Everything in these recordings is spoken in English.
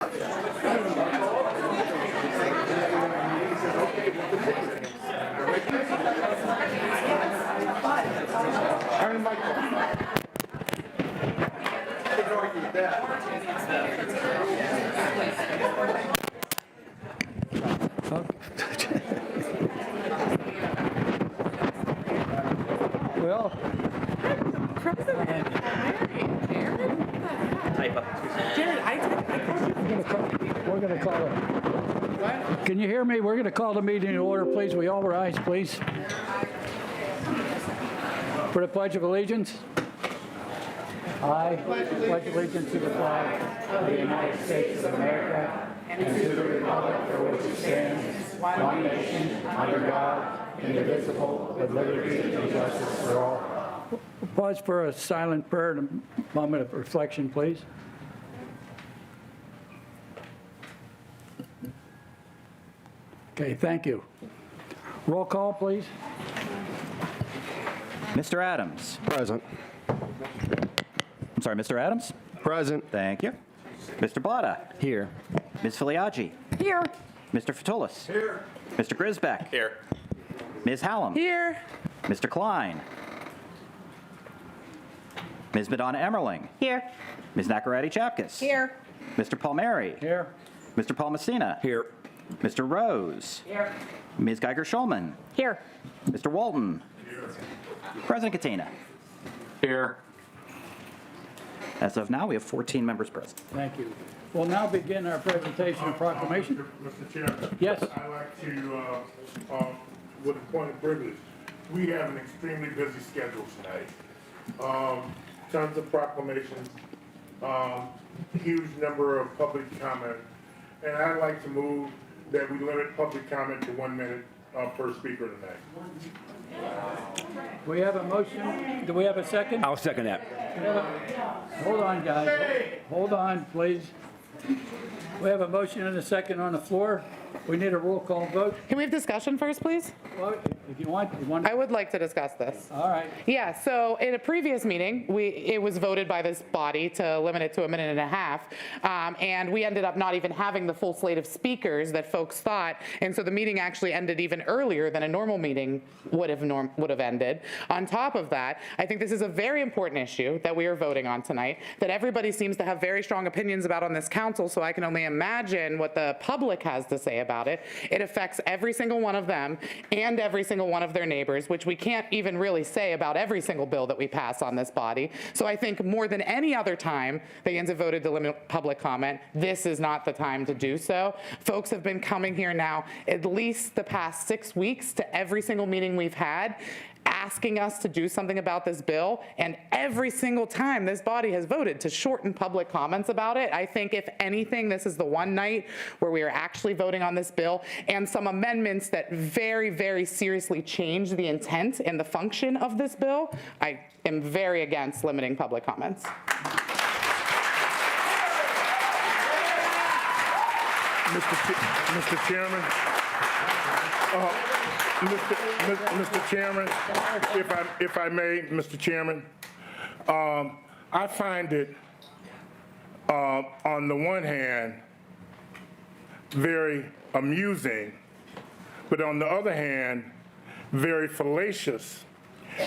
Well, we're going to call it. What? Can you hear me? We're going to call the meeting to order, please. We all rise, please. For the Pledge of Allegiance. I pledge allegiance to the flag of the United States of America and to the republic for which it stands, one nation, under God, indivisible, with liberty and justice for all. Pause for a silent prayer and a moment of reflection, please. Okay, thank you. Roll call, please. Mr. Adams. Present. I'm sorry, Mr. Adams? Present. Thank you. Mr. Blada? Here. Ms. Filiaggi? Here. Mr. Fatulis? Here. Mr. Grisbeck? Here. Ms. Hallam? Here. Mr. Klein? Ms. Madonna Emmerling? Here. Ms. Nakaradi Chapkus? Here. Mr. Palmieri? Here. Mr. Paul Messina? Here. Mr. Rose? Here. Ms. Geiger-Schulman? Here. Mr. Walton? President Katina? Here. As of now, we have 14 members present. Thank you. We'll now begin our presentation of proclamation. Mr. Chairman. Yes. I'd like to, with a point of privilege, we have an extremely busy schedule tonight. Tons of proclamations, huge number of public comment, and I'd like to move that we limit public comment to 1 minute per speaker tonight. We have a motion. Do we have a second? I'll second that. Hold on, guys. Hold on, please. We have a motion and a second on the floor. We need a roll call vote. Can we have discussion first, please? Well, if you want. I would like to discuss this. All right. Yeah, so in a previous meeting, it was voted by this body to limit it to 1.5 minutes, and we ended up not even having the full slate of speakers that folks thought, and so the meeting actually ended even earlier than a normal meeting would have ended. On top of that, I think this is a very important issue that we are voting on tonight, that everybody seems to have very strong opinions about on this council, so I can only imagine what the public has to say about it. It affects every single one of them and every single one of their neighbors, which we can't even really say about every single bill that we pass on this body. So I think more than any other time the Yins have voted to limit public comment, this is not the time to do so. Folks have been coming here now at least the past 6 weeks to every single meeting we've had, asking us to do something about this bill, and every single time this body has voted to shorten public comments about it. I think if anything, this is the one night where we are actually voting on this bill and some amendments that very, very seriously change the intent and the function of this bill. I am very against limiting public comments. Mr. Chairman. Mr. Chairman, if I may, Mr. Chairman, I find it, on the one hand, very amusing, but on the other hand, very fallacious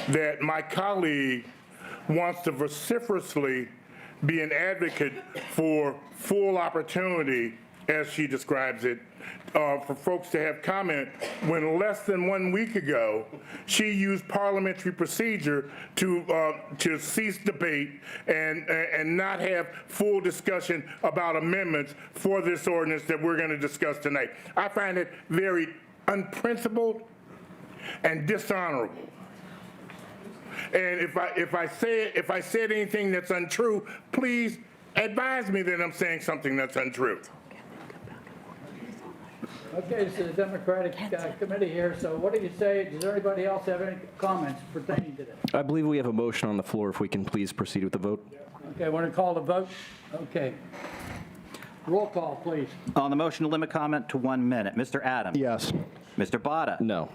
that my colleague wants to vociferously be an advocate for full opportunity, as she describes it, for folks to have comment when less than 1 week ago she used parliamentary procedure to cease debate and not have full discussion about amendments for this ordinance that we're going to discuss tonight. I find it very unprincipled and dishonorable. And if I said anything that's untrue, please advise me that I'm saying something that's untrue. Okay, this is the Democratic Committee here, so what do you say? Does anybody else have any comments pertaining to this? I believe we have a motion on the floor. If we can please proceed with the vote. Okay, want to call the vote? Okay. Roll call, please. On the motion to limit comment to 1 minute, Mr. Adams? Yes. Mr. Blada? No.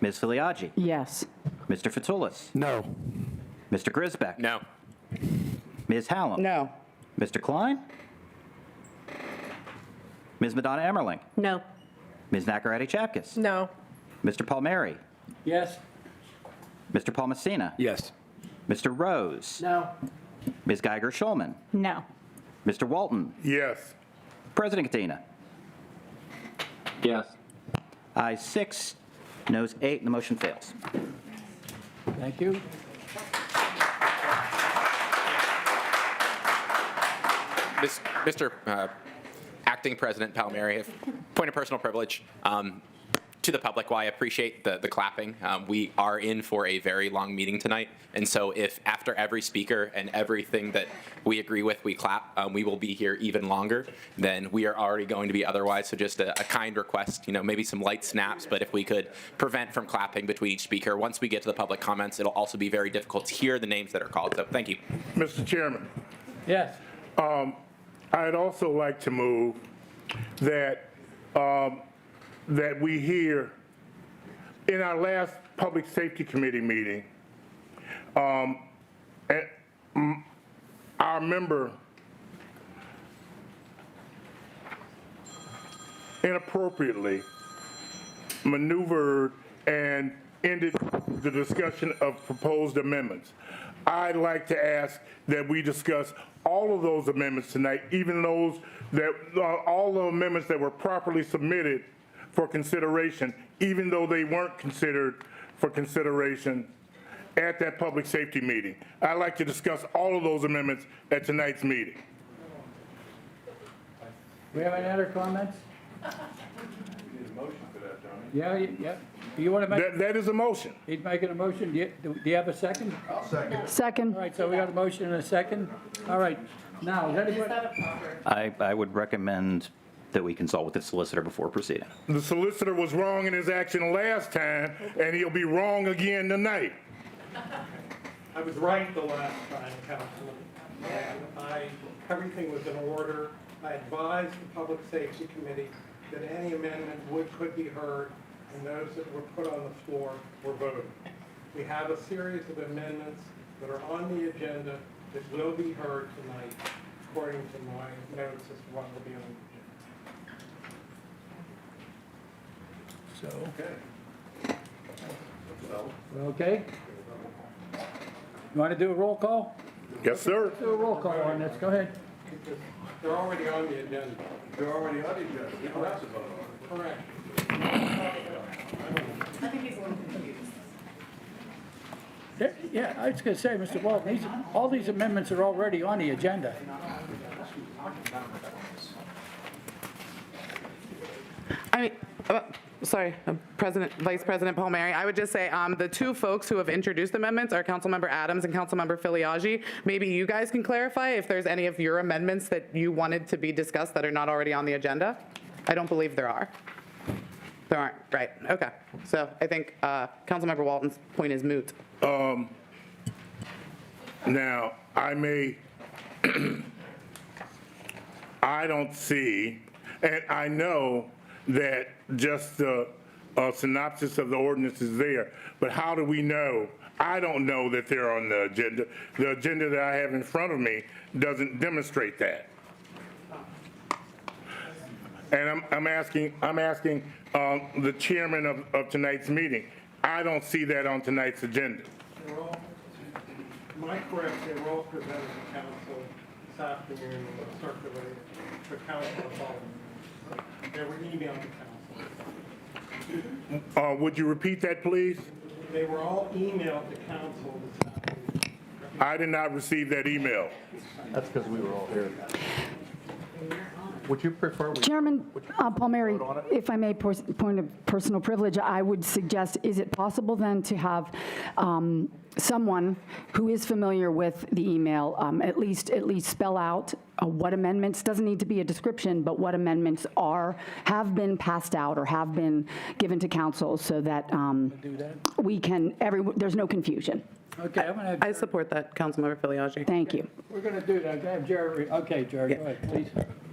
Ms. Filiaggi? Yes. Mr. Fatulis? No. Mr. Grisbeck? No. Ms. Hallam? No. Mr. Klein? Ms. Madonna Emmerling, No. Ms. Nacarati Chapkus, No. Mr. Palmieri, Yes? Mr. Paul Messina, Yes. Mr. Rose, No. Ms. Geiger-Schulman, No. Mr. Walton, Yes. President Katina. Yes. Ayes 6, noes 8, and the motion fails. Thank you. Mr. Acting President Palmieri, point of personal privilege. To the public, while I appreciate the clapping, we are in for a very long meeting tonight. And so if after every speaker and everything that we agree with, we clap, we will be here even longer than we are already going to be otherwise. So just a kind request, maybe some light snaps, but if we could prevent from clapping between each speaker. Once we get to the public comments, it'll also be very difficult to hear the names that are called. So thank you. Mr. Chairman, Yes? I'd also like to move that that we hear in our last Public Safety Committee meeting, our member inappropriately maneuvered and ended the discussion of proposed amendments. I'd like to ask that we discuss all of those amendments tonight, even those that, all the amendments that were properly submitted for consideration, even though they weren't considered for consideration at that public safety meeting. I'd like to discuss all of those amendments at tonight's meeting. We have any other comments? Yeah, yeah. Do you want to make, That is a motion. he's making a motion. Do you have a second? Second. All right, so we got a motion and a second. All right. Now, is anybody? I would recommend that we consult with the solicitor before proceeding. The solicitor was wrong in his action last time, and he'll be wrong again tonight. I was right the last time, Councilman, and everything was in order. I advised the Public Safety Committee that any amendment could be heard, and those that were put on the floor were voted. We have a series of amendments that are on the agenda that will be heard tonight, according to my notes as to what will be on the agenda. So. We're okay? You want to do a roll call? Yes, sir. Do a roll call on this. Go ahead. Because they're already on the agenda. They're already on the agenda. Correct. Yeah, I was going to say, Mr. Walton, all these amendments are already on the agenda. Sorry, Vice President Palmieri, I would just say the two folks who have introduced amendments are Councilmember Adams and Councilmember Filiaggi. Maybe you guys can clarify if there's any of your amendments that you wanted to be discussed that are not already on the agenda. I don't believe there are. There aren't, right, okay. So I think Councilmember Walton's point is moot. Now, I don't see, and I know that just the synopsis of the ordinance is there, but how do we know? I don't know that they're on the agenda. The agenda that I have in front of me doesn't demonstrate that. And I'm asking the chairman of tonight's meeting. I don't see that on tonight's agenda. Am I correct, they were all presented to council this afternoon and circulated to council following. They were emailed to council. Would you repeat that, please? They were all emailed to council this afternoon. I did not receive that email. That's because we were all here. Would you prefer? Chairman Palmieri, if I may, point of personal privilege, I would suggest, is it possible then to have someone who is familiar with the email at least spell out what amendments, doesn't need to be a description, but what amendments have been passed out or have been given to council so that we can, there's no confusion. Okay, I'm going to have I support that, Councilmember Filiaggi. Thank you. We're going to do that. I'm going to have Jerry. Okay, Jerry, go ahead, please.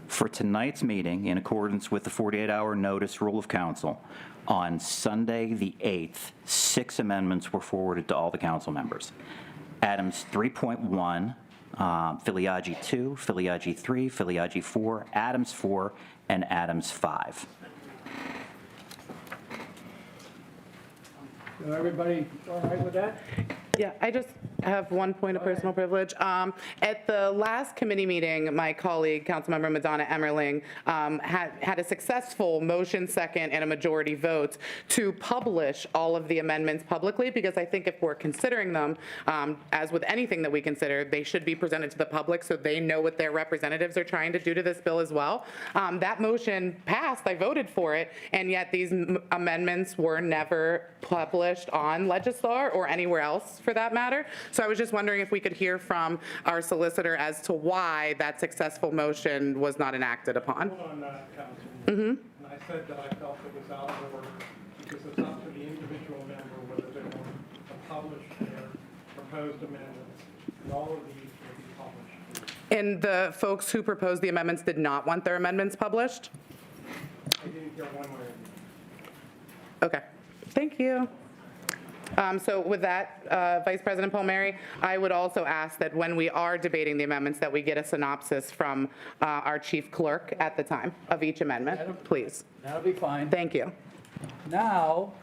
For tonight's meeting, in accordance with the 48-hour notice rule of council, on Sunday, the 8th, 6 amendments were forwarded to all the council members. Items 3.1, Filiagi 2, Filiagi 3, Filiagi 4, Adams 4, and Adams 5. So everybody all right with that? Yeah, I just have one point of personal privilege. At the last committee meeting, my colleague, Councilmember Madonna Emmerling, had a successful motion second and a majority vote to publish all of the amendments publicly, because I think if we're considering them, as with anything that we consider, they should be presented to the public so they know what their representatives are trying to do to this bill as well. That motion passed, I voted for it, and yet these amendments were never published on Legislar or anywhere else for that matter. So I was just wondering if we could hear from our solicitor as to why that successful motion was not enacted upon. Hold on that, Councilman. And I said that I felt it was out of order because it's up to the individual member whether they want to publish their proposed amendments. And all of these will be published. And the folks who proposed the amendments did not want their amendments published? I didn't hear one way or the other. Okay, thank you. So with that, Vice President Palmieri, I would also ask that when we are debating the amendments, that we get a synopsis from our chief clerk at the time of each amendment, please. That'll be fine. Thank you. Now,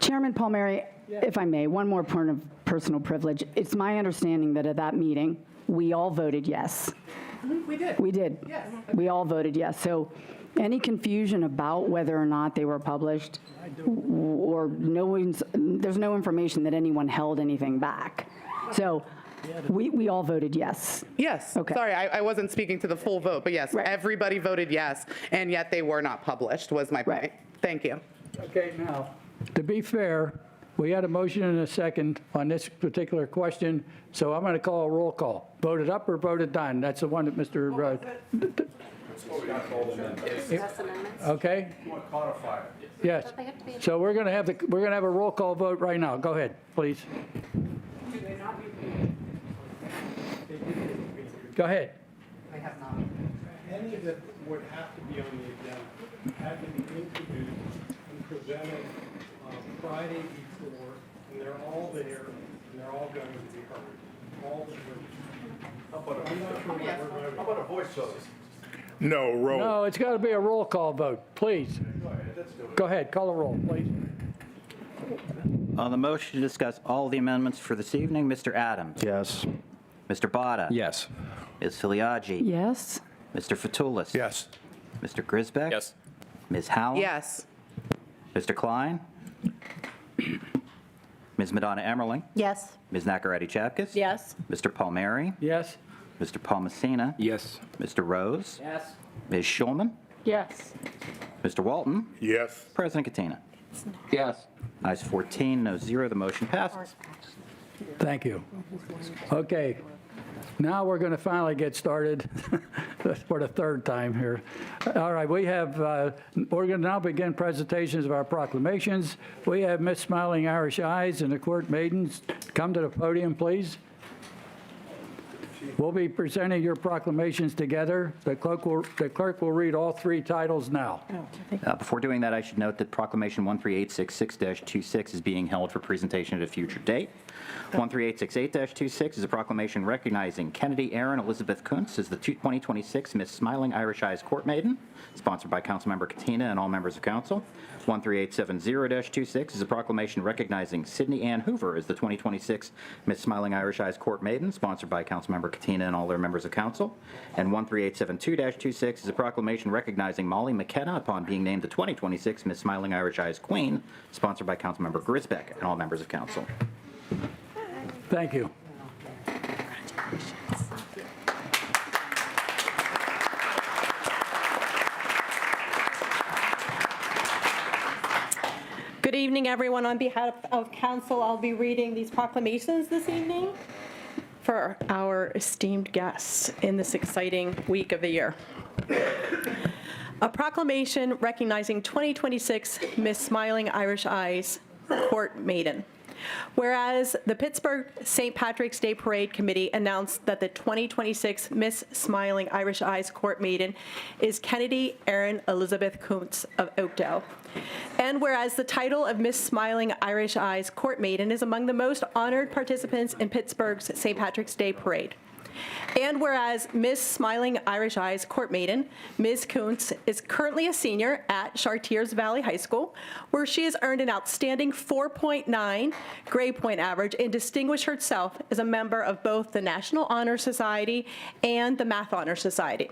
Chairman Palmieri, if I may, one more point of personal privilege. It's my understanding that at that meeting, we all voted yes. We did. We did. Yes. We all voted yes. So any confusion about whether or not they were published, or there's no information that anyone held anything back. So we all voted yes. Yes. Okay. Sorry, I wasn't speaking to the full vote, but yes, Right. everybody voted yes, and yet they were not published, was my point. Right. Thank you. okay, now, to be fair, we had a motion and a second on this particular question, so I'm going to call a roll call. Voted up or voted down? That's the one that Mr. Okay? Yes. So we're going to have a roll call vote right now. Go ahead, please. Go ahead. Any that would have to be on the agenda had to be introduced and presented Friday before, and they're all there, and they're all going to be heard. All the groups. I'm not sure what we're voting. No, roll. No, it's got to be a roll call vote, please. Go ahead, call a roll, please. On the motion to discuss all the amendments for this evening, Mr. Adams. Yes. Mr. Botta. Yes. Ms. Filiagi. Yes? Mr. Fatulis. Yes. Mr. Grisbeck. Yes. Ms. Howell. Yes. Mr. Klein. Ms. Madonna Emmerling. Yes. Ms. Nacarati Chapkus. Yes. Mr. Palmieri. Yes? Mr. Palmasina. Yes. Mr. Rose. Yes. Ms. Schulman. Yes. Mr. Walton. Yes. President Katina. Yes. Ayes 14, no 0, the motion passes. Thank you. Okay, now we're going to finally get started for the third time here. All right, we're going to now begin presentations of our proclamations. We have Miss Smiling Irish Eyes and the Court Maidens. Come to the podium, please. We'll be presenting your proclamations together. The clerk will read all three titles now. Before doing that, I should note that Proclamation 13866-26 is being held for presentation at a future date. 13868-26 is a proclamation recognizing Kennedy Aaron Elizabeth Kuntz as the 2026 Miss Smiling Irish Eyes Court Maiden, sponsored by Councilmember Katina and all members of council. 13870-26 is a proclamation recognizing Sydney Ann Hoover as the 2026 Miss Smiling Irish Eyes Court Maiden, sponsored by Councilmember Katina and all their members of council. And 13872-26 is a proclamation recognizing Molly McKenna upon being named the 2026 Miss Smiling Irish Eyes Queen, sponsored by Councilmember Grisbeck and all members of council. Thank you. Good evening, everyone. On behalf of council, I'll be reading these proclamations this evening for our esteemed guests in this exciting week of the year. A proclamation recognizing 2026 Miss Smiling Irish Eyes Court Maiden. Whereas the Pittsburgh St. Patrick's Day Parade Committee announced that the 2026 Miss Smiling Irish Eyes Court Maiden is Kennedy Aaron Elizabeth Kuntz of Oakdale. And whereas the title of Miss Smiling Irish Eyes Court Maiden is among the most honored participants in Pittsburgh's St. Patrick's Day Parade. And whereas Miss Smiling Irish Eyes Court Maiden, Ms. Kuntz, is currently a senior at Chartiers Valley High School, where she has earned an outstanding 4.9 grade point average and distinguished herself as a member of both the National Honor Society and the Math Honor Society.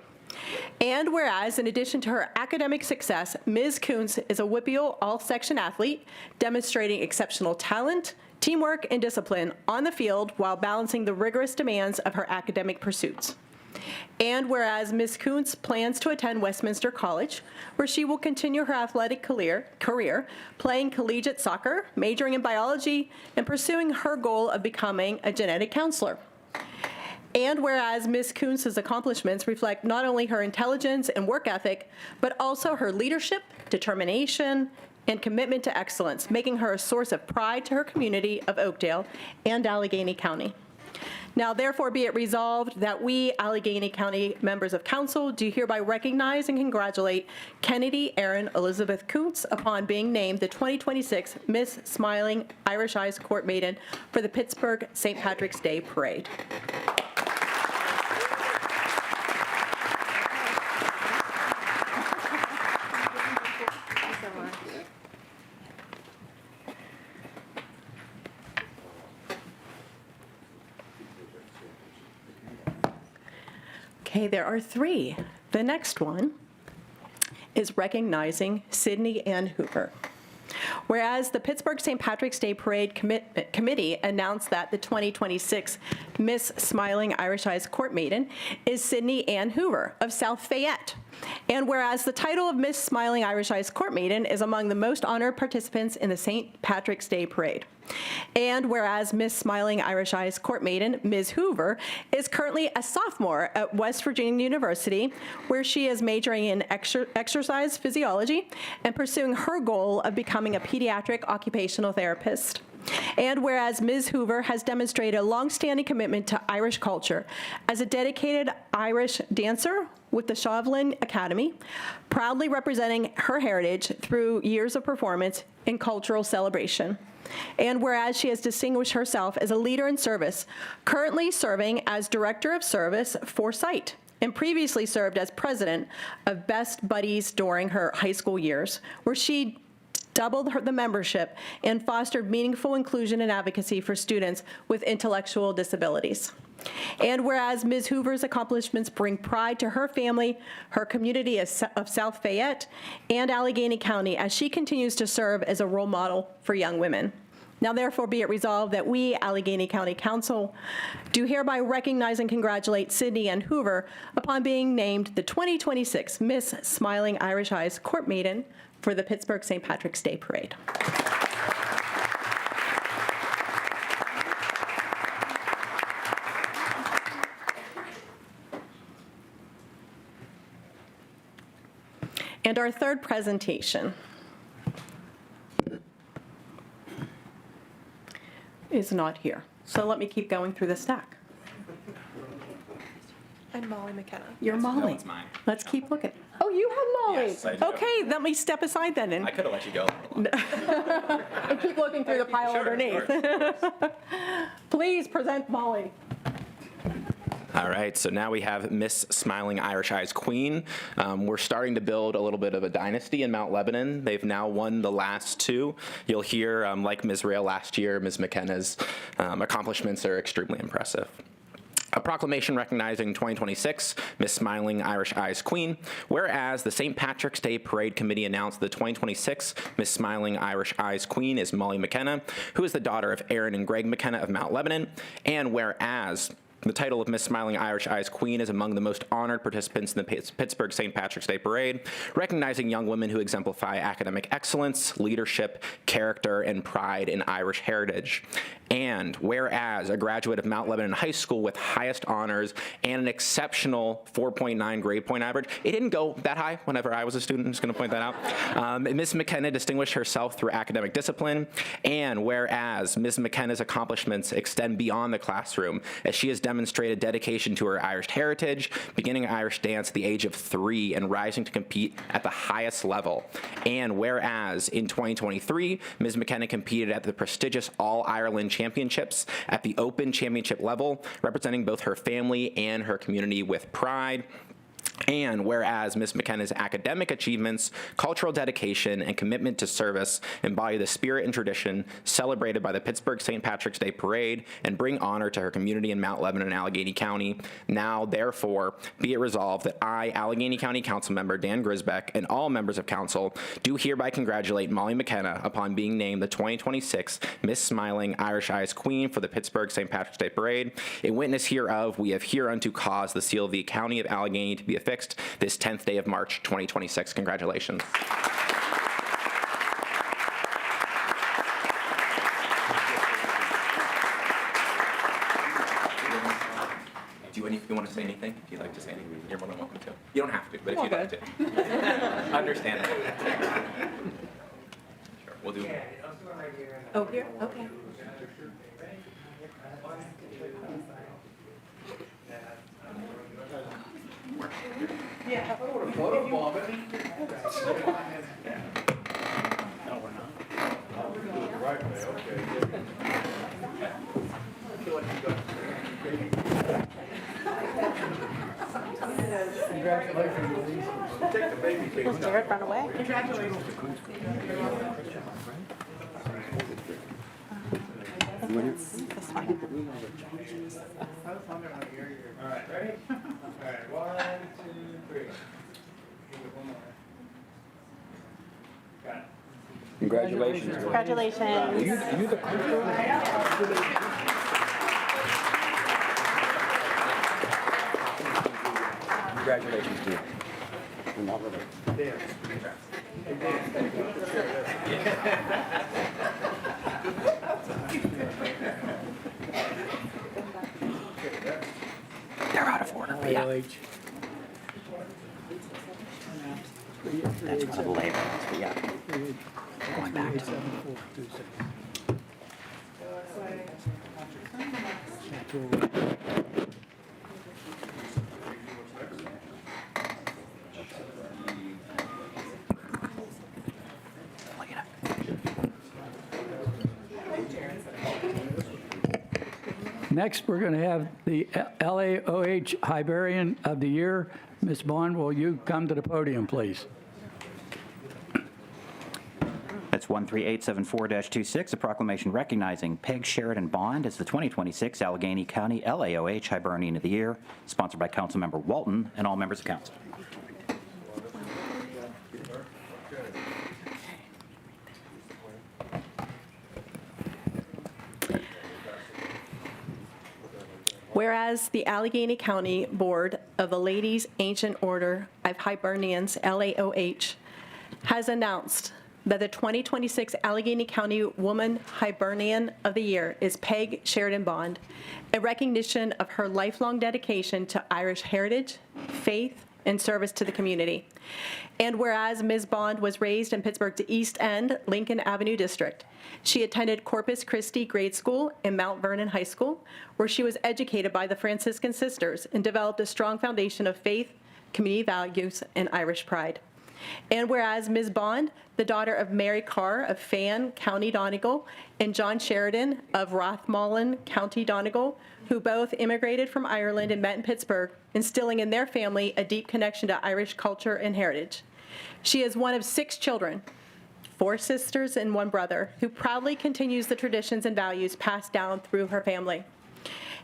And whereas, in addition to her academic success, Ms. Kuntz is a WPIAL all-section athlete, demonstrating exceptional talent, teamwork, and discipline on the field while balancing the rigorous demands of her academic pursuits. And whereas Ms. Kuntz plans to attend Westminster College, where she will continue her athletic career, playing collegiate soccer, majoring in biology, and pursuing her goal of becoming a genetic counselor. And whereas Ms. Kuntz's accomplishments reflect not only her intelligence and work ethic, but also her leadership, determination, and commitment to excellence, making her a source of pride to her community of Oakdale and Allegheny County. Now, therefore, be it resolved that we, Allegheny County members of council, do hereby recognize and congratulate Kennedy Erin Elizabeth Kuntz upon being named the 2026 Miss Smiling Irish Eyes Court Maiden for the Pittsburgh St. Patrick's Day Parade. Okay, there are three. The next one is recognizing Sydney Ann Hoover. Whereas the Pittsburgh St. Patrick's Day Parade Committee announced that the 2026 Miss Smiling Irish Eyes Court Maiden is Sydney Ann Hoover of South Fayette. And whereas the title of Miss Smiling Irish Eyes Court Maiden is among the most honored participants in the St. Patrick's Day Parade. And whereas Miss Smiling Irish Eyes Court Maiden, Ms. Hoover, is currently a sophomore at West Virginia University, where she is majoring in exercise physiology and pursuing her goal of becoming a pediatric occupational therapist. And whereas Ms. Hoover has demonstrated a longstanding commitment to Irish culture as a dedicated Irish dancer with the Shovlin Academy, proudly representing her heritage through years of performance in cultural celebration. And whereas she has distinguished herself as a leader in service, currently serving as Director of Service for SITE, and previously served as president of Best Buddies during her high school years, where she doubled the membership and fostered meaningful inclusion and advocacy for students with intellectual disabilities. And whereas Ms. Hoover's accomplishments bring pride to her family, her community of South Fayette, and Allegheny County as she continues to serve as a role model for young women. Now, therefore, be it resolved that we, Allegheny County Council, do hereby recognize and congratulate Sydney Ann Hoover upon being named the 2026 Miss Smiling Irish Eyes Court Maiden for the Pittsburgh St. Patrick's Day Parade. And our third presentation is not here. So let me keep going through the stack. I'm Molly McKenna. You're Molly. it's mine. Let's keep looking. Oh, you have Molly. Yes, I do. Okay, let me step aside then and I could have let you go. and keep looking through the pile underneath. Please present Molly. All right, so now we have Miss Smiling Irish Eyes Queen. We're starting to build a little bit of a dynasty in Mount Lebanon. They've now won the last two. You'll hear, like Ms. Rail last year, Ms. McKenna's accomplishments are extremely impressive. A proclamation recognizing 2026 Miss Smiling Irish Eyes Queen, whereas the St. Patrick's Day Parade Committee announced the 2026 Miss Smiling Irish Eyes Queen is Molly McKenna, who is the daughter of Aaron and Greg McKenna of Mount Lebanon, and whereas the title of Miss Smiling Irish Eyes Queen is among the most honored participants in the Pittsburgh St. Patrick's Day Parade, recognizing young women who exemplify academic excellence, leadership, character, and pride in Irish heritage. And whereas a graduate of Mount Lebanon High School with highest honors and an exceptional 4.9 grade point average, it didn't go that high whenever I was a student, I'm just going to point that out. Ms. McKenna distinguished herself through academic discipline, and whereas Ms. McKenna's accomplishments extend beyond the classroom, as she has demonstrated dedication to her Irish heritage, beginning Irish dance at the age of 3 and rising to compete at the highest level. And whereas in 2023, Ms. McKenna competed at the prestigious All-Ireland Championships at the Open Championship level, representing both her family and her community with pride. And whereas Ms. McKenna's academic achievements, cultural dedication, and commitment to service embody the spirit and tradition celebrated by the Pittsburgh St. Patrick's Day Parade and bring honor to her community in Mount Lebanon and Allegheny County, now, therefore, be it resolved that I, Allegheny County Councilmember Dan Grisbeck, and all members of council do hereby congratulate Molly McKenna upon being named the 2026 Miss Smiling Irish Eyes Queen for the Pittsburgh St. Patrick's Day Parade. In witness hereof, we have hereunto caused the seal of the County of Allegheny to be affixed this 10th day of March, 2026. Congratulations. Do you want to say anything? If you'd like to say anything, you're more than welcome to. You don't have to, but if you'd like to. Understand that. Sure, we'll do. Oh, here? Okay. Congratulations. Jared, run away. That's fine. All right, ready? All right, 1, 2, 3. One more. Got it. Congratulations. Congratulations. Congratulations to you. They're out of order, but yeah. That's one of the labels, but yeah. Going back to Next, we're going to have the LAOH Hibernian of the Year. Ms. Bond, will you come to the podium, please? That's 13874-26, a proclamation recognizing Peg Sheridan Bond as the 2026 Allegheny County LAOH Hibernian of the Year, sponsored by Councilmember Walton and all members of council. Whereas the Allegheny County Board of the Ladies Ancient Order of Hibernians, LAOH, has announced that the 2026 Allegheny County Woman Hibernian of the Year is Peg Sheridan Bond, a recognition of her lifelong dedication to Irish heritage, faith, and service to the community. And whereas Ms. Bond was raised in Pittsburgh's East End, Lincoln Avenue District, she attended Corpus Christi Grade School and Mount Vernon High School, where she was educated by the Franciscan Sisters and developed a strong foundation of faith, community values, and Irish pride. And whereas Ms. Bond, the daughter of Mary Carr of Fan, County Donegal, and John Sheridan of Rathmullen, County Donegal, who both immigrated from Ireland and met in Pittsburgh, instilling in their family a deep connection to Irish culture and heritage. She is one of 6 children, 4 sisters and 1 brother, who proudly continues the traditions and values passed down through her family.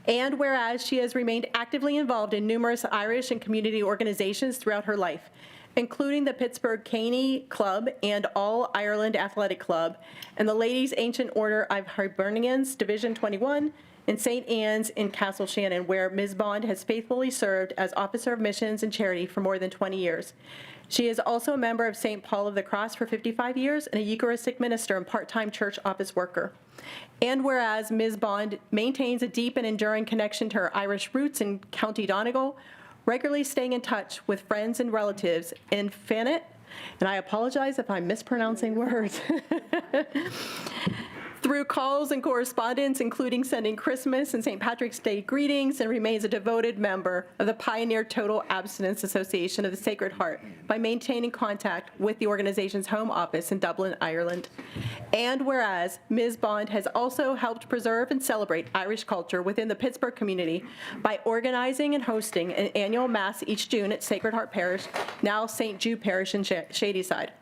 And whereas she has remained actively involved in numerous Irish and community organizations throughout her life, including the Pittsburgh Caney Club and All Ireland Athletic Club, and the Ladies Ancient Order of Hibernians, Division 21, in St. Anne's in Castle Shannon, where Ms. Bond has faithfully served as Officer of Missions and Charity for more than 20 years. She is also a member of St. Paul of the Cross for 55 years and a Eucharistic minister and part-time church office worker. And whereas Ms. Bond maintains a deep and enduring connection to her Irish roots in County Donegal, regularly staying in touch with friends and relatives in Fanet, and I apologize if I'm mispronouncing words, through calls and correspondence, including sending Christmas and St. Patrick's Day greetings, and remains a devoted member of the Pioneer Total Abstinence Association of the Sacred Heart by maintaining contact with the organization's home office in Dublin, Ireland. And whereas Ms. Bond has also helped preserve and celebrate Irish culture within the Pittsburgh community by organizing and hosting an annual Mass each June at Sacred Heart Parish, now St. Jude Parish in Shadyside,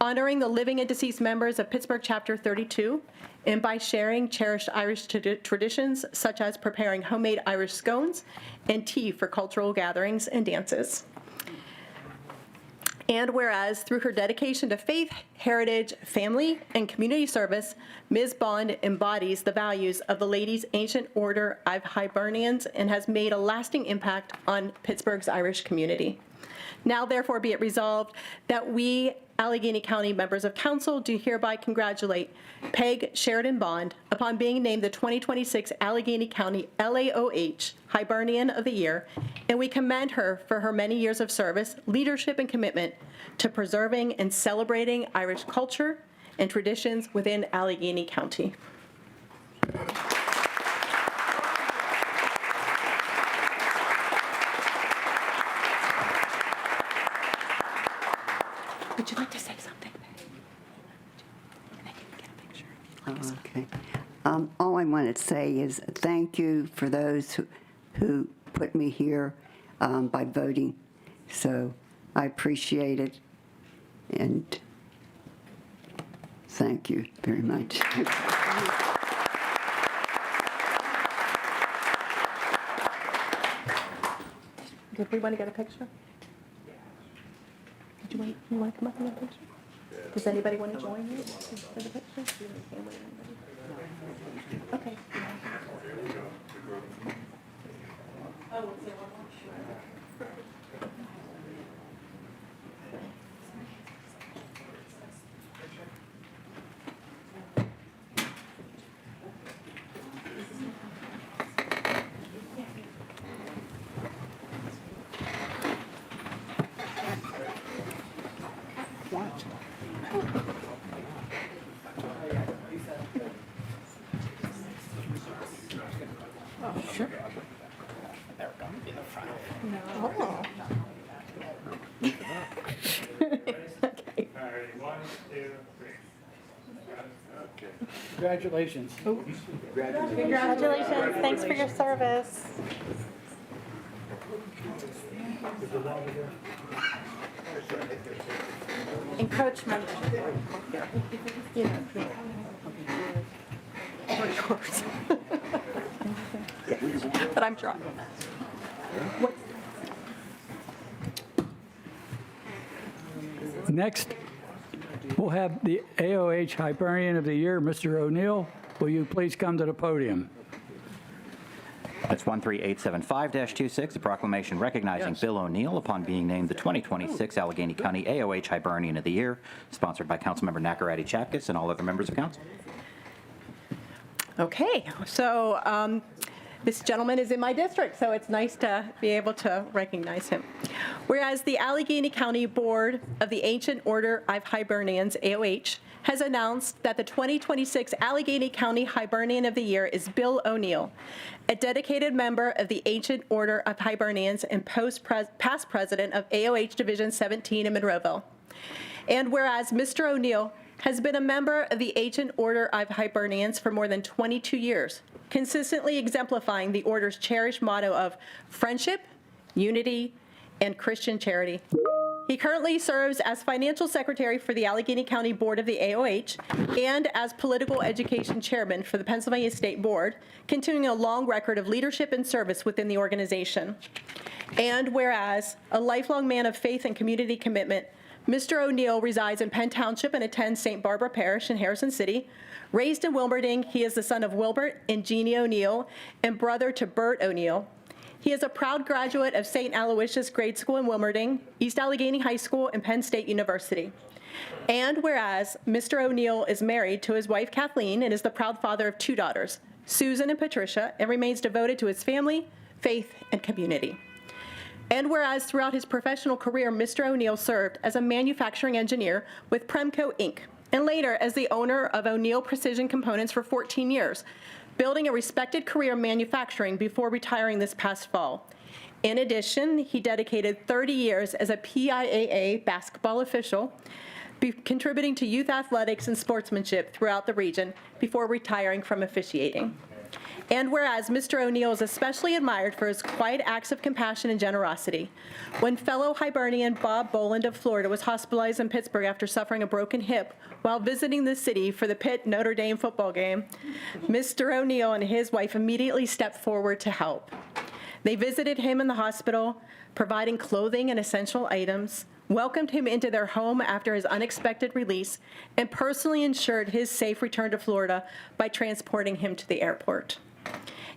honoring the living and deceased members of Pittsburgh Chapter 32, and by sharing cherished Irish traditions, such as preparing homemade Irish scones and tea for cultural gatherings and dances. And whereas through her dedication to faith, heritage, family, and community service, Ms. Bond embodies the values of the Ladies' Ancient Order of Hibernians and has made a lasting impact on Pittsburgh's Irish community. Now therefore be it resolved that we, Allegheny County members of council, do hereby congratulate Peg Sheridan Bond upon being named the 2026 Allegheny County LAOH Hibernian of the Year, and we commend her for her many years of service, leadership, and commitment to preserving and celebrating Irish culture and traditions within Allegheny County. Would you like to say something? And I can get a picture. Okay. All I want to say is thank you for those who put me here by voting. So I appreciate it, and thank you very much. Did we want to get a picture? Did you want to come up and get a picture? Does anybody want to join you for the picture? Okay. Sure. Oh. Okay. All right, 1, 2, 3. Okay. Congratulations. Congratulations. Thanks for your service. Encroachment. You know. Of course. But I'm trying. Next, we'll have the AOH Hibernian of the Year, Mr. O'Neill. Will you please come to the podium? That's 13875-26, a proclamation recognizing Bill O'Neill upon being named the 2026 Allegheny County AOH Hibernian of the Year, sponsored by Councilmember Nakaradi Chapkus and all other members of council. Okay, so this gentleman is in my district, so it's nice to be able to recognize him. Whereas the Allegheny County Board of the Ancient Order of Hibernians, AOH, has announced that the 2026 Allegheny County Hibernian of the Year is Bill O'Neill, a dedicated member of the Ancient Order of Hibernians and past president of AOH Division 17 in Monroeville. And whereas Mr. O'Neill has been a member of the Ancient Order of Hibernians for more than 22 years, consistently exemplifying the order's cherished motto of friendship, unity, and Christian charity. He currently serves as financial secretary for the Allegheny County Board of the AOH and as political education chairman for the Pennsylvania State Board, continuing a long record of leadership and service within the organization. And whereas a lifelong man of faith and community commitment, Mr. O'Neill resides in Penn Township and attends St. Barbara Parish in Harrison City. Raised in Wilmerding, he is the son of Wilbert and Jeannie O'Neill and brother to Bert O'Neill. He is a proud graduate of St. Aloysius Grade School in Wilmerding, East Allegheny High School, and Penn State University. And whereas Mr. O'Neill is married to his wife Kathleen and is the proud father of 2 daughters, Susan and Patricia, and remains devoted to his family, faith, and community. And whereas throughout his professional career, Mr. O'Neill served as a manufacturing engineer with Premco Inc., and later as the owner of O'Neill Precision Components for 14 years, building a respected career in manufacturing before retiring this past fall. In addition, he dedicated 30 years as a PIAA basketball official, contributing to youth athletics and sportsmanship throughout the region before retiring from officiating. And whereas Mr. O'Neill is especially admired for his quiet acts of compassion and generosity, when fellow Hibernian Bob Boland of Florida was hospitalized in Pittsburgh after suffering a broken hip while visiting the city for the Pitt Notre Dame football game, Mr. O'Neill and his wife immediately stepped forward to help. They visited him in the hospital, providing clothing and essential items, welcomed him into their home after his unexpected release, and personally ensured his safe return to Florida by transporting him to the airport.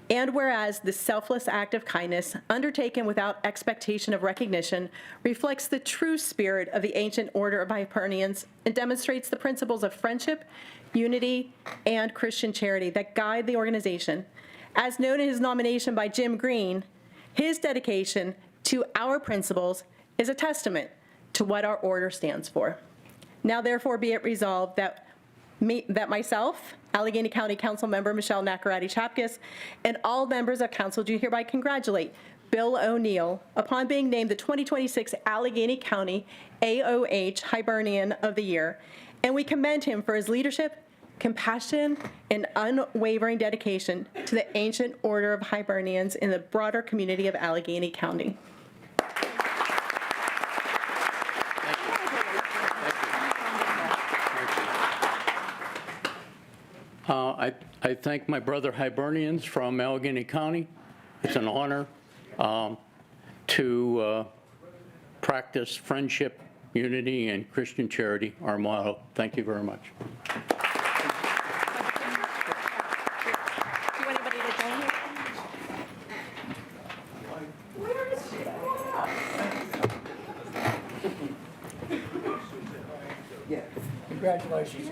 And whereas this selfless act of kindness, undertaken without expectation of recognition, reflects the true spirit of the ancient order of Hibernians and demonstrates the principles of friendship, unity, and Christian charity that guide the organization. As noted in his nomination by Jim Green, his dedication to our principles is a testament to what our order stands for. Now therefore be it resolved that myself, Allegheny County Council Member Michelle Nakaradi-Chapkus, and all members of council do hereby congratulate Bill O'Neill upon being named the 2026 Allegheny County AOH Hibernian of the Year, and we commend him for his leadership, compassion, and unwavering dedication to the ancient order of Hibernians in the broader community of Allegheny County. I thank my brother Hibernians from Allegheny County. It's an honor to practice friendship, unity, and Christian charity, our motto. Thank you very much. Do you want anybody to join you? Congratulations.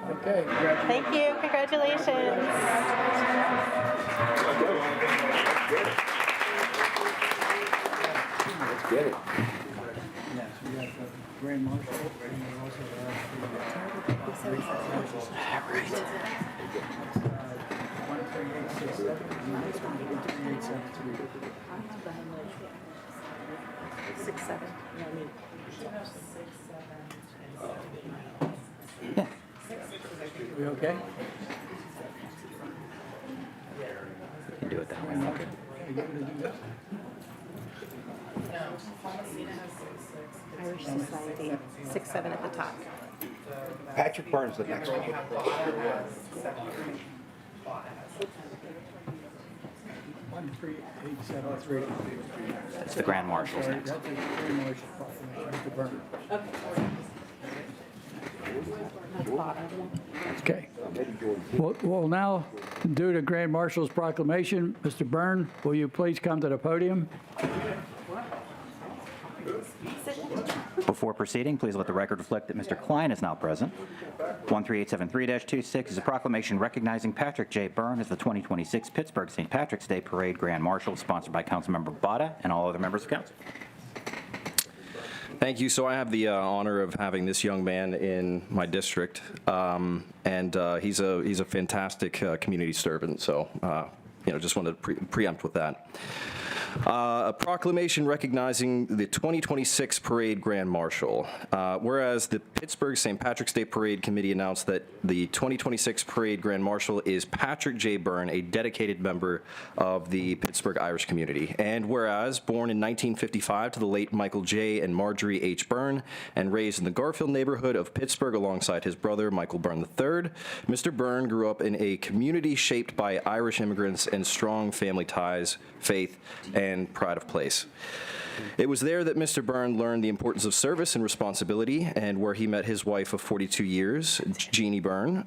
Okay, Thank you, congratulations. Let's get it. yes, we got the Grand Marshal, and we also have the 13867, and the next one is 13872. 6-7. We okay? You can do it that way. Okay. You get to do that? Irish Society, 6-7 at the top. Patrick Burns, the next one. 13873. That's the Grand Marshals next. That's the Grand Marshal proclamation, Mr. Byrne. Okay. We'll now do the Grand Marshal's proclamation. Mr. Byrne, will you please come to the podium? Before proceeding, please let the record reflect that Mr. Klein is now present. 13873-26 is a proclamation recognizing Patrick J. Byrne as the 2026 Pittsburgh St. Patrick's Day Parade Grand Marshal, sponsored by Councilmember Botta and all other members of council. Thank you. So I have the honor of having this young man in my district, and he's a fantastic community servant. So just wanted to preempt with that. A proclamation recognizing the 2026 Parade Grand Marshal. Whereas the Pittsburgh St. Patrick's Day Parade Committee announced that the 2026 Parade Grand Marshal is Patrick J. Byrne, a dedicated member of the Pittsburgh Irish community. And whereas born in 1955 to the late Michael J. and Marjorie H. Byrne and raised in the Garfield neighborhood of Pittsburgh alongside his brother Michael Byrne III, Mr. Byrne grew up in a community shaped by Irish immigrants and strong family ties, faith, and pride of place. It was there that Mr. Byrne learned the importance of service and responsibility, and where he met his wife of 42 years, Jeannie Byrne,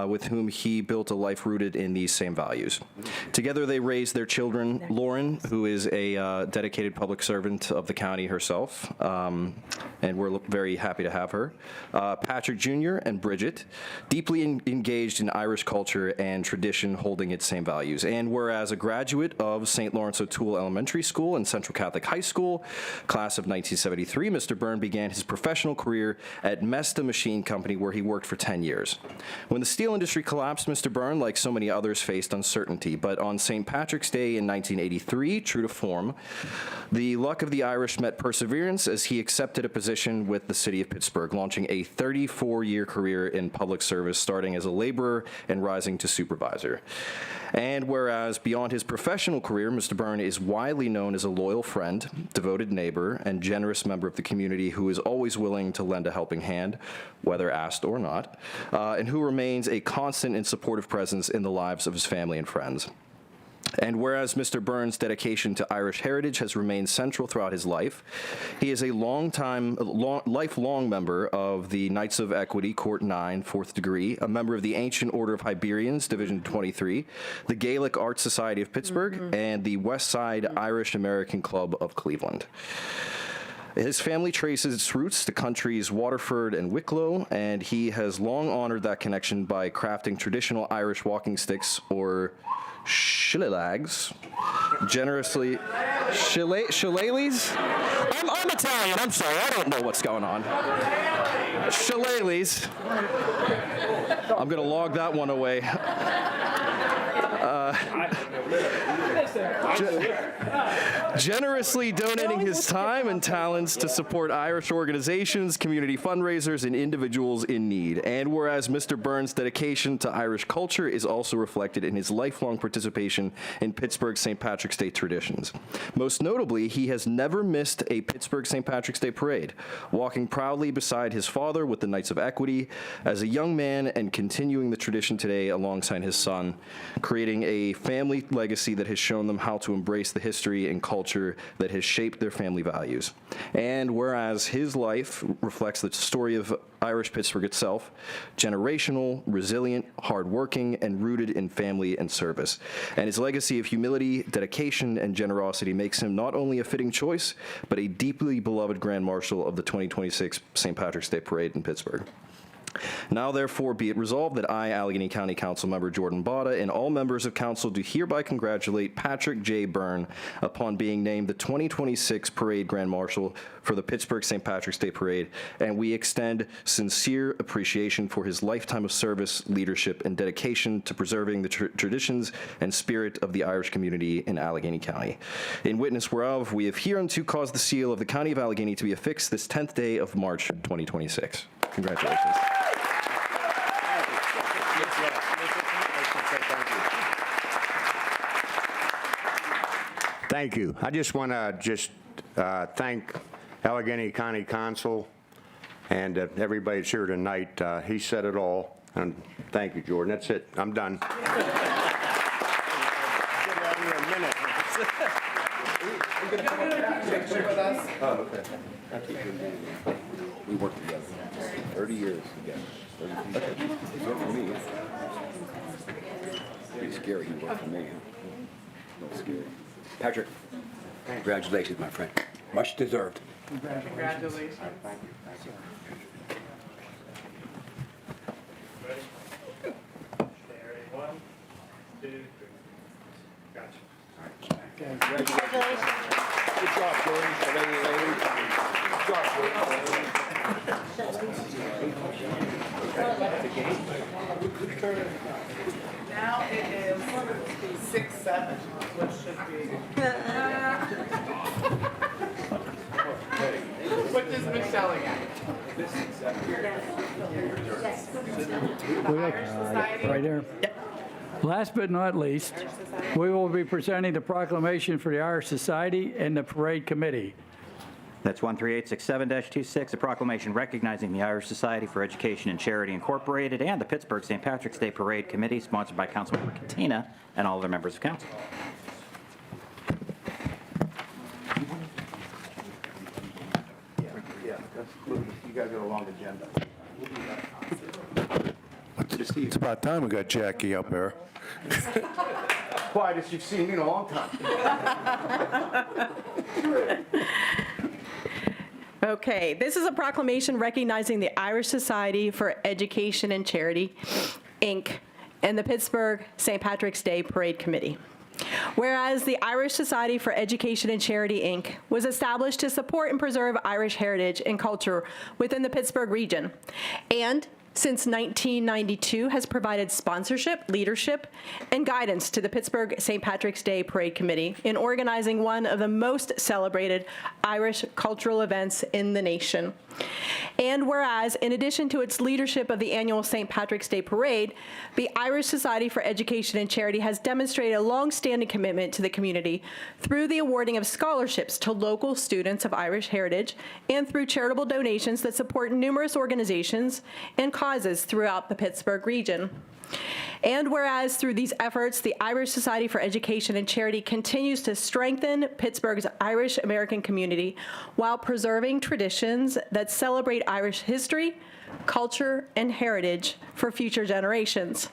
with whom he built a life rooted in these same values. Together they raised their children, Lauren, who is a dedicated public servant of the county herself, and we're very happy to have her, Patrick Jr. and Bridget, deeply engaged in Irish culture and tradition, holding its same values. And whereas a graduate of St. Lawrence O'Toole Elementary School and Central Catholic High School, class of 1973, Mr. Byrne began his professional career at Mesta Machine Company, where he worked for 10 years. When the steel industry collapsed, Mr. Byrne, like so many others, faced uncertainty. But on St. Patrick's Day in 1983, true to form, the luck of the Irish met perseverance as he accepted a position with the city of Pittsburgh, launching a 34-year career in public service, starting as a laborer and rising to supervisor. And whereas beyond his professional career, Mr. Byrne is widely known as a loyal friend, devoted neighbor, and generous member of the community who is always willing to lend a helping hand, whether asked or not, and who remains a constant and supportive presence in the lives of his family and friends. And whereas Mr. Byrne's dedication to Irish heritage has remained central throughout his life, he is a lifelong member of the Knights of Equity, Court 9, 4th degree, a member of the Ancient Order of Hibernians, Division 23, the Gaelic Arts Society of Pittsburgh, and the West Side Irish American Club of Cleveland. His family traces its roots to countries Waterford and Wicklow, and he has long honored that connection by crafting traditional Irish walking sticks, or shillelaghs, generously. Shillelaghs? I'm Italian, I'm sorry, I don't know what's going on. Shillelaghs. I'm going to log that one away. Generously donating his time and talents to support Irish organizations, community fundraisers, and individuals in need. And whereas Mr. Byrne's dedication to Irish culture is also reflected in his lifelong participation in Pittsburgh St. Patrick's Day traditions. Most notably, he has never missed a Pittsburgh St. Patrick's Day parade, walking proudly beside his father with the Knights of Equity as a young man and continuing the tradition today alongside his son, creating a family legacy that has shown them how to embrace the history and culture that has shaped their family values. And whereas his life reflects the story of Irish Pittsburgh itself, generational, resilient, hardworking, and rooted in family and service. And his legacy of humility, dedication, and generosity makes him not only a fitting choice, but a deeply beloved Grand Marshal of the 2026 St. Patrick's Day Parade in Pittsburgh. Now, therefore, be it resolved that I, Allegheny County Council Member Jordan Botta, and all members of council do hereby congratulate Patrick J. Byrne upon being named the 2026 Parade Grand Marshal for the Pittsburgh St. Patrick's Day Parade, and we extend sincere appreciation for his lifetime of service, leadership, and dedication to preserving the traditions and spirit of the Irish community in Allegheny County. In witness whereof, we have hereunto caused the seal of the County of Allegheny to be affixed this 10th day of March 2026. Congratulations. Thank you. I just want to thank Allegheny County Council and everybody that's here tonight. He said it all. And thank you, Jordan. That's it. I'm done. Get out of here a minute. Oh, okay. We worked together. 30 years together. Okay. He's worked for me. Pretty scary he worked for me. Not scary. Patrick, congratulations, my friend. Much deserved. Congratulations. Thank you. Thank you. Ready? 1, 2, 3. Gotcha. Congratulations. Good job, Jordan. Good job, Jordan. Now it is 6-7, which should be. What does Michelle get? Irish Society? Right there. Last but not least, we will be presenting the proclamation for the Irish Society and the Parade Committee. That's 13867-26, a proclamation recognizing the Irish Society for Education and Charity Incorporated and the Pittsburgh St. Patrick's Day Parade Committee, sponsored by Councilmember Katina and all other members of council. long agenda. It's about time we got Jackie up here. Quietest you've seen me in a long time. Okay, this is a proclamation recognizing the Irish Society for Education and Charity, Inc., and the Pittsburgh St. Patrick's Day Parade Committee. Whereas the Irish Society for Education and Charity, Inc. was established to support and preserve Irish heritage and culture within the Pittsburgh region, and since 1992 has provided sponsorship, leadership, and guidance to the Pittsburgh St. Patrick's Day Parade Committee in organizing one of the most celebrated Irish cultural events in the nation. And whereas, in addition to its leadership of the annual St. Patrick's Day Parade, the Irish Society for Education and Charity has demonstrated a long-standing commitment to the community through the awarding of scholarships to local students of Irish heritage and through charitable donations that support numerous organizations and causes throughout the Pittsburgh region. And whereas through these efforts, the Irish Society for Education and Charity continues to strengthen Pittsburgh's Irish American community while preserving traditions that celebrate Irish history, culture, and heritage for future generations.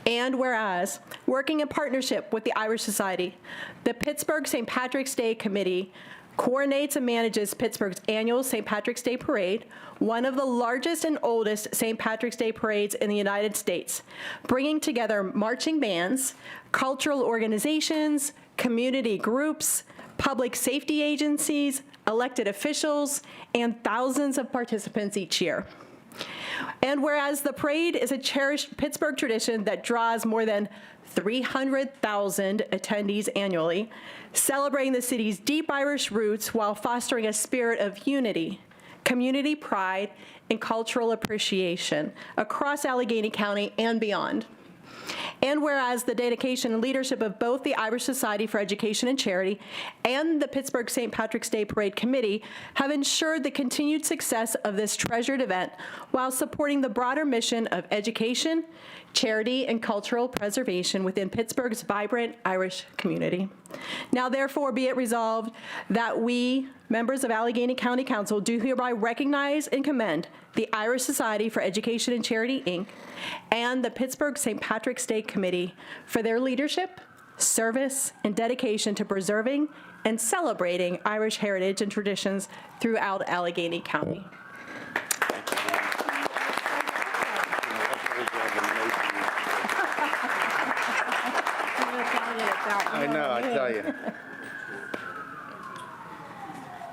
And whereas, working in partnership with the Irish Society, the Pittsburgh St. Patrick's Day Committee coordinates and manages Pittsburgh's annual St. Patrick's Day Parade, one of the largest and oldest St. Patrick's Day parades in the United States, bringing together marching bands, cultural organizations, community groups, public safety agencies, elected officials, and thousands of participants each year. And whereas the parade is a cherished Pittsburgh tradition that draws more than 300,000 attendees annually, celebrating the city's deep Irish roots while fostering a spirit of unity, community pride, and cultural appreciation across Allegheny County and beyond. And whereas the dedication and leadership of both the Irish Society for Education and Charity and the Pittsburgh St. Patrick's Day Parade Committee have ensured the continued success of this treasured event while supporting the broader mission of education, charity, and cultural preservation within Pittsburgh's vibrant Irish community. Now, therefore, be it resolved that we, members of Allegheny County Council, do hereby recognize and commend the Irish Society for Education and Charity, Inc., and the Pittsburgh St. Patrick's Day Committee for their leadership, service, and dedication to preserving and celebrating Irish heritage and traditions throughout Allegheny County. I know, I tell you.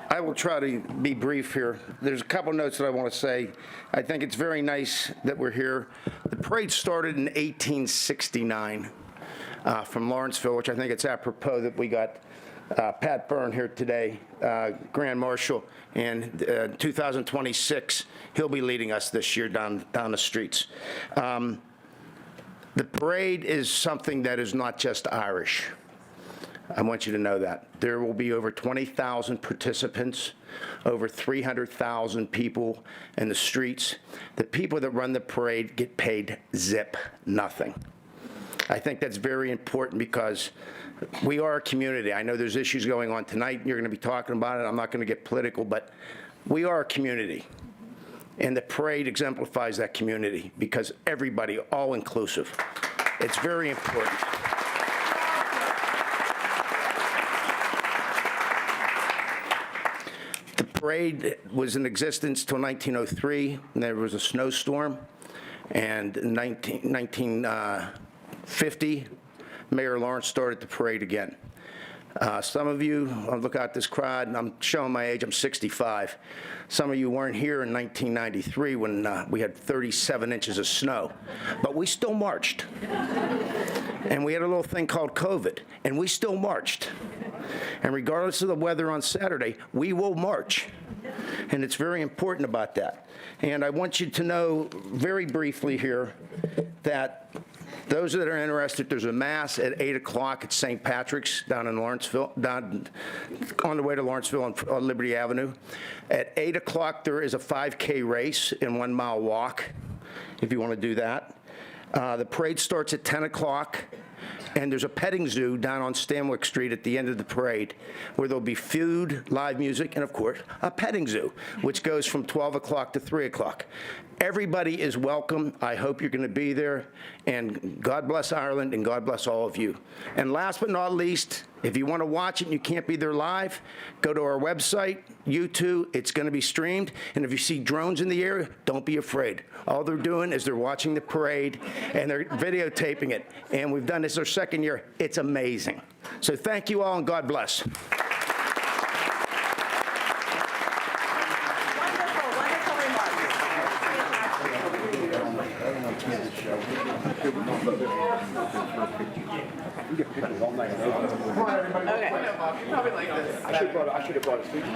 I will try to be brief here. There's a couple notes that I want to say. I think it's very nice that we're here. The parade started in 1869 from Lawrenceville, which I think it's apropos that we got Pat Byrne here today, Grand Marshal, and 2026, he'll be leading us this year down the streets. The parade is something that is not just Irish. I want you to know that. There will be over 20,000 participants, over 300,000 people in the streets. The people that run the parade get paid zip, nothing. I think that's very important because we are a community. I know there's issues going on tonight. You're going to be talking about it. I'm not going to get political, but we are a community. And the parade exemplifies that community because everybody, all inclusive. It's very important. The parade was in existence till 1903, and there was a snowstorm. And in 1950, Mayor Lawrence started the parade again. Some of you, look out this crowd, and I'm showing my age, I'm 65. Some of you weren't here in 1993 when we had 37 inches of snow, but we still marched. And we had a little thing called COVID, and we still marched. And regardless of the weather on Saturday, we will march. And it's very important about that. And I want you to know very briefly here that those that are interested, there's a mass at 8 o'clock at St. Patrick's down in Lawrenceville, down on the way to Lawrenceville on Liberty Avenue. At 8 o'clock, there is a 5K race and 1 mile walk, if you want to do that. The parade starts at 10 o'clock. and there's a petting zoo down on Stanwyck Street at the end of the parade, where there'll be food, live music, and of course, a petting zoo, which goes from 12 o'clock to 3 o'clock. Everybody is welcome. I hope you're going to be there. And God bless Ireland, and God bless all of you. And last but not least, if you want to watch it and you can't be there live, go to our website, YouTube. It's going to be streamed. And if you see drones in the air, don't be afraid. All they're doing is they're watching the parade, and they're videotaping it. And we've done this our second year. It's amazing. So thank you all, and God bless. I should have brought a speaker.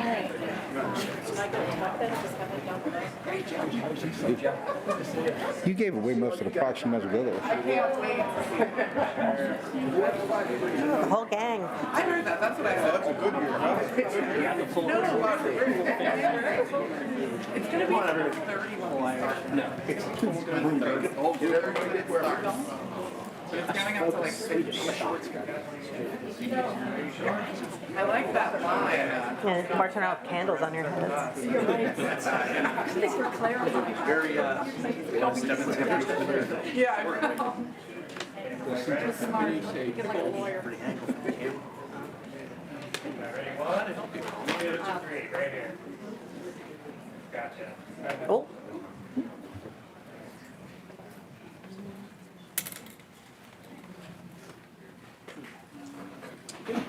You gave away most of the parks you might as well go. The whole gang. I heard that, that's what I said. That's a good year, huh? It's gonna be 31. No. It's coming up to like 50. I like that line. Yeah, marching around with candles on your heads. Very, Yeah. Oh.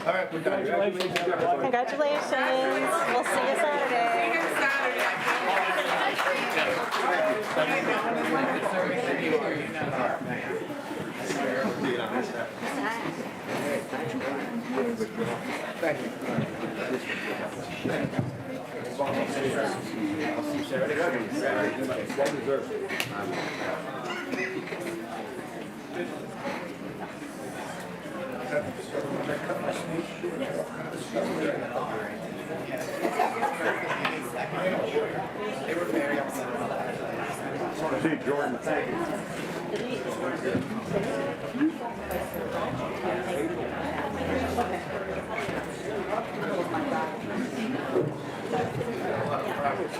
All right, we're done. Congratulations. We'll see you Saturday. See, Jordan, thank you.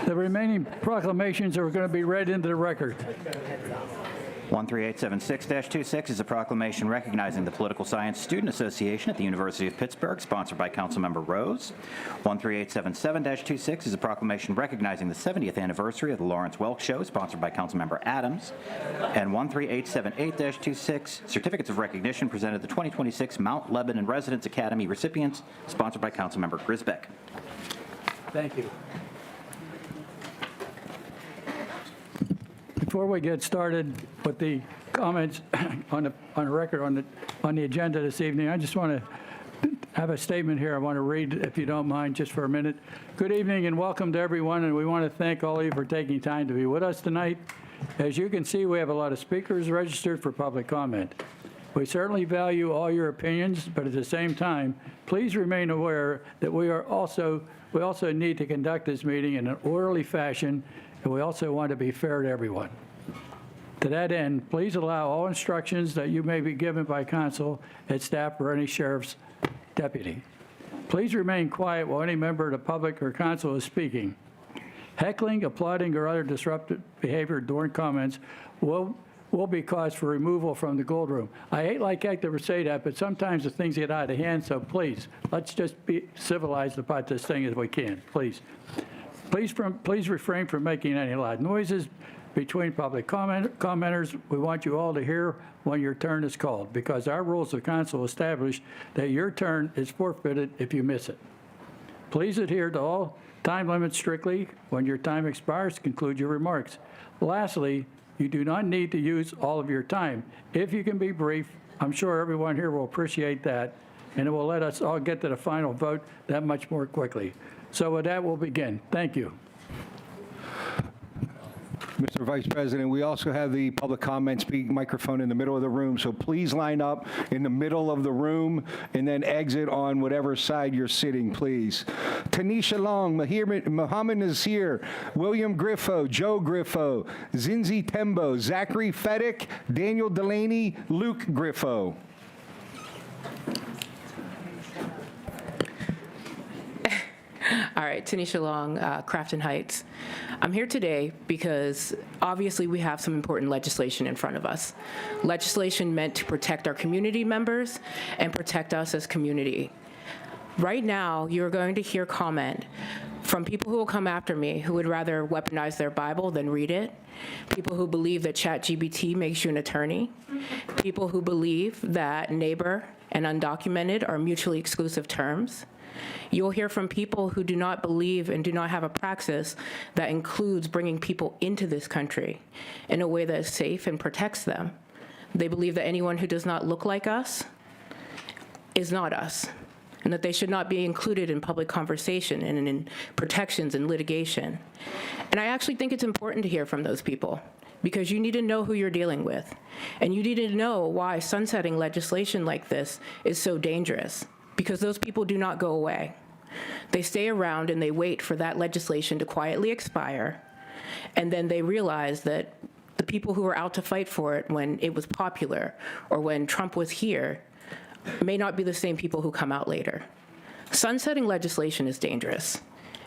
The remaining proclamations are going to be read into the record. 13876-26 is a proclamation recognizing the Political Science Student Association at the University of Pittsburgh, sponsored by Councilmember Rose. 13877-26 is a proclamation recognizing the 70th anniversary of the Lawrence Welk Show, sponsored by Councilmember Adams. And 13878-26, certificates of recognition presented to the 2026 Mount Lebanon Residence Academy recipients, sponsored by Councilmember Grisbeck. Thank you. Before we get started with the comments on the record on the agenda this evening, I just want to have a statement here I want to read, if you don't mind, just for a minute. Good evening and welcome to everyone, and we want to thank all of you for taking time to be with us tonight. As you can see, we have a lot of speakers registered for public comment. We certainly value all your opinions, but at the same time, please remain aware that we also need to conduct this meeting in an orderly fashion, and we also want to be fair to everyone. To that end, please allow all instructions that you may be given by counsel, its staff, or any sheriff's deputy. Please remain quiet while any member of the public or council is speaking. Heckling, applauding, or other disruptive behavior during comments will be cause for removal from the Gold Room. I hate like to say that, but sometimes the things get out of hand, so please, let's just be civilized about this thing as we can, please. Please refrain from making any loud noises between public commenters. We want you all to hear when your turn is called, because our rules of council establish that your turn is forfeited if you miss it. Please adhere to all time limits strictly. When your time expires, conclude your remarks. Lastly, you do not need to use all of your time. If you can be brief, I'm sure everyone here will appreciate that, and it will let us all get to the final vote that much more quickly. So with that, we'll begin. Thank you. Mr. Vice President, we also have the public comment speak microphone in the middle of the room, so please line up in the middle of the room and then exit on whatever side you're sitting, please. Tanisha Long, Mohammed Nasir, William Griffo, Joe Griffo, Zinzi Tembo, Zachary Fedek, Daniel Delaney, Luke Griffo. All right, Tanisha Long, Crafton Heights. I'm here today because obviously we have some important legislation in front of us. Legislation meant to protect our community members and protect us as community. Right now, you're going to hear comment from people who will come after me who would rather weaponize their Bible than read it, people who believe that ChatGPT makes you an attorney, people who believe that neighbor and undocumented are mutually exclusive terms. You'll hear from people who do not believe and do not have a praxis that includes bringing people into this country in a way that is safe and protects them. They believe that anyone who does not look like us is not us, and that they should not be included in public conversation and in protections and litigation. And I actually think it's important to hear from those people, because you need to know who you're dealing with, and you need to know why sunsetting legislation like this is so dangerous, because those people do not go away. They stay around and they wait for that legislation to quietly expire, and then they realize that the people who were out to fight for it when it was popular or when Trump was here may not be the same people who come out later. Sunsetting legislation is dangerous.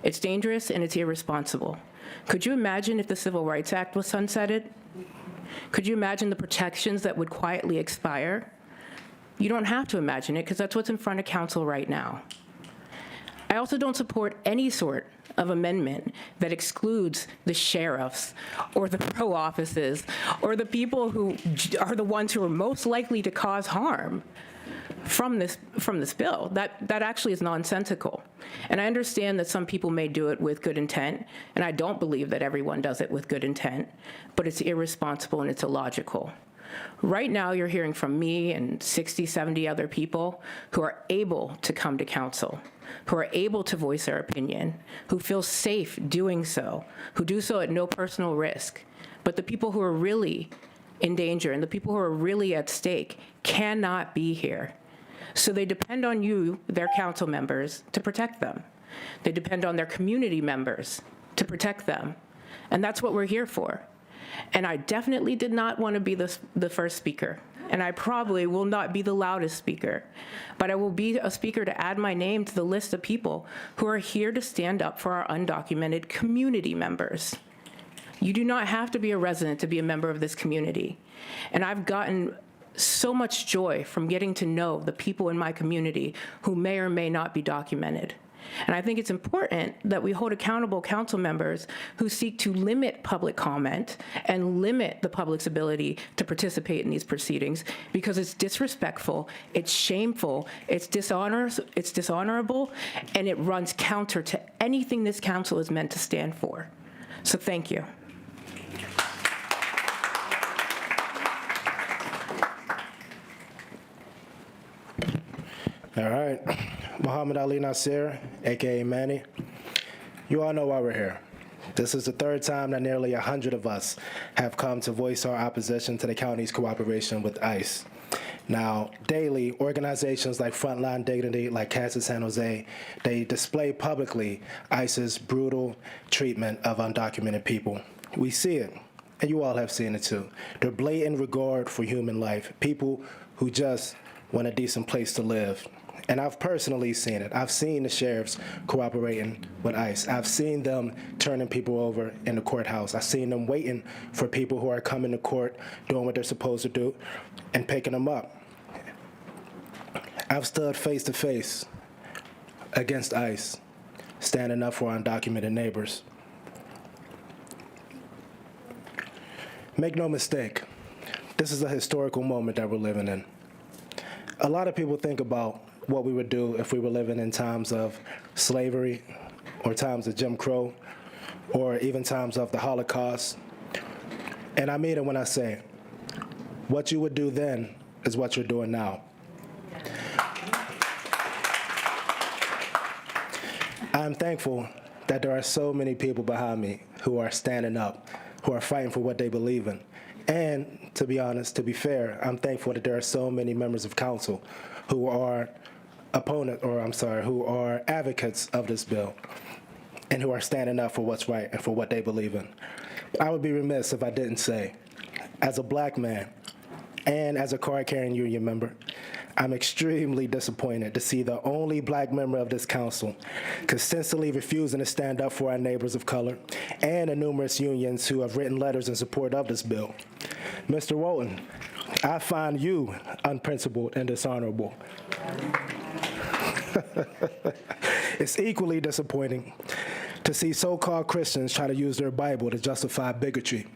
It's dangerous and it's irresponsible. Could you imagine if the Civil Rights Act was sunsetted? Could you imagine the protections that would quietly expire? You don't have to imagine it, because that's what's in front of council right now. I also don't support any sort of amendment that excludes the sheriffs or the pro offices or the people who are the ones who are most likely to cause harm from this bill. That actually is nonsensical. And I understand that some people may do it with good intent, and I don't believe that everyone does it with good intent, but it's irresponsible and it's illogical. Right now, you're hearing from me and 60, 70 other people who are able to come to council, who are able to voice their opinion, who feel safe doing so, who do so at no personal risk. But the people who are really in danger and the people who are really at stake cannot be here. So they depend on you, their council members, to protect them. They depend on their community members to protect them. And that's what we're here for. And I definitely did not want to be the first speaker. And I probably will not be the loudest speaker. But I will be a speaker to add my name to the list of people who are here to stand up for our undocumented community members. You do not have to be a resident to be a member of this community. And I've gotten so much joy from getting to know the people in my community who may or may not be documented. And I think it's important that we hold accountable council members who seek to limit public comment and limit the public's ability to participate in these proceedings, because it's disrespectful, it's shameful, it's dishonorable, and it runs counter to anything this council is meant to stand for. So thank you. All right. Muhammad Ali Nasir, a.k.a. Manny. You all know why we're here. This is the third time that nearly 100 of us have come to voice our opposition to the county's cooperation with ICE. Now, daily, organizations like Frontline Dignity, like Casa San Jose, they display publicly ICE's brutal treatment of undocumented people. We see it, and you all have seen it too. Their blatant regard for human life, people who just want a decent place to live. And I've personally seen it. I've seen the sheriffs cooperating with ICE. I've seen them turning people over in the courthouse. I've seen them waiting for people who are coming to court, doing what they're supposed to do, and picking them up. I've stood face to face against ICE, standing up for our undocumented neighbors. Make no mistake, this is a historical moment that we're living in. A lot of people think about what we would do if we were living in times of slavery or times of Jim Crow or even times of the Holocaust. And I mean it when I say, what you would do then is what you're doing now. I'm thankful that there are so many people behind me who are standing up, who are fighting for what they believe in. And to be honest, to be fair, I'm thankful that there are so many members of council who are who are advocates of this bill and who are standing up for what's right and for what they believe in. I would be remiss if I didn't say, as a black man, and as a card-carrying union member, I'm extremely disappointed to see the only black member of this council consistently refusing to stand up for our neighbors of color and the numerous unions who have written letters in support of this bill. Mr. Walton, I find you unprincipled and dishonorable. It's equally disappointing to see so-called Christians try to use their Bible to justify bigotry,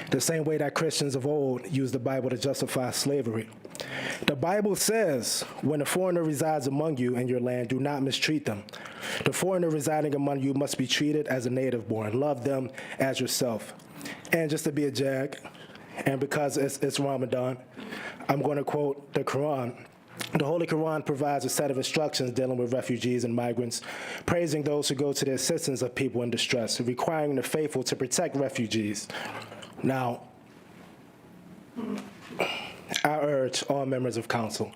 the same way that Christians of old used the Bible to justify slavery. The Bible says, when a foreigner resides among you in your land, do not mistreat them. The foreigner residing among you must be treated as a native born. Love them as yourself. And just to be a jag, and because it's Ramadan, I'm going to quote the Quran. The Holy Quran provides a set of instructions dealing with refugees and migrants, praising those who go to the assistance of people in distress, requiring the faithful to protect refugees. Now, I urge all members of council,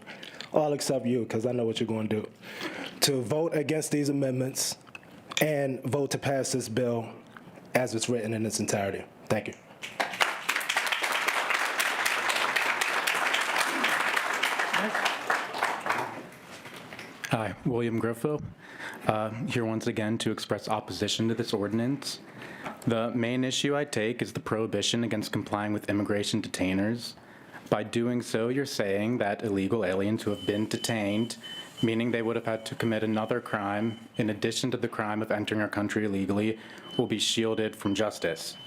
all except you, because I know what you're going to do, to vote against these amendments and vote to pass this bill as it's written in its entirety. Thank you. Hi, William Griffo, here once again to express opposition to this ordinance. The main issue I take is the prohibition against complying with immigration detainers. By doing so, you're saying that illegal aliens who have been detained, meaning they would have had to commit another crime in addition to the crime of entering our country illegally, will be shielded from justice.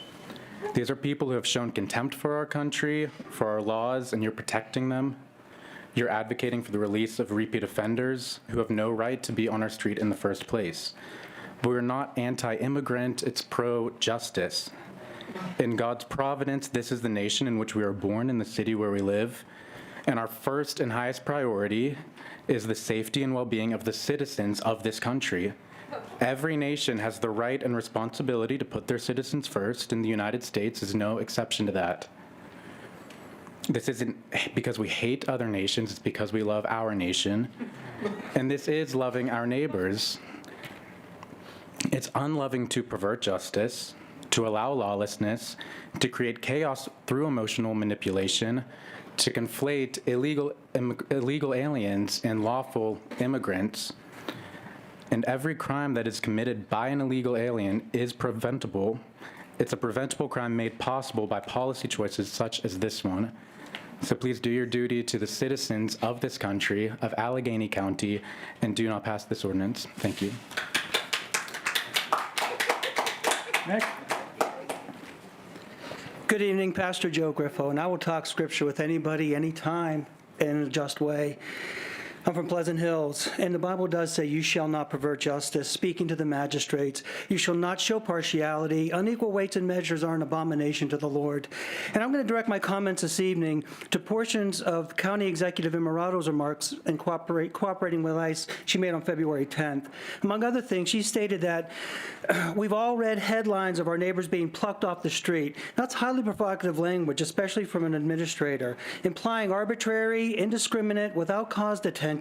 These are people who have shown contempt for our country, for our laws, and you're protecting them. You're advocating for the release of repeat offenders who have no right to be on our street in the first place. But we're not anti-immigrant, it's pro-justice. In God's providence, this is the nation in which we are born, in the city where we live, and our first and highest priority is the safety and well-being of the citizens of this country. Every nation has the right and responsibility to put their citizens first, and the United States is no exception to that. This isn't because we hate other nations, it's because we love our nation. And this is loving our neighbors. It's unloving to pervert justice, to allow lawlessness, to create chaos through emotional manipulation, to conflate illegal aliens and lawful immigrants. And every crime that is committed by an illegal alien is preventable. It's a preventable crime made possible by policy choices such as this one. So please do your duty to the citizens of this country, of Allegheny County, and do not pass this ordinance. Thank you. Next. Good evening, Pastor Joe Griffo, and I will talk scripture with anybody, anytime, in a just way. I'm from Pleasant Hills, and the Bible does say, you shall not pervert justice, speaking to the magistrates. You shall not show partiality. Unequal weights and measures are an abomination to the Lord. And I'm going to direct my comments this evening to portions of County Executive Immerato's remarks and cooperating with ICE she made on February 10th. Among other things, she stated that we've all read headlines of our neighbors being plucked off the street. That's highly provocative language, especially from an administrator, implying arbitrary, indiscriminate, without cause detention,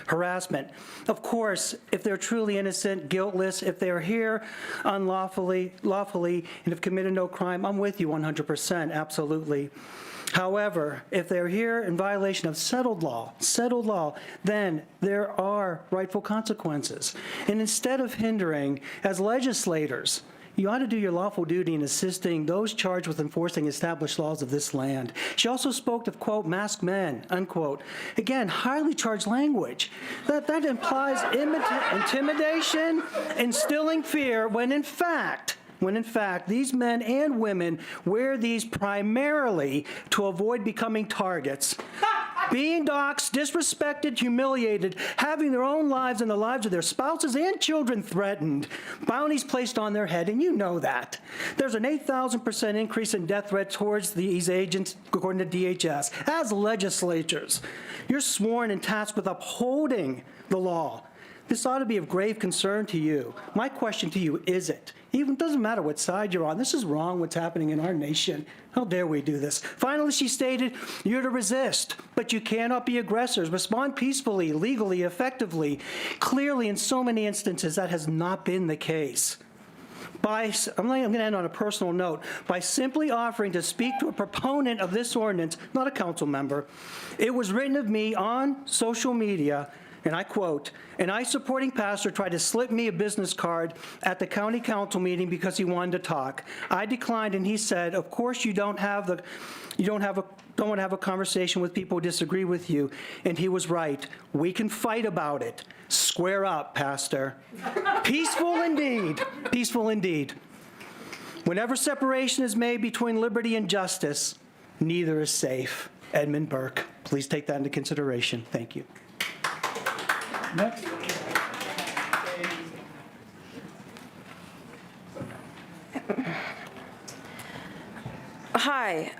harassment. Of course, if they're truly innocent, guiltless, if they're here unlawfully, lawfully, and have committed no crime, I'm with you 100%, absolutely. However, if they're here in violation of settled law, then there are rightful consequences. And instead of hindering, as legislators, you ought to do your lawful duty in assisting those charged with enforcing established laws of this land. She also spoke of, quote, masked men, unquote. Again, highly charged language. That implies intimidation, instilling fear, when in fact, these men and women wear these primarily to avoid becoming targets, being doxxed, disrespected, humiliated, having their own lives and the lives of their spouses and children threatened, bounties placed on their head, and you know that. There's an 8,000% increase in death threats towards these agents, according to DHS. As legislators, you're sworn and tasked with upholding the law. This ought to be of grave concern to you. My question to you, is it? Even doesn't matter what side you're on. This is wrong, what's happening in our nation. How dare we do this? Finally, she stated, you're to resist, but you cannot be aggressors. Respond peacefully, legally, effectively. Clearly, in so many instances, that has not been the case. I'm going to end on a personal note. By simply offering to speak to a proponent of this ordinance, not a council member, it was written of me on social media, and I quote, "An ICE-supporting pastor tried to slip me a business card at the county council meeting because he wanted to talk. I declined, and he said, 'Of course you don't want to have a conversation with people who disagree with you.' And he was right. We can fight about it. Square up, Pastor." Peaceful indeed. Peaceful indeed. Whenever separation is made between liberty and justice, neither is safe. Edmund Burke. Please take that into consideration. Thank you. Next. Hi,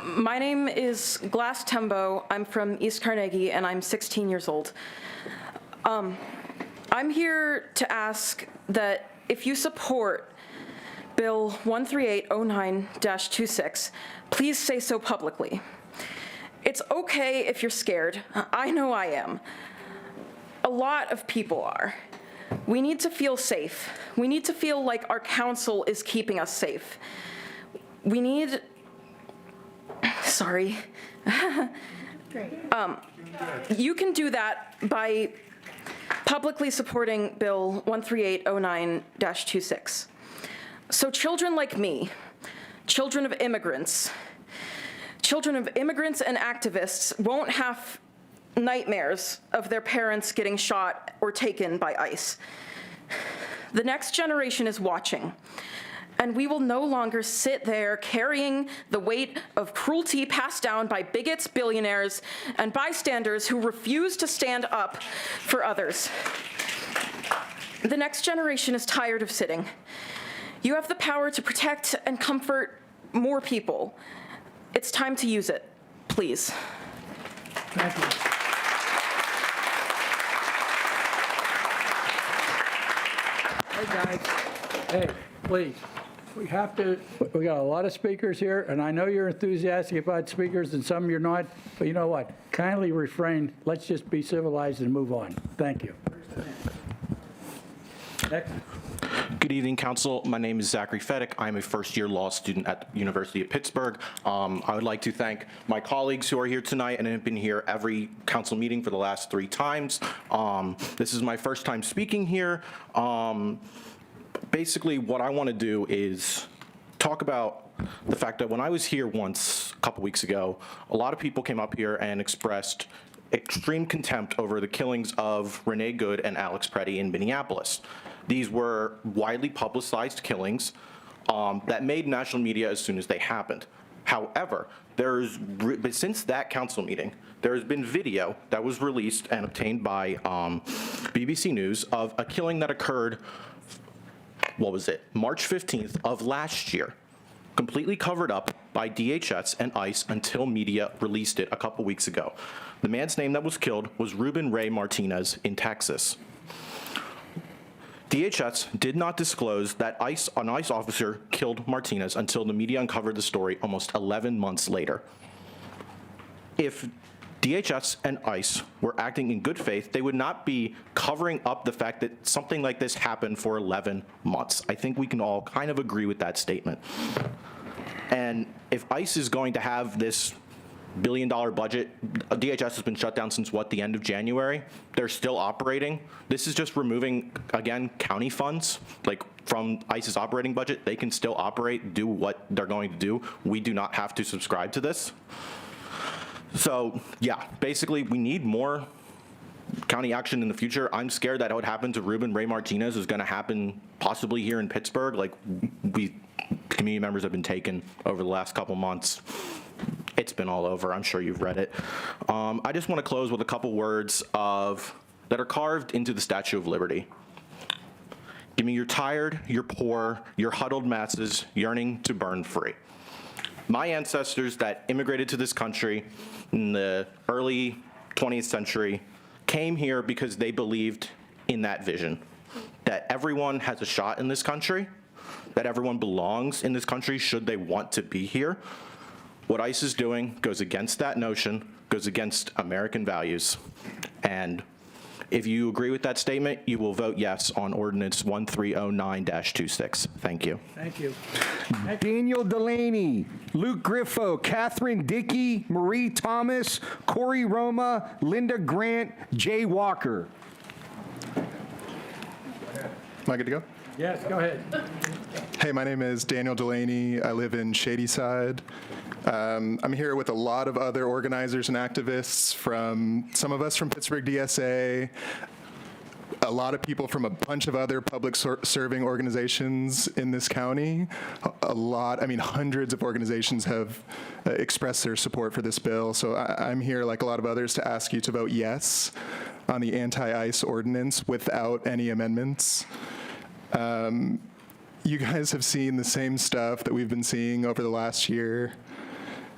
my name is Glass Tembo. I'm from East Carnegie, and I'm 16 years old. I'm here to ask that if you support Bill 13809-26, please say so publicly. It's okay if you're scared. I know I am. A lot of people are. We need to feel safe. We need to feel like our council is keeping us safe. We need, sorry. You can do that by publicly supporting Bill 13809-26. So children like me, children of immigrants and activists won't have nightmares of their parents getting shot or taken by ICE. The next generation is watching, and we will no longer sit there carrying the weight of cruelty passed down by bigots, billionaires, and bystanders who refuse to stand up for others. The next generation is tired of sitting. You have the power to protect and comfort more people. It's time to use it, please. Thank you. Hey, guys. Hey, please. We got a lot of speakers here, and I know you're enthusiastic about speakers, and some you're not, but you know what? Kindly refrain. Let's just be civilized and move on. Thank you. Next. Good evening, Council. My name is Zachary Fedek. I'm a first-year law student at the University of Pittsburgh. I would like to thank my colleagues who are here tonight and have been here every council meeting for the last 3 times. This is my first time speaking here. Basically, what I want to do is talk about the fact that when I was here once, a couple weeks ago, a lot of people came up here and expressed extreme contempt over the killings of Renee Good and Alex Preddy in Minneapolis. These were widely publicized killings that made national media as soon as they happened. However, since that council meeting, there has been video that was released and obtained by BBC News of a killing that occurred, March 15th of last year, completely covered up by DHS and ICE until media released it a couple weeks ago. The man's name that was killed was Ruben Ray Martinez in Texas. DHS did not disclose that an ICE officer killed Martinez until the media uncovered the story almost 11 months later. If DHS and ICE were acting in good faith, they would not be covering up the fact that something like this happened for 11 months. I think we can all kind of agree with that statement. And if ICE is going to have this billion-dollar budget, DHS has been shut down since, the end of January? They're still operating. This is just removing, again, county funds, from ICE's operating budget. They can still operate, do what they're going to do. We do not have to subscribe to this. So, yeah, basically, we need more county action in the future. I'm scared that what happened to Ruben Ray Martinez is going to happen possibly here in Pittsburgh. Community members have been taken over the last couple months. It's been all over. I'm sure you've read it. I just want to close with a couple words that are carved into the Statue of Liberty. Give me your tired, your poor, your huddled masses yearning to burn free. My ancestors that immigrated to this country in the early 20th century came here because they believed in that vision, that everyone has a shot in this country, that everyone belongs in this country should they want to be here. What ICE is doing goes against that notion, goes against American values, and If you agree with that statement, you will vote yes on ordinance 1309-26. Thank you. Thank you. Daniel Delaney, Luke Griffo, Catherine Dickey, Marie Thomas, Corey Roma, Linda Grant, Jay Walker. Am I good to go? Yes, go ahead. Hey, my name is Daniel Delaney. I live in Shadyside. I'm here with a lot of other organizers and activists some of us from Pittsburgh DSA, a lot of people from a bunch of other public serving organizations in this county. Hundreds of organizations have expressed their support for this bill. So I'm here, like a lot of others, to ask you to vote yes on the anti-ICE ordinance without any amendments. You guys have seen the same stuff that we've been seeing over the last year.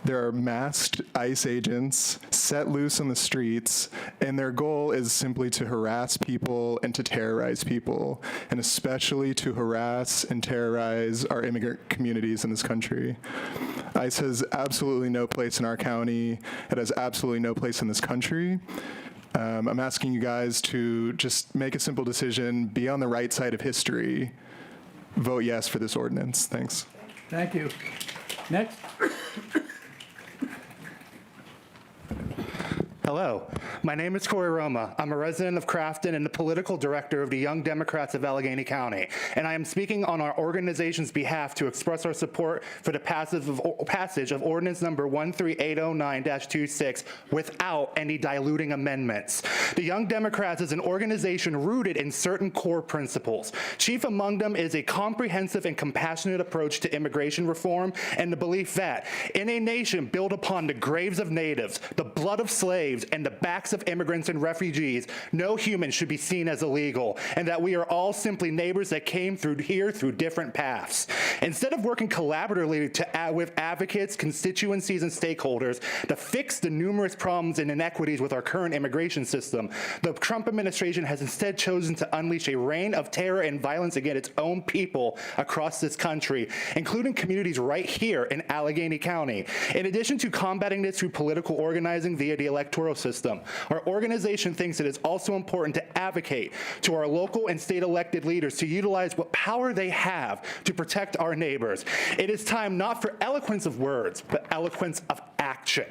There are masked ICE agents set loose on the streets, and their goal is simply to harass people and to terrorize people, and especially to harass and terrorize our immigrant communities in this country. ICE has absolutely no place in our county. It has absolutely no place in this country. I'm asking you guys to just make a simple decision, be on the right side of history, vote yes for this ordinance. Thanks. Thank you. Next. Hello, my name is Corey Roma. I'm a resident of Crafton and the political director of the Young Democrats of Allegheny County, and I am speaking on our organization's behalf to express our support for the passage of ordinance number 13809-26 without any diluting amendments. The Young Democrats is an organization rooted in certain core principles. Chief among them is a comprehensive and compassionate approach to immigration reform and the belief that in a nation built upon the graves of natives, the blood of slaves, and the backs of immigrants and refugees, no human should be seen as illegal, and that we are all simply neighbors that came through here through different paths. Instead of working collaboratively with advocates, constituencies, and stakeholders to fix the numerous problems and inequities with our current immigration system, the Trump administration has instead chosen to unleash a reign of terror and violence against its own people across this country, including communities right here in Allegheny County. In addition to combating this through political organizing via the electoral system, our organization thinks it is also important to advocate to our local and state elected leaders to utilize what power they have to protect our neighbors. It is time not for eloquence of words, but eloquence of action.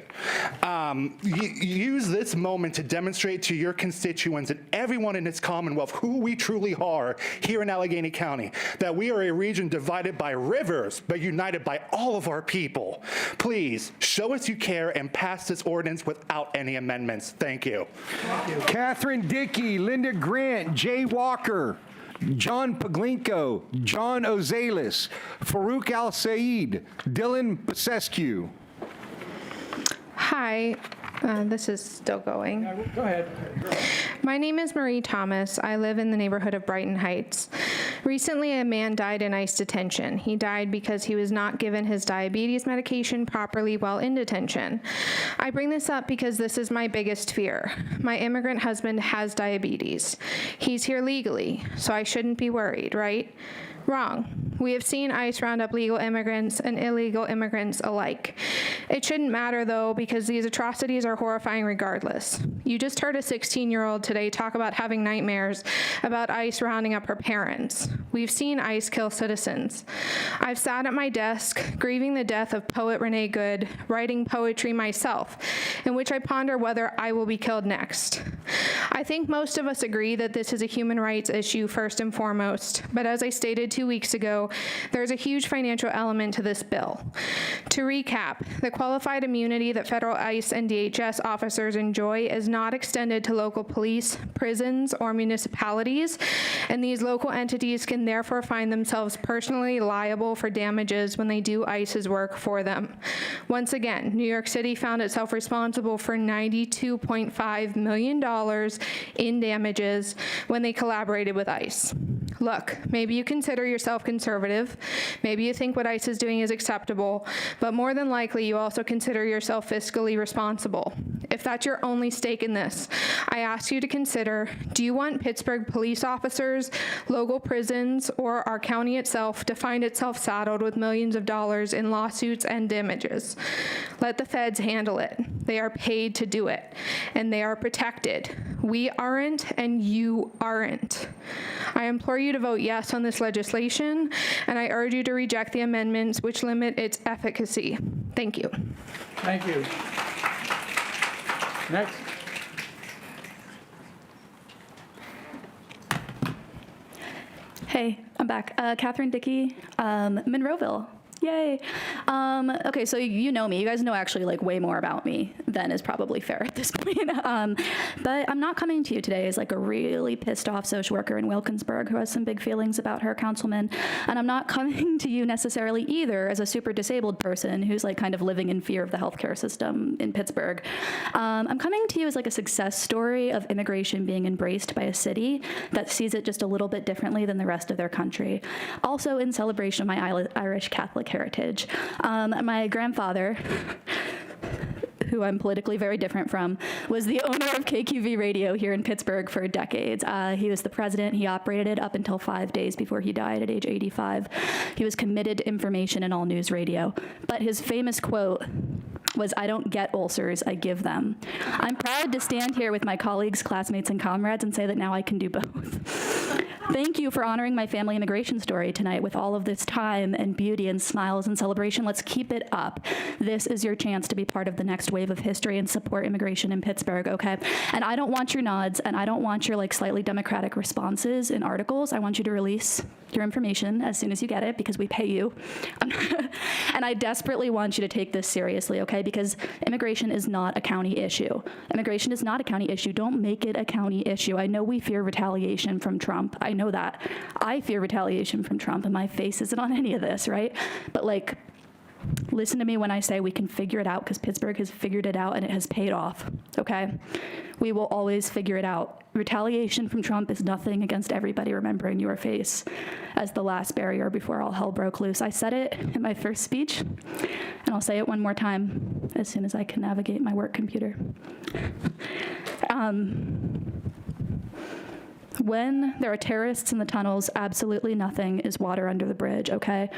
Use this moment to demonstrate to your constituents and everyone in this Commonwealth who we truly are here in Allegheny County, that we are a region divided by rivers, but united by all of our people. Please show us you care and pass this ordinance without any amendments. Thank you. Catherine Dickey, Linda Grant, Jay Walker, John Paglinko, John Ozalis, Farouk Al-Said, Dylan Basescu. Hi, this is still going. Go ahead. My name is Marie Thomas. I live in the neighborhood of Brighton Heights. Recently, a man died in ICE detention. He died because he was not given his diabetes medication properly while in detention. I bring this up because this is my biggest fear. My immigrant husband has diabetes. He's here legally, so I shouldn't be worried, right? Wrong. We have seen ICE round up legal immigrants and illegal immigrants alike. It shouldn't matter, though, because these atrocities are horrifying regardless. You just heard a 16-year-old today talk about having nightmares about ICE rounding up her parents. We've seen ICE kill citizens. I've sat at my desk, grieving the death of poet Renee Good, writing poetry myself, in which I ponder whether I will be killed next. I think most of us agree that this is a human rights issue first and foremost, but as I stated 2 weeks ago, there's a huge financial element to this bill. To recap, the qualified immunity that federal ICE and DHS officers enjoy is not extended to local police, prisons, or municipalities, and these local entities can therefore find themselves personally liable for damages when they do ICE's work for them. Once again, New York City found itself responsible for $92.5 million in damages when they collaborated with ICE. Look, maybe you consider yourself conservative, maybe you think what ICE is doing is acceptable, but more than likely you also consider yourself fiscally responsible. If if that's your only stake in this, I ask you to consider, do you want Pittsburgh police officers, local prisons, or our county itself to find itself saddled with millions of dollars in lawsuits and damages? Let the feds handle it. They are paid to do it, and they are protected. We aren't, and you aren't. I implore you to vote yes on this legislation, and I urge you to reject the amendments which limit its efficacy. Thank you. Thank you. Next. Hey, I'm back. Catherine Dickey, Monroeville. Yay. Okay, so you know me. You guys know actually like way more about me than is probably fair at this point. But I'm not coming to you today as like a really pissed off social worker in Wilkinsburg who has some big feelings about her councilman. And I'm not coming to you necessarily either as a super disabled person who's like kind of living in fear of the healthcare system in Pittsburgh. I'm coming to you as like a success story of immigration being embraced by a city that sees it just a little bit differently than the rest of their country. Also in celebration of my Irish Catholic heritage. My grandfather, who I'm politically very different from, was the owner of KQV Radio here in Pittsburgh for decades. He was the president. He operated it up until 5 days before he died at age 85. He was committed to information in all news radio. But his famous quote was, "I don't get ulcers, I give them." I'm proud to stand here with my colleagues, classmates, and comrades and say that now I can do both. Thank you for honoring my family immigration story tonight with all of this time and beauty and smiles and celebration. Let's keep it up. This is your chance to be part of the next wave of history and support immigration in Pittsburgh, okay? And I don't want your nods, and I don't want your like slightly democratic responses in articles. I want you to release your information as soon as you get it because we pay you. And I desperately want you to take this seriously, okay? Because immigration is not a county issue. Immigration is not a county issue. Don't make it a county issue. I know we fear retaliation from Trump. I know that. I fear retaliation from Trump, and my face isn't on any of this, right? But like, listen to me when I say we can figure it out, because Pittsburgh has figured it out and it has paid off, okay? We will always figure it out. Retaliation from Trump is nothing against everybody remembering your face as the last barrier before all hell broke loose. I said it in my first speech, and I'll say it one more time as soon as I can navigate my work computer. When there are terrorists in the tunnels, absolutely nothing is water under the bridge, okay?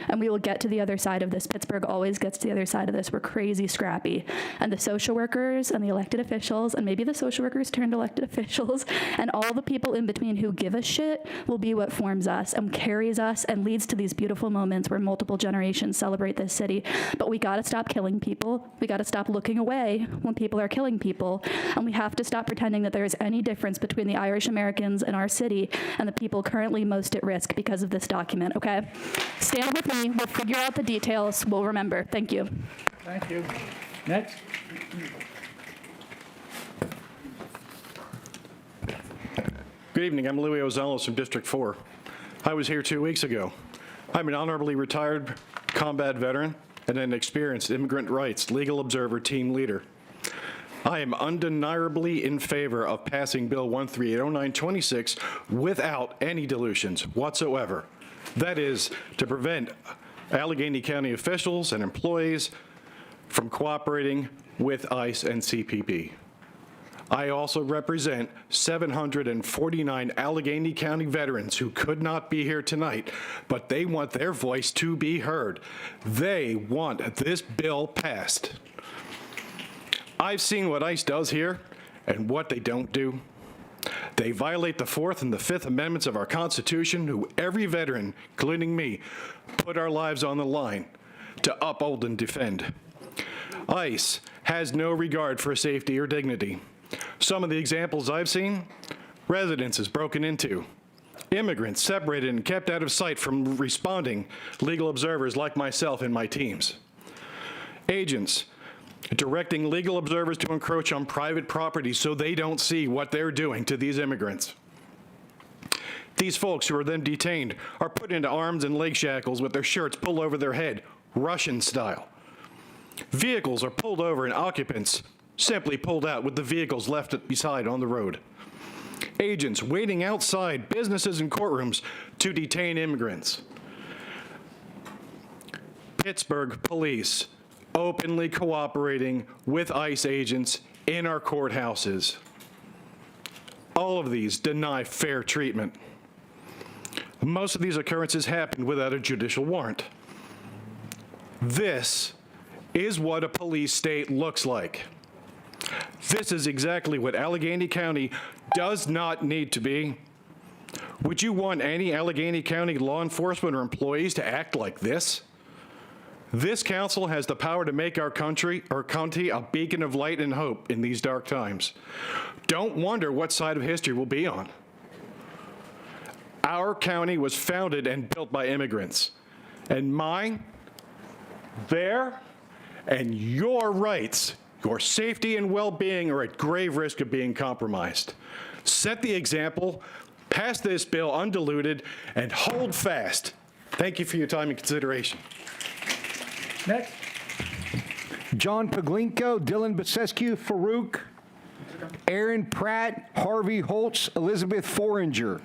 And we will get to the other side of this. Pittsburgh always gets to the other side of this. We're crazy scrappy. And the social workers and the elected officials, and maybe the social workers turned elected officials, and all the people in between who give a shit will be what forms us and carries us and leads to these beautiful moments where multiple generations celebrate this city. But we gotta stop killing people. We gotta stop looking away when people are killing people. And we have to stop pretending that there is any difference between the Irish Americans in our city and the people currently most at risk because of this document, okay? Stand with me. We'll figure out the details. We'll remember. Thank you. Thank you. Next. Good evening. I'm Louis Ozales from District 4. I was here 2 weeks ago. I'm an honorably retired combat veteran and an experienced immigrant rights legal observer team leader. I am undeniably in favor of passing Bill 13080926 without any dilutions whatsoever. That is, to prevent Allegheny County officials and employees from cooperating with ICE and CPP. I also represent 749 Allegheny County veterans who could not be here tonight, but they want their voice to be heard. They want this bill passed. I've seen what ICE does here and what they don't do. They violate the Fourth and the Fifth Amendments of our Constitution, who every veteran, including me, put our lives on the line to uphold and defend. ICE has no regard for safety or dignity. Some of the examples I've seen: residences broken into, immigrants separated and kept out of sight from responding legal observers like myself and my teams, agents directing legal observers to encroach on private property so they don't see what they're doing to these immigrants. These folks who are then detained are put into arms and leg shackles with their shirts pulled over their head, Russian style. Vehicles are pulled over and occupants simply pulled out with the vehicles left beside on the road. Agents waiting outside businesses and courtrooms to detain immigrants. Pittsburgh police openly cooperating with ICE agents in our courthouses. All of these deny fair treatment. Most of these occurrences happened without a judicial warrant. This is what a police state looks like. This is exactly what Allegheny County does not need to be. Would you want any Allegheny County law enforcement or employees to act like this? This council has the power to make our county a beacon of light and hope in these dark times. Don't wonder what side of history we'll be on. Our county was founded and built by immigrants, and mine, their, and your rights, your safety and well-being are at grave risk of being compromised. Set the example, pass this bill undiluted, and hold fast. Thank you for your time and consideration. Next. John Paglinko, Dylan Basescu, Farouk, Aaron Pratt, Harvey Holtz, Elizabeth Foringer.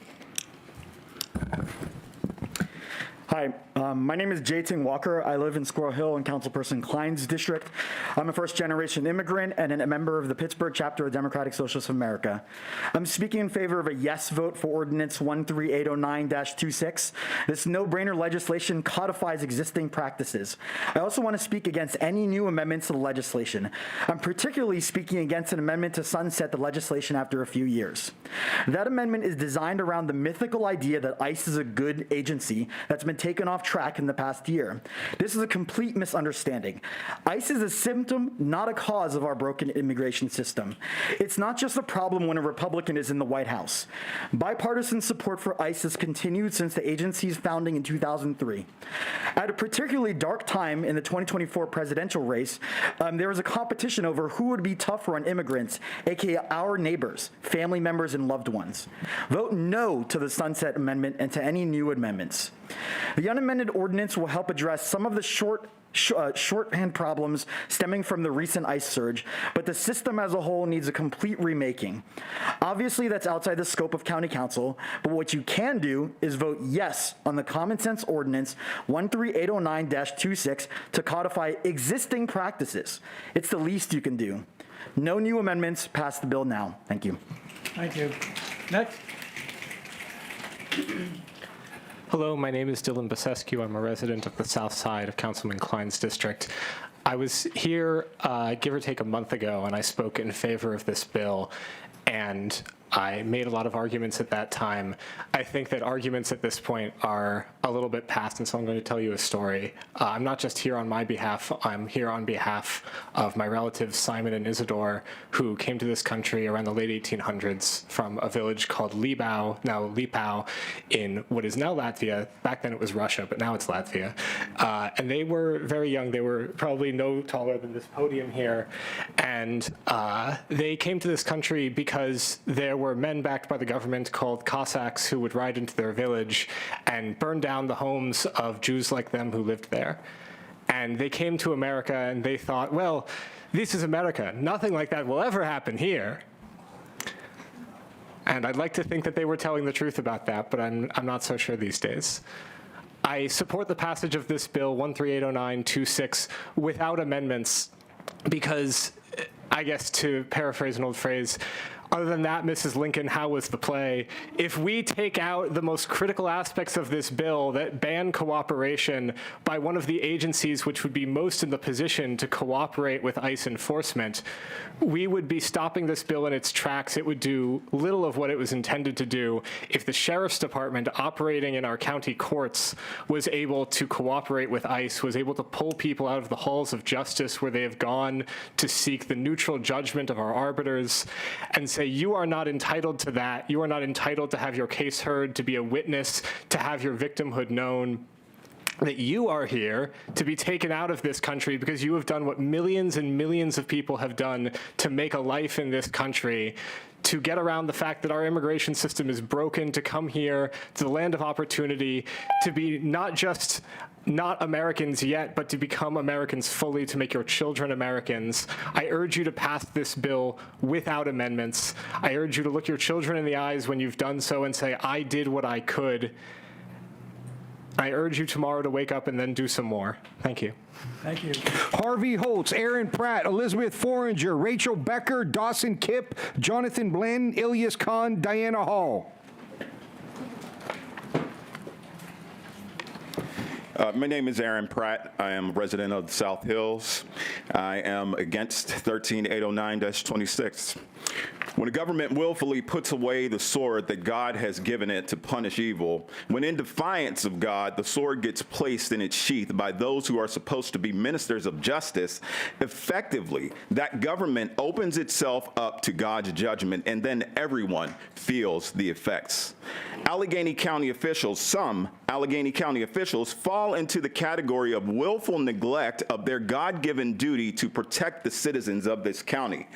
Hi, my name is Jayton Walker. I live in Squirrel Hill in Councilperson Klein's district. I'm a first-generation immigrant and a member of the Pittsburgh chapter of Democratic Socialists of America. I'm speaking in favor of a yes vote for Ordinance 13809-26. This no-brainer legislation codifies existing practices. I also want to speak against any new amendments to the legislation. I'm particularly speaking against an amendment to sunset the legislation after a few years. That amendment is designed around the mythical idea that ICE is a good agency that's been taken off track in the past year. This is a complete misunderstanding. ICE is a symptom, not a cause of our broken immigration system. It's not just a problem when a Republican is in the White House. Bipartisan support for ICE has continued since the agency's founding in 2003. At a particularly dark time in the 2024 presidential race, there was a competition over who would be tougher on immigrants, aka our neighbors, family members, and loved ones. Vote no to the Sunset Amendment and to any new amendments. The unamended ordinance will help address some of the shorthand problems stemming from the recent ICE surge, but the system as a whole needs a complete remaking. Obviously, that's outside the scope of County Council, but what you can do is vote yes on the Common Sense Ordinance 13809-26 to codify existing practices. It's the least you can do. No new amendments. Pass the bill now. Thank you. Thank you. Next. Hello, my name is Dylan Basescu. I'm a resident of the south side of Councilman Klein's district. I was here, give or take a month ago, and I spoke in favor of this bill, and I made a lot of arguments at that time. I think that arguments at this point are a little bit past, and so I'm going to tell you a story. I'm not just here on my behalf, I'm here on behalf of my relatives Simon and Isidore, who came to this country around the late 1800s from a village called Libau, now Lipau, in what is now Latvia. Back then it was Russia, but now it's Latvia. And they were very young. They were probably no taller than this podium here. And they came to this country because there were men backed by the government called Cossacks who would ride into their village and burn down the homes of Jews like them who lived there. And they came to America and they thought, well, this is America. Nothing like that will ever happen here. And I'd like to think that they were telling the truth about that, but I'm not so sure these days. I support the passage of this bill, 13809-26, without amendments, because, I guess to paraphrase an old phrase, other than that, Mrs. Lincoln, how was the play? If we take out the most critical aspects of this bill that ban cooperation by one of the agencies which would be most in the position to cooperate with ICE enforcement, we would be stopping this bill in its tracks. It would do little of what it was intended to do if the Sheriff's Department operating in our county courts was able to cooperate with ICE, was able to pull people out of the halls of justice where they have gone to seek the neutral judgment of our arbiters and say, you are not entitled to that. You are not entitled to have your case heard, to be a witness, to have your victimhood known. That you are here to be taken out of this country because you have done what millions and millions of people have done to make a life in this country, to get around the fact that our immigration system is broken, to come here to the land of opportunity, to be not just not Americans yet, but to become Americans fully, to make your children Americans. I urge you to pass this bill without amendments. I urge you to look your children in the eyes when you've done so and say, I did what I could. I urge you tomorrow to wake up and then do some more. Thank you. Thank you. Harvey Holtz, Aaron Pratt, Elizabeth Foringer, Rachel Becker, Dawson Kipp, Jonathan Blanton, Ilyas Khan, Diana Hall. My name is Aaron Pratt. I am a resident of the South Hills. I am against 13809-26. When a government willfully puts away the sword that God has given it to punish evil, when in defiance of God, the sword gets placed in its sheath by those who are supposed to be ministers of justice, effectively, that government opens itself up to God's judgment, and then everyone feels the effects. Allegheny County officials, some Allegheny County officials, fall into the category of willful neglect of their God-given duty to protect the citizens of this county,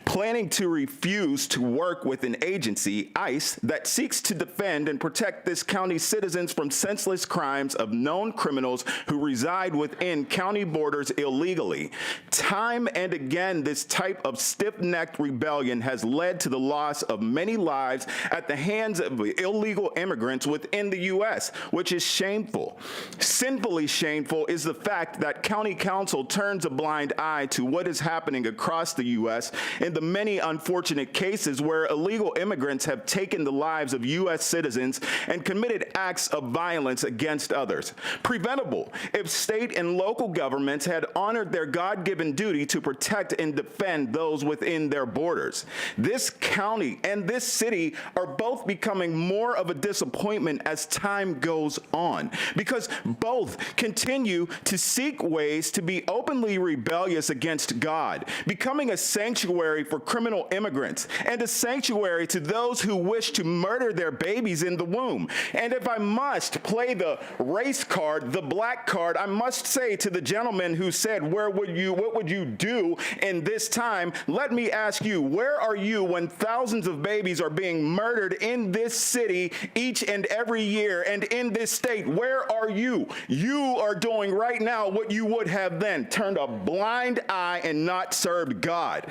planning to refuse to work with an agency, ICE, that seeks to defend and protect this county's citizens from senseless crimes of known criminals who reside within county borders illegally. Time and again, this type of stiff-necked rebellion has led to the loss of many lives at the hands of illegal immigrants within the U.S., which is shameful. Sinfully shameful is the fact that county council turns a blind eye to what is happening across the U.S. in the many unfortunate cases where illegal immigrants have taken the lives of U.S. citizens and committed acts of violence against others. Preventable if state and local governments had honored their God-given duty to protect and defend those within their borders. This county and this city are both becoming more of a disappointment as time goes on, because both continue to seek ways to be openly rebellious against God, becoming a sanctuary for criminal immigrants and a sanctuary to those who wish to murder their babies in the womb. And if I must play the race card, the black card, I must say to the gentleman who said, what would you do in this time? Let me ask you, where are you when thousands of babies are being murdered in this city each and every year, and in this state? Where are you? You are doing right now what you would have then, turned a blind eye and not served God.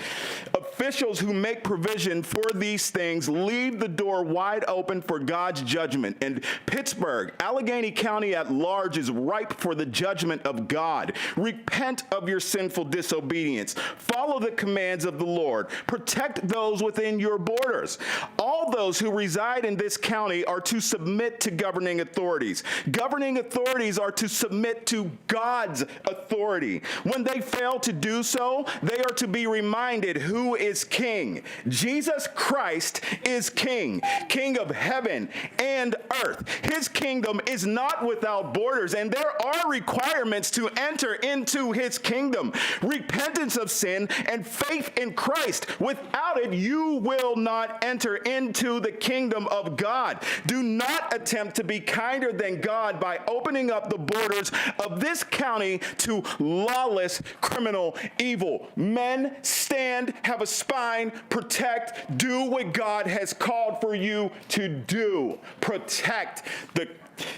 Officials who make provision for these things leave the door wide open for God's judgment. And Pittsburgh, Allegheny County at large, is ripe for the judgment of God. Repent of your sinful disobedience. Follow the commands of the Lord. Protect those within your borders. All those who reside in this county are to submit to governing authorities. Governing authorities are to submit to God's authority. When they fail to do so, they are to be reminded who is king. Jesus Christ is king, king of heaven and earth. His kingdom is not without borders, and there are requirements to enter into his kingdom. Repentance of sin and faith in Christ. Without it, you will not enter into the kingdom of God. Do not attempt to be kinder than God by opening up the borders of this county to lawless criminal evil. Men, stand, have a spine, protect, do what God has called for you to do. Protect the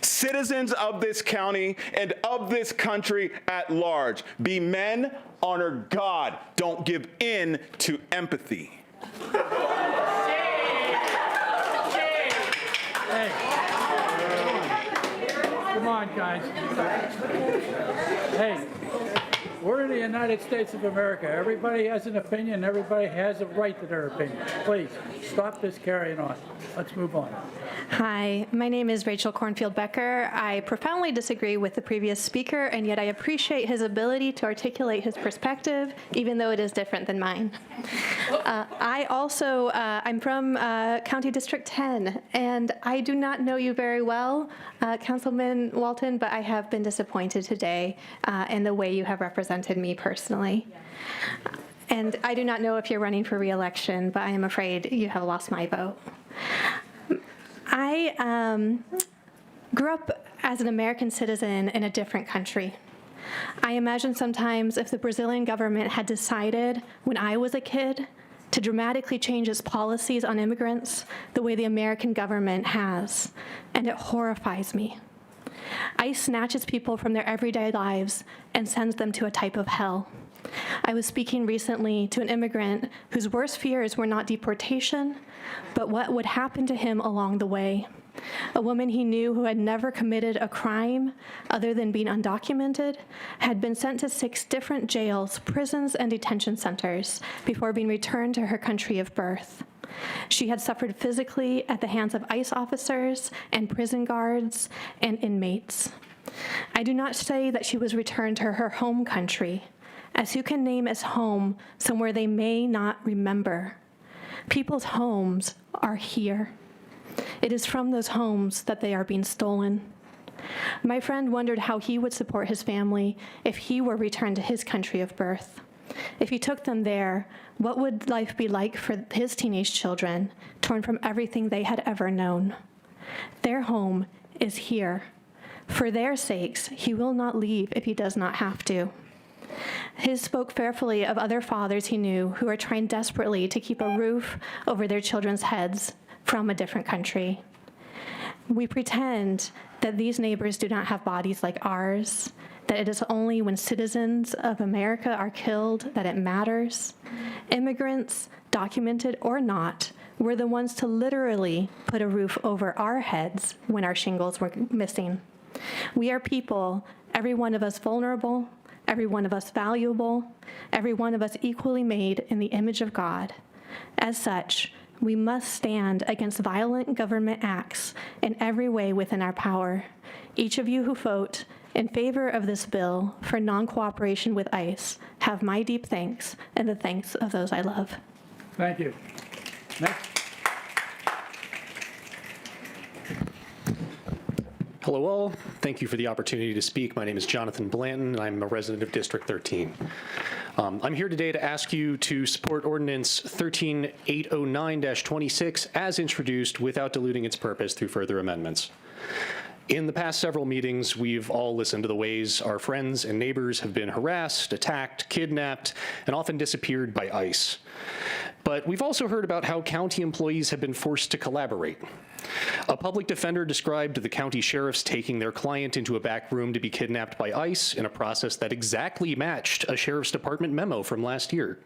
citizens of this county and of this country at large. Be men, honor God. Don't give in to empathy. Hey, come on, guys. Hey, we're in the United States of America. Everybody has an opinion. Everybody has a right to their opinion. Please, stop this carrying on. Let's move on. Hi, my name is Rachel Cornfield Becker. I profoundly disagree with the previous speaker, and yet I appreciate his ability to articulate his perspective, even though it is different than mine. I'm from County District 10, and I do not know you very well, Councilman Walton, but I have been disappointed today in the way you have represented me personally. And I do not know if you're running for re-election, but I am afraid you have lost my vote. I grew up as an American citizen in a different country. I imagine sometimes if the Brazilian government had decided when I was a kid to dramatically change its policies on immigrants the way the American government has, and it horrifies me. ICE snatches people from their everyday lives and sends them to a type of hell. I was speaking recently to an immigrant whose worst fears were not deportation, but what would happen to him along the way. A woman he knew who had never committed a crime other than being undocumented had been sent to 6 different jails, prisons, and detention centers before being returned to her country of birth. She had suffered physically at the hands of ICE officers and prison guards and inmates. I do not say that she was returned to her home country, as who can name as home somewhere they may not remember? People's homes are here. It is from those homes that they are being stolen. My friend wondered how he would support his family if he were returned to his country of birth. If he took them there, what would life be like for his teenage children, torn from everything they had ever known? Their home is here. For their sakes, he will not leave if he does not have to. His spoke fearfully of other fathers he knew who are trying desperately to keep a roof over their children's heads from a different country. We pretend that these neighbors do not have bodies like ours, that it is only when citizens of America are killed that it matters. Immigrants, documented or not, were the ones to literally put a roof over our heads when our shingles were missing. We are people, every one of us vulnerable, every one of us valuable, every one of us equally made in the image of God. As such, we must stand against violent government acts in every way within our power. Each of you who vote in favor of this bill for non-cooperation with ICE have my deep thanks and the thanks of those I love. Thank you. Next. Hello all. Thank you for the opportunity to speak. My name is Jonathan Blanton, and I'm a resident of District 13. I'm here today to ask you to support Ordinance 13809-26 as introduced without diluting its purpose through further amendments. In the past several meetings, we've all listened to the ways our friends and neighbors have been harassed, attacked, kidnapped, and often disappeared by ICE. But we've also heard about how county employees have been forced to collaborate. A public defender described the county sheriffs taking their client into a back room to be kidnapped by ICE in a process that exactly matched a sheriff's department memo from last year.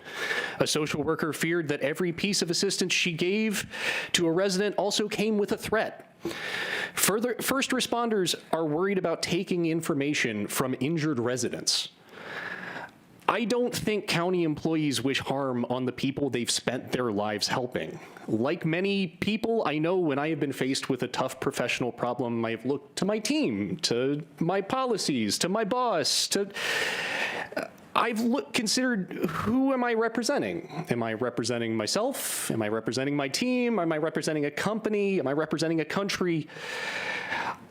A social worker feared that every piece of assistance she gave to a resident also came with a threat. First responders are worried about taking information from injured residents. I don't think county employees wish harm on the people they've spent their lives helping. Like many people I know, when I have been faced with a tough professional problem, I've looked to my team, to my policies, to my boss, I've considered, who am I representing? Am I representing myself? Am I representing my team? Am I representing a company? Am I representing a country?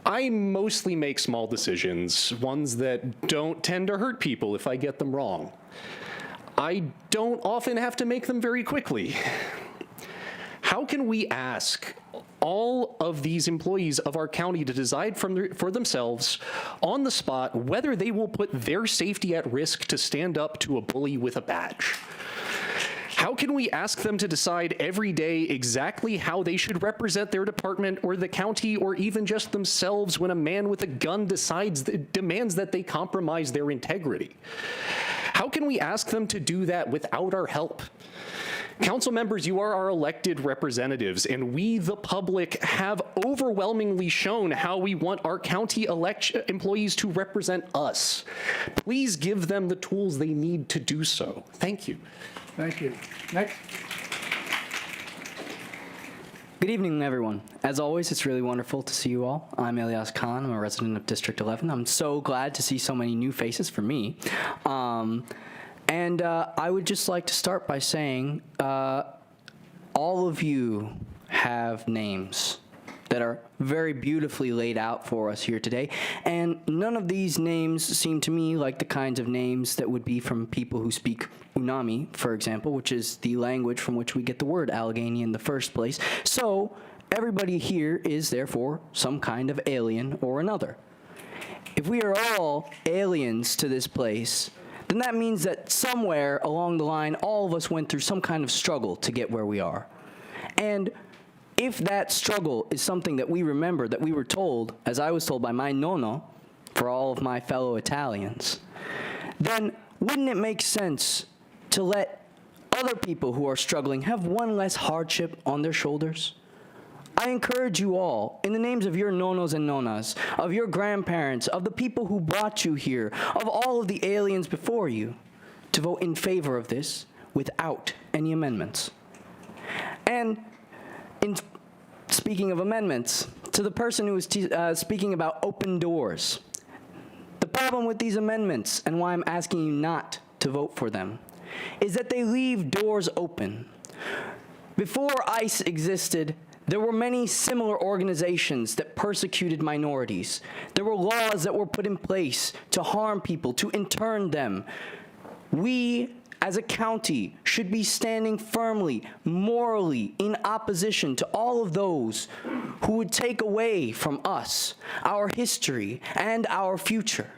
I mostly make small decisions, ones that don't tend to hurt people if I get them wrong. I don't often have to make them very quickly. How can we ask all of these employees of our county to decide for themselves on the spot whether they will put their safety at risk to stand up to a bully with a badge? How can we ask them to decide every day exactly how they should represent their department or the county or even just themselves when a man with a gun demands that they compromise their integrity? How can we ask them to do that without our help? Council members, you are our elected representatives, and we, the public, have overwhelmingly shown how we want our county employees to represent us. Please give them the tools they need to do so. Thank you. Thank you. Next. Good evening, everyone. As always, it's really wonderful to see you all. I'm Elias Khan. I'm a resident of District 11. I'm so glad to see so many new faces for me. I would just like to start by saying all of you have names that are very beautifully laid out for us here today, and none of these names seem to me like the kinds of names that would be from people who speak Unami, for example, which is the language from which we get the word Allegheny in the first place. So everybody here is therefore some kind of alien or another. If we are all aliens to this place, then that means that somewhere along the line, all of us went through some kind of struggle to get where we are. And if that struggle is something that we remember, that we were told, as I was told by my nonno, for all of my fellow Italians, then wouldn't it make sense to let other people who are struggling have one less hardship on their shoulders? I encourage you all, in the names of your nonos and nonas, of your grandparents, of the people who brought you here, of all of the aliens before you, to vote in favor of this without any amendments. And in speaking of amendments, to the person who was speaking about open doors, the problem with these amendments, and why I'm asking you not to vote for them, is that they leave doors open. Before ICE existed, there were many similar organizations that persecuted minorities. There were laws that were put in place to harm people, to intern them. We, as a county, should be standing firmly, morally, in opposition to all of those who would take away from us our history and our future,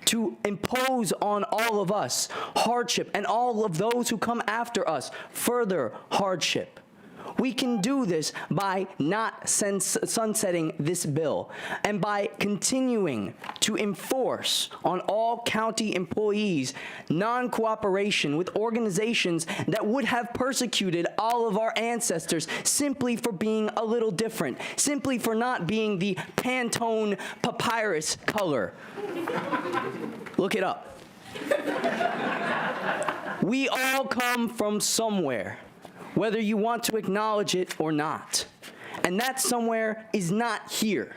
to impose on all of us hardship, and all of those who come after us further hardship. We can do this by not sunsetting this bill and by continuing to enforce on all county employees non-cooperation with organizations that would have persecuted all of our ancestors simply for being a little different, simply for not being the Pantone papyrus color. Look it up. We all come from somewhere, whether you want to acknowledge it or not. And that somewhere is not here.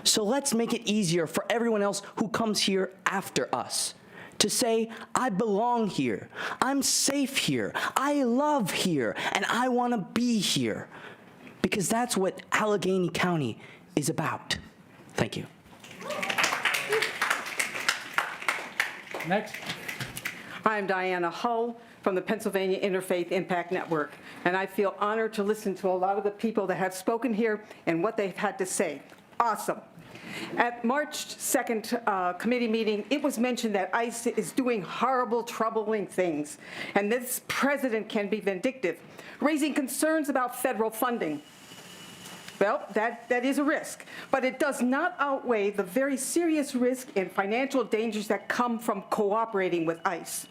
So let's make it easier for everyone else who comes here after us to say, I belong here, I'm safe here, I love here, and I want to be here. Because that's what Allegheny County is about. Thank you. Next. I'm Diana Hull from the Pennsylvania Interfaith Impact Network, and I feel honored to listen to a lot of the people that have spoken here and what they've had to say. Awesome. At March 2nd committee meeting, it was mentioned that ICE is doing horrible, troubling things, and this president can be vindictive, raising concerns about federal funding. Well, that is a risk, but it does not outweigh the very serious risk and financial dangers that come from cooperating with ICE.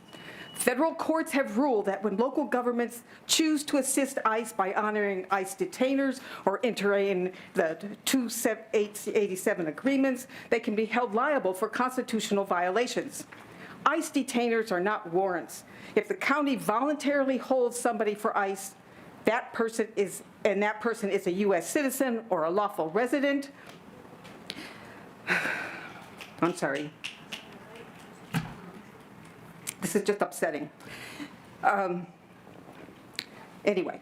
Federal courts have ruled that when local governments choose to assist ICE by honoring ICE detainers or entering the 287 agreements, they can be held liable for constitutional violations. ICE detainers are not warrants. If the county voluntarily holds somebody for ICE, that person is a U.S. citizen or a lawful resident. I'm sorry. This is just upsetting. Anyway,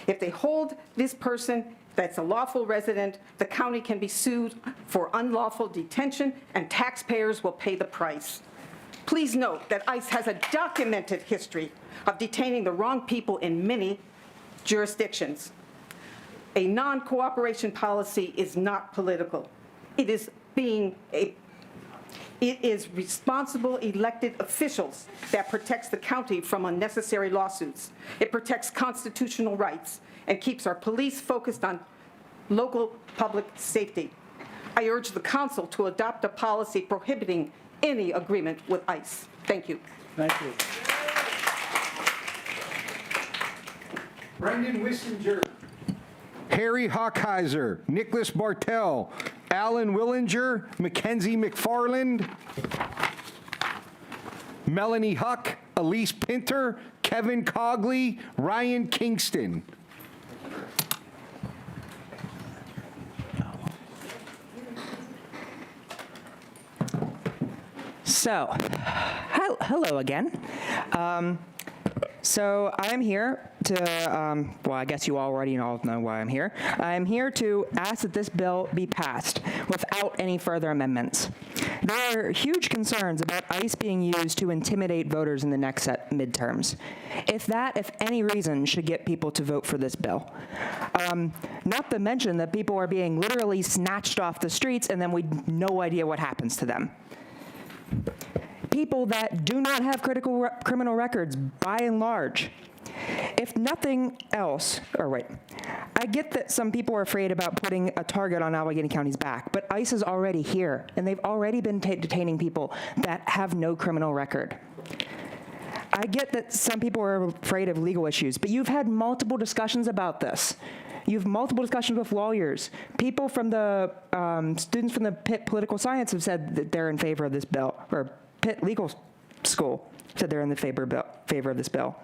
if they hold this person that's a lawful resident, the county can be sued for unlawful detention, and taxpayers will pay the price. Please note that ICE has a documented history of detaining the wrong people in many jurisdictions. A non-cooperation policy is not political. It is responsible elected officials that protects the county from unnecessary lawsuits. It protects constitutional rights and keeps our police focused on local public safety. I urge the council to adopt a policy prohibiting any agreement with ICE. Thank you. Thank you. Brendan Wissinger. Harry Hockheiser, Nicholas Bartell, Alan Willinger, Mackenzie McFarland, Melanie Huck, Elise Pinter, Kevin Cogley, Ryan Kingston. So, hello again. So I'm here to, well, I guess you already all know why I'm here. I'm here to ask that this bill be passed without any further amendments. There are huge concerns about ICE being used to intimidate voters in the next midterms. If any reason should get people to vote for this bill. Not to mention that people are being literally snatched off the streets and then we no idea what happens to them. People that do not have criminal records, by and large. If nothing else, I get that some people are afraid about putting a target on Allegheny County's back, but ICE is already here, and they've already been detaining people that have no criminal record. I get that some people are afraid of legal issues, but you've had multiple discussions about this. You have multiple discussions with lawyers. People from the, students from the Pitt Political Science have said that they're in favor of this bill, or Pitt Legal School said they're in the favor of this bill.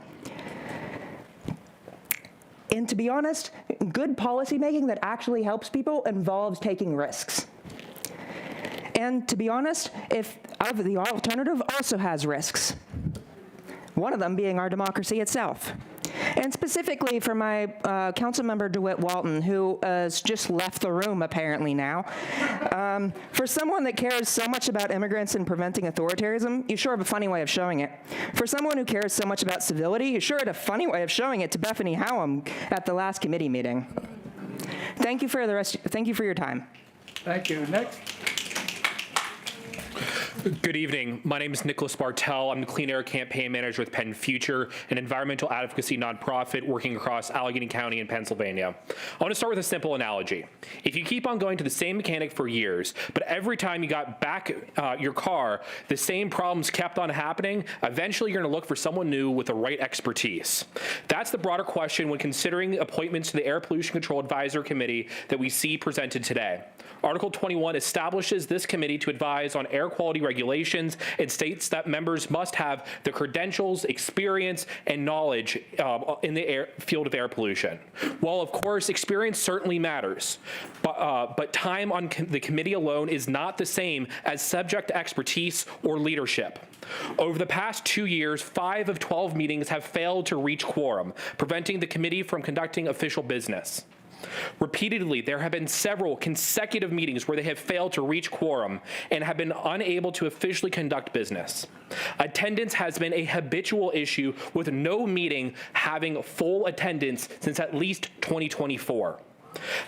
And to be honest, good policymaking that actually helps people involves taking risks. And to be honest, the alternative also has risks. One of them being our democracy itself. And specifically for my council member DeWitt Walton, who has just left the room apparently now. For someone that cares so much about immigrants and preventing authoritarianism, you sure have a funny way of showing it. For someone who cares so much about civility, you sure had a funny way of showing it to Bethany Howam at the last committee meeting. Thank you for your time. Thank you. Next. Good evening. My name is Nicholas Bartel. I'm the Clean Air Campaign Manager with Penn Future, an environmental advocacy nonprofit working across Allegheny County in Pennsylvania. I want to start with a simple analogy. If you keep on going to the same mechanic for years, but every time you got back your car, the same problems kept on happening, eventually you're going to look for someone new with the right expertise. That's the broader question when considering appointments to the Air Pollution Control Advisory Committee that we see presented today. Article 21 establishes this committee to advise on air quality regulations and states that members must have the credentials, experience, and knowledge in the field of air pollution. While, of course, experience certainly matters, but time on the committee alone is not the same as subject expertise or leadership. Over the past 2 years, 5 of 12 meetings have failed to reach quorum, preventing the committee from conducting official business. Repeatedly, there have been several consecutive meetings where they have failed to reach quorum and have been unable to officially conduct business. Attendance has been a habitual issue, with no meeting having full attendance since at least 2024.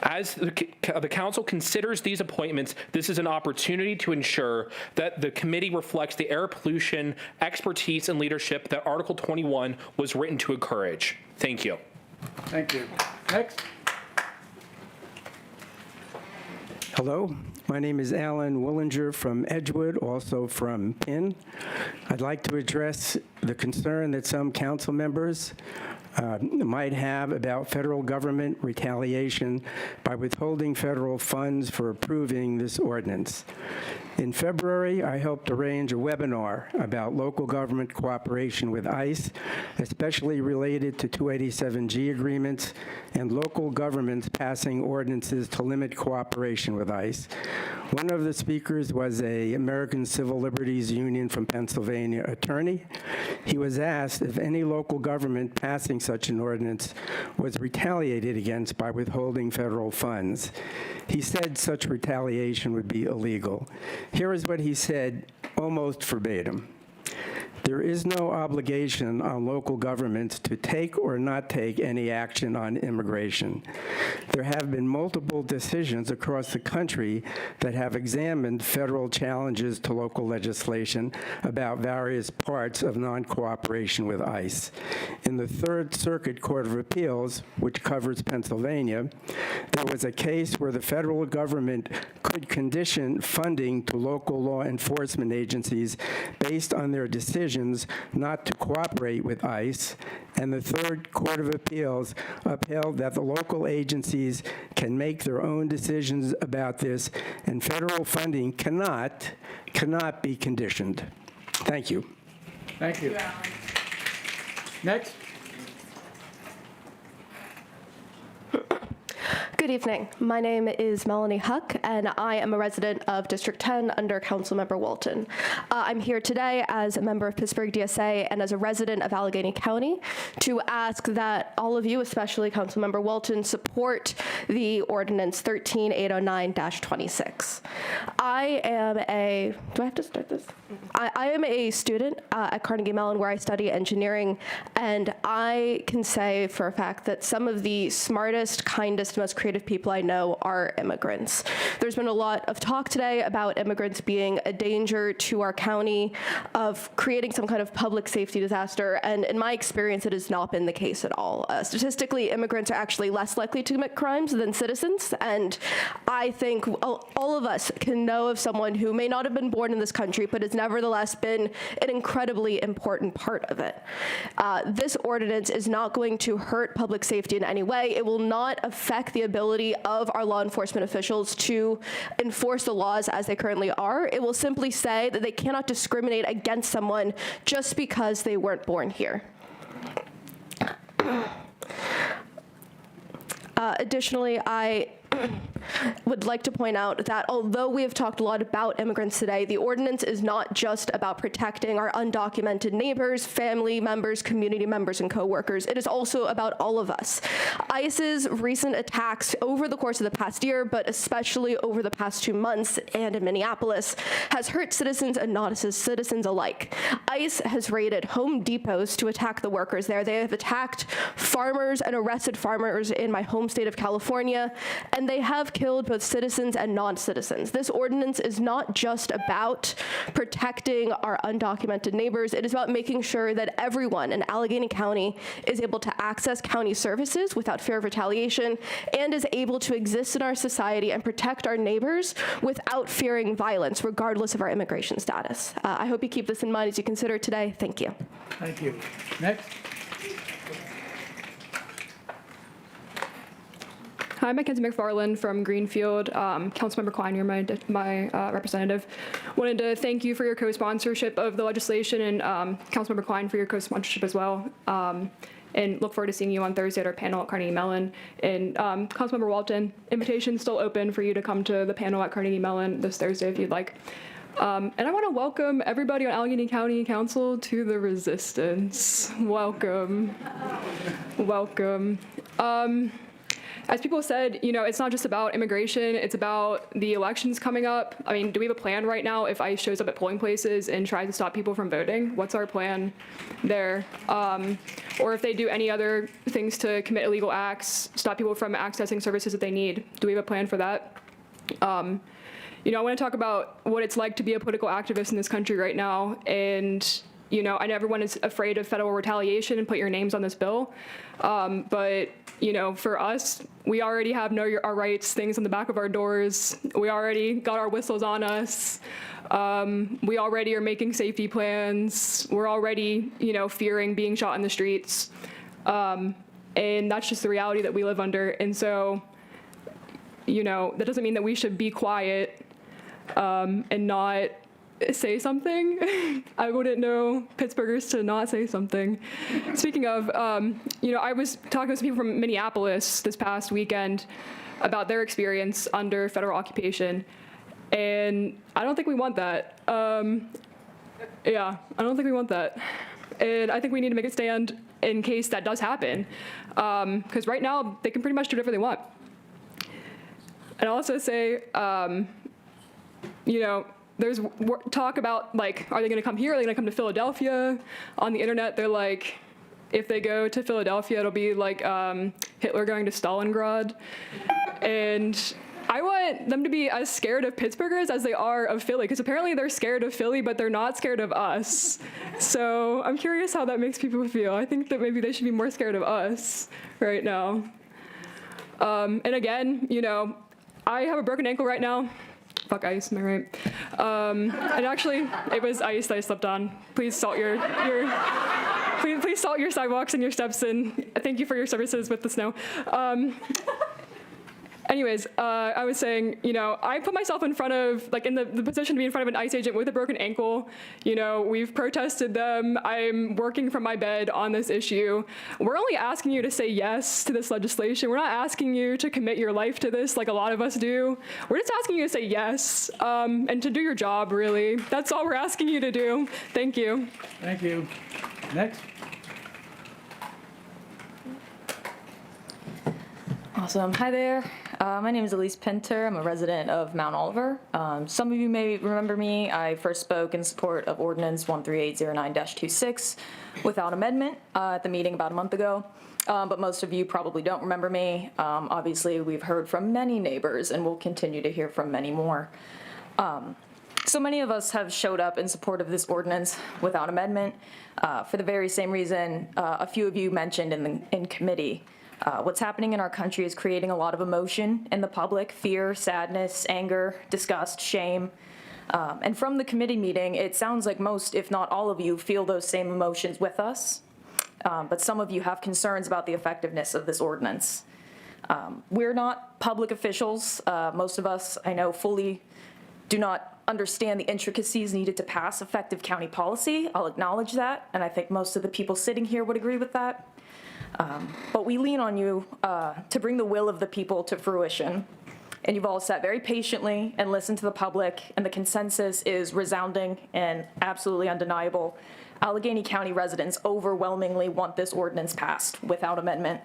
As the council considers these appointments, this is an opportunity to ensure that the committee reflects the air pollution expertise and leadership that Article 21 was written to encourage. Thank you. Thank you. Next. Hello, my name is Alan Willinger from Edgewood, also from Penn. I'd like to address the concern that some council members might have about federal government retaliation by withholding federal funds for approving this ordinance. In February, I helped arrange a webinar about local government cooperation with ICE, especially related to 287G agreements and local governments passing ordinances to limit cooperation with ICE. One of the speakers was an American Civil Liberties Union from Pennsylvania attorney. He was asked if any local government passing such an ordinance was retaliated against by withholding federal funds. He said such retaliation would be illegal. Here is what he said, almost verbatim. There is no obligation on local governments to take or not take any action on immigration. There have been multiple decisions across the country that have examined federal challenges to local legislation about various parts of non-cooperation with ICE. In the Third Circuit Court of Appeals, which covers Pennsylvania, there was a case where the federal government could condition funding to local law enforcement agencies based on their decisions not to cooperate with ICE, and the Third Court of Appeals upheld that the local agencies can make their own decisions about this, and federal funding cannot be conditioned. Thank you. Thank you. Next. Good evening. My name is Melanie Huck, and I am a resident of District 10 under Councilmember Walton. I'm here today as a member of Pittsburgh DSA and as a resident of Allegheny County to ask that all of you, especially Councilmember Walton, support the ordinance 13809-26. I am a, do I have to start this? I am a student at Carnegie Mellon where I study engineering, and I can say for a fact that some of the smartest, kindest, most creative creative people I know are immigrants. There's been a lot of talk today about immigrants being a danger to our county, of creating some kind of public safety disaster, and in my experience, it has not been the case at all. Statistically, immigrants are actually less likely to commit crimes than citizens, and I think all of us can know of someone who may not have been born in this country, but has nevertheless been an incredibly important part of it. This ordinance is not going to hurt public safety in any way. It will not affect the ability of our law enforcement officials to enforce the laws as they currently are. It will simply say that they cannot discriminate against someone just because they weren't born here. Additionally, I would like to point out that although we have talked a lot about immigrants today, the ordinance is not just about protecting our undocumented neighbors, family members, community members, and coworkers. It is also about all of us. ICE's recent attacks over the course of the past year, but especially over the past 2 months and in Minneapolis, has hurt citizens and non-citizens alike. ICE has raided Home Depots to attack the workers there. They have attacked farmers and arrested farmers in my home state of California, and they have killed both citizens and non-citizens. This ordinance is not just about protecting our undocumented neighbors. It is about making sure that everyone in Allegheny County is able to access county services without fear of retaliation and is able to exist in our society and protect our neighbors without fearing violence, regardless of our immigration status. I hope you keep this in mind as you consider it today. Thank you. Thank you. Next. Hi, I'm Mackenzie McFarland from Greenfield. Councilmember Klein, you're my representative. Wanted to thank you for your co-sponsorship of the legislation, and Councilmember Klein for your co-sponsorship as well. And look forward to seeing you on Thursday at our panel at Carnegie Mellon. And Councilmember Walton, invitation's still open for you to come to the panel at Carnegie Mellon this Thursday if you'd like. And I want to welcome everybody on Allegheny County Council to the resistance. Welcome. Welcome. As people said, you know, it's not just about immigration, it's about the elections coming up. I mean, do we have a plan right now if ICE shows up at polling places and tries to stop people from voting? What's our plan there? Or if they do any other things to commit illegal acts, stop people from accessing services that they need, do we have a plan for that? You know, I want to talk about what it's like to be a political activist in this country right now. And, you know, I know everyone is afraid of federal retaliation and put your names on this bill. But, you know, for us, we already have Know Our Rights things on the back of our doors. We already got our whistles on us. We already are making safety plans. We're already, you know, fearing being shot in the streets. And that's just the reality that we live under. And so, you know, that doesn't mean that we should be quiet and not say something. I wouldn't know Pittsburghers to not say something. Speaking of, you know, I was talking to some people from Minneapolis this past weekend about their experience under federal occupation, and I don't think we want that. Yeah, I don't think we want that. And I think we need to make a stand in case that does happen, because right now they can pretty much do whatever they want. And I'll also say, you know, there's talk about, like, are they going to come here? Are they going to come to Philadelphia? On the internet, they're like, if they go to Philadelphia, it'll be like Hitler going to Stalingrad. And I want them to be as scared of Pittsburghers as they are of Philly, because apparently they're scared of Philly, but they're not scared of us. So I'm curious how that makes people feel. I think that maybe they should be more scared of us right now. And again, you know, I have a broken ankle right now. Fuck ICE, am I right? And actually, it was ICE that I slept on. Please salt please salt your sidewalks and your steps, and thank you for your services with the snow. Anyways, I was saying, you know, I put myself in front of, like, in the position to be in front of an ICE agent with a broken ankle. You know, we've protested them. I'm working from my bed on this issue. We're only asking you to say yes to this legislation. We're not asking you to commit your life to this like a lot of us do. We're just asking you to say yes and to do your job, really. That's all we're asking you to do. Thank you. Thank you. Next. Awesome. Hi there. My name is Elise Pinter. I'm a resident of Mount Oliver. Some of you may remember me. I first spoke in support of Ordinance 13809-26 without amendment at the meeting about a month ago. But most of you probably don't remember me. Obviously, we've heard from many neighbors and we'll continue to hear from many more. So many of us have showed up in support of this ordinance without amendment for the very same reason a few of you mentioned in committee. What's happening in our country is creating a lot of emotion in the public: fear, sadness, anger, disgust, shame. And from the committee meeting, it sounds like most, if not all of you, feel those same emotions with us. But some of you have concerns about the effectiveness of this ordinance. We're not public officials. Most of us, I know, fully do not understand the intricacies needed to pass effective county policy. I'll acknowledge that, and I think most of the people sitting here would agree with that. But we lean on you to bring the will of the people to fruition. And you've all sat very patiently and listened to the public, and the consensus is resounding and absolutely undeniable. Allegheny County residents overwhelmingly want this ordinance passed without amendment.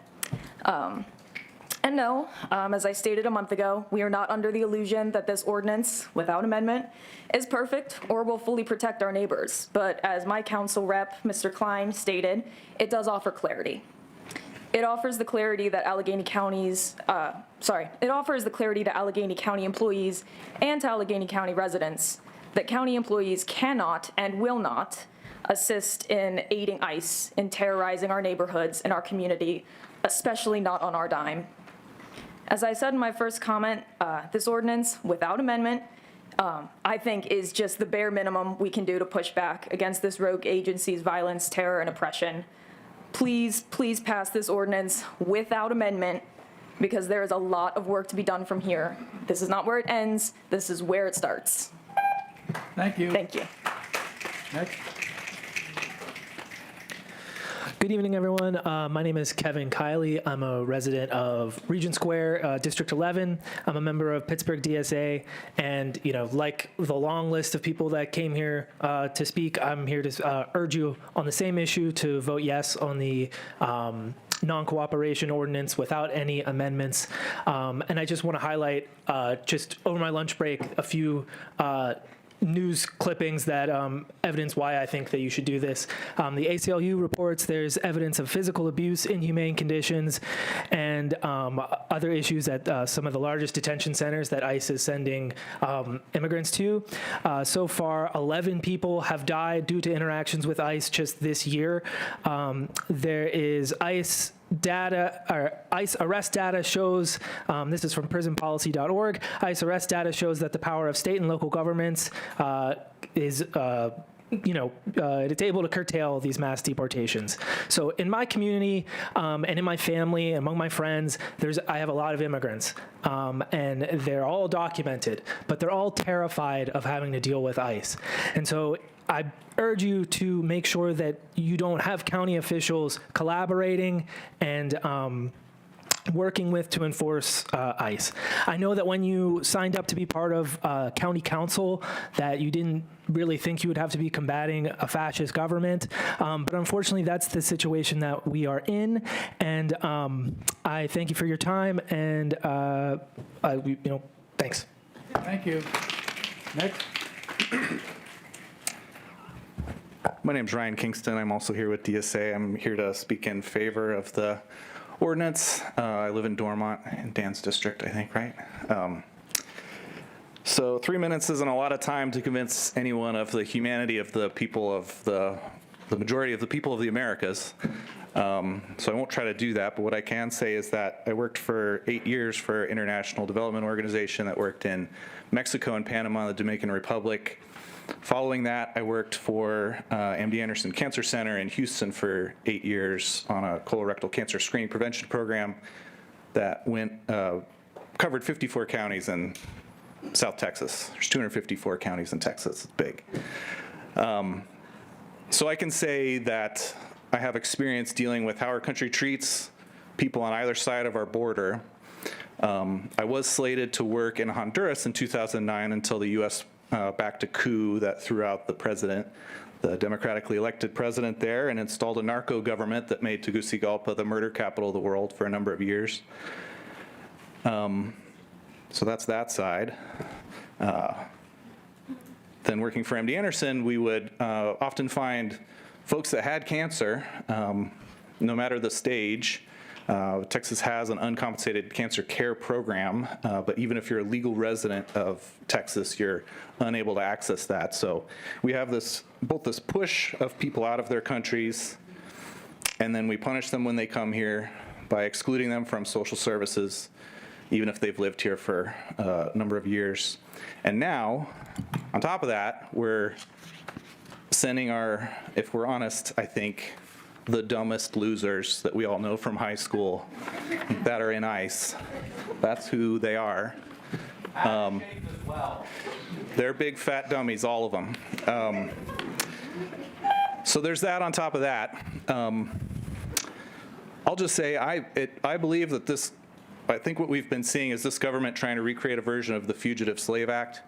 And no, as I stated a month ago, we are not under the illusion that this ordinance, without amendment, is perfect or will fully protect our neighbors. But as my council rep, Mr. Klein, stated, it does offer clarity. It offers the clarity that Allegheny County's, it offers the clarity to Allegheny County employees and to Allegheny County residents that county employees cannot and will not assist in aiding ICE in terrorizing our neighborhoods and our community, especially not on our dime. As I said in my first comment, this ordinance, without amendment, I think is just the bare minimum we can do to push back against this rogue agency's violence, terror, and oppression. Please, please pass this ordinance without amendment, because there is a lot of work to be done from here. This is not where it ends. This is where it starts. Thank you. Thank you. Next. Good evening, everyone. My name is Kevin Kiley. I'm a resident of Regent Square, District 11. I'm a member of Pittsburgh DSA, and like the long list of people that came here to speak, I'm here to urge you on the same issue to vote yes on the non-cooperation ordinance without any amendments. And I just want to highlight, just over my lunch break, a few news clippings that evidence why I think that you should do this. The ACLU reports there's evidence of physical abuse, inhumane conditions, and other issues at some of the largest detention centers that ICE is sending immigrants to. So far, 11 people have died due to interactions with ICE just this year. There is ICE data, or ICE arrest data shows, this is from prisonpolicy.org, ICE arrest data shows that the power of state and local governments is it's able to curtail these mass deportations. So in my community and in my family, among my friends, I have a lot of immigrants, and they're all documented, but they're all terrified of having to deal with ICE. And so I urge you to make sure that you don't have county officials collaborating and working with to enforce ICE. I know that when you signed up to be part of county council that you didn't really think you would have to be combating a fascist government, but unfortunately that's the situation that we are in, and I thank you for your time, and thanks. Thank you. Next. My name's Ryan Kingston. I'm also here with DSA. I'm here to speak in favor of the ordinance. I live in Dormont, in Dan's district, I think, right? So 3 minutes isn't a lot of time to convince anyone of the humanity of the people of the majority of the people of the Americas. So I won't try to do that, but what I can say is that I worked for 8 years for an international development organization that worked in Mexico and Panama and the Dominican Republic. Following that, I worked for MD Anderson Cancer Center in Houston for 8 years on a colorectal cancer screening prevention program that covered 54 counties in South Texas. There's 254 counties in Texas. It's big. So I can say that I have experience dealing with how our country treats people on either side of our border. I was slated to work in Honduras in 2009 until the U.S. Backed a coup that threw out the democratically elected president there, and installed a narco government that made Tegucigalpa the murder capital of the world for a number of years. So that's that side. Then working for MD Anderson, we would often find folks that had cancer, no matter the stage. Texas has an uncompensated cancer care program, but even if you're a legal resident of Texas, you're unable to access that. So we have both this push of people out of their countries, and then we punish them when they come here by excluding them from social services, even if they've lived here for a number of years. And now, on top of that, we're sending if we're honest, I think, the dumbest losers that we all know from high school that are in ICE. That's who they are. They're big fat dummies, all of them. So there's that on top of that. I'll just say I believe that I think what we've been seeing is this government trying to recreate a version of the Fugitive Slave Act.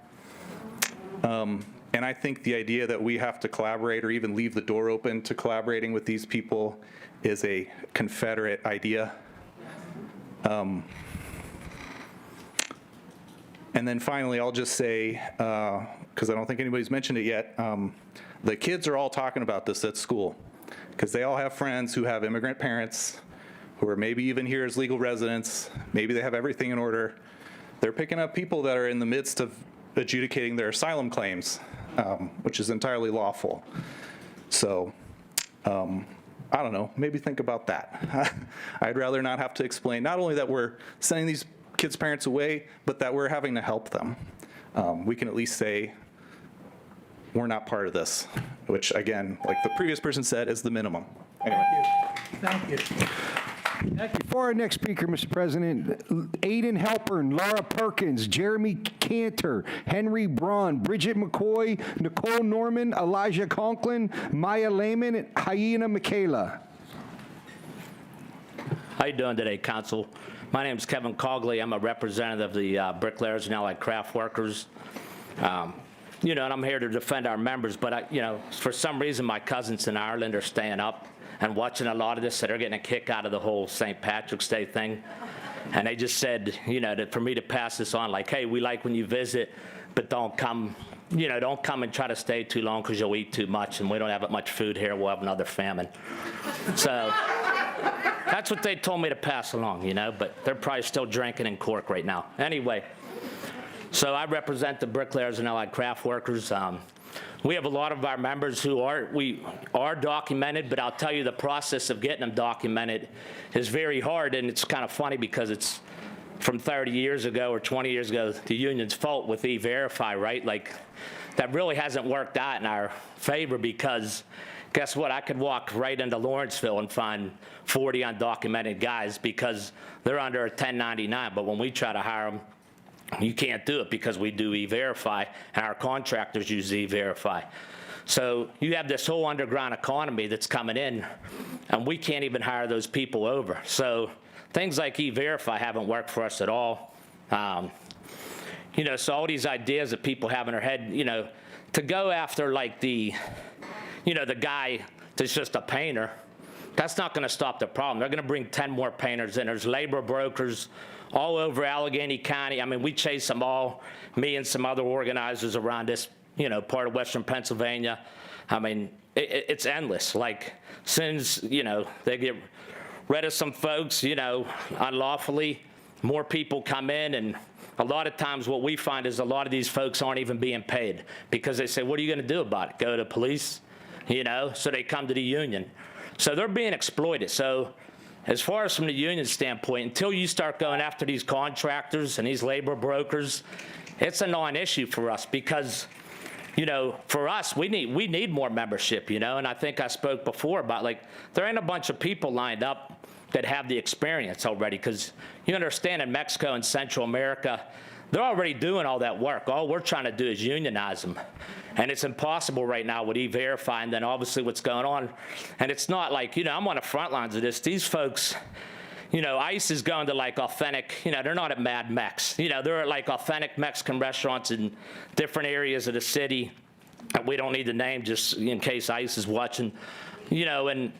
And I think the idea that we have to collaborate or even leave the door open to collaborating with these people is a Confederate idea. And then finally, I'll just say, because I don't think anybody's mentioned it yet, the kids are all talking about this at school because they all have friends who have immigrant parents who are maybe even here as legal residents. Maybe they have everything in order. They're picking up people that are in the midst of adjudicating their asylum claims, which is entirely lawful. So, I don't know, maybe think about that. I'd rather not have to explain not only that we're sending these kids' parents away, but that we're having to help them. We can at least say, we're not part of this, which again, like the previous person said, is the minimum. Anyway. Thank you. For our next speaker, Mr. President, Aiden Halpern, Laura Perkins, Jeremy Cantor, Henry Braun, Bridget McCoy, Nicole Norman, Elijah Conklin, Maya Lehman, and Hyena Michaela. How you doing today, Council? My name is Kevin Cogley. I'm a representative of the bricklayers and allied craft workers. And I'm here to defend our members, but for some reason my cousins in Ireland are staying up and watching a lot of this, so they're getting a kick out of the whole St. Patrick's Day thing. And they just said, that for me to pass this on, like, hey, we like when you visit, but don't come and try to stay too long because you'll eat too much, and we don't have much food here. We'll have another famine. So that's what they told me to pass along, but they're probably still drinking in Cork right now. Anyway, so I represent the bricklayers and allied craft workers. We have a lot of our members who are documented, but I'll tell you the process of getting them documented is very hard, and it's kind of funny because it's from 30 years ago or 20 years ago, the union's fault with E-Verify, right? Like, that really hasn't worked out in our favor because guess what? I could walk right into Lawrenceville and find 40 undocumented guys because they're under a 1099, but when we try to hire them, you can't do it because we do E-Verify, and our contractors use E-Verify. So you have this whole underground economy that's coming in, and we can't even hire those people over. So things like E-Verify haven't worked for us at all. So all these ideas that people have in their head, to go after like the guy that's just a painter, that's not going to stop the problem. They're going to bring 10 more painters in. There's labor brokers all over Allegheny County. I mean, we chase them all, me and some other organizers around this, part of Western Pennsylvania. I mean, it's endless. Like, since, they get rid of some folks, unlawfully, more people come in, and a lot of times what we find is a lot of these folks aren't even being paid because they say, what are you going to do about it? Go to police? So they come to the union. So they're being exploited. So as far as from the union standpoint, until you start going after these contractors and these labor brokers, it's a non-issue for us because, for us, we need more membership, and I think I spoke before about, like, there ain't a bunch of people lined up that have the experience already because you understand in Mexico and Central America, they're already doing all that work. All we're trying to do is unionize them. And it's impossible right now with E-Verify and then obviously what's going on. And it's not like, I'm on the front lines of this. These folks, ICE is going to like authentic, they're not at Mad Mex. They're at like authentic Mexican restaurants in different areas of the city. And we don't need the name just in case ICE is watching, and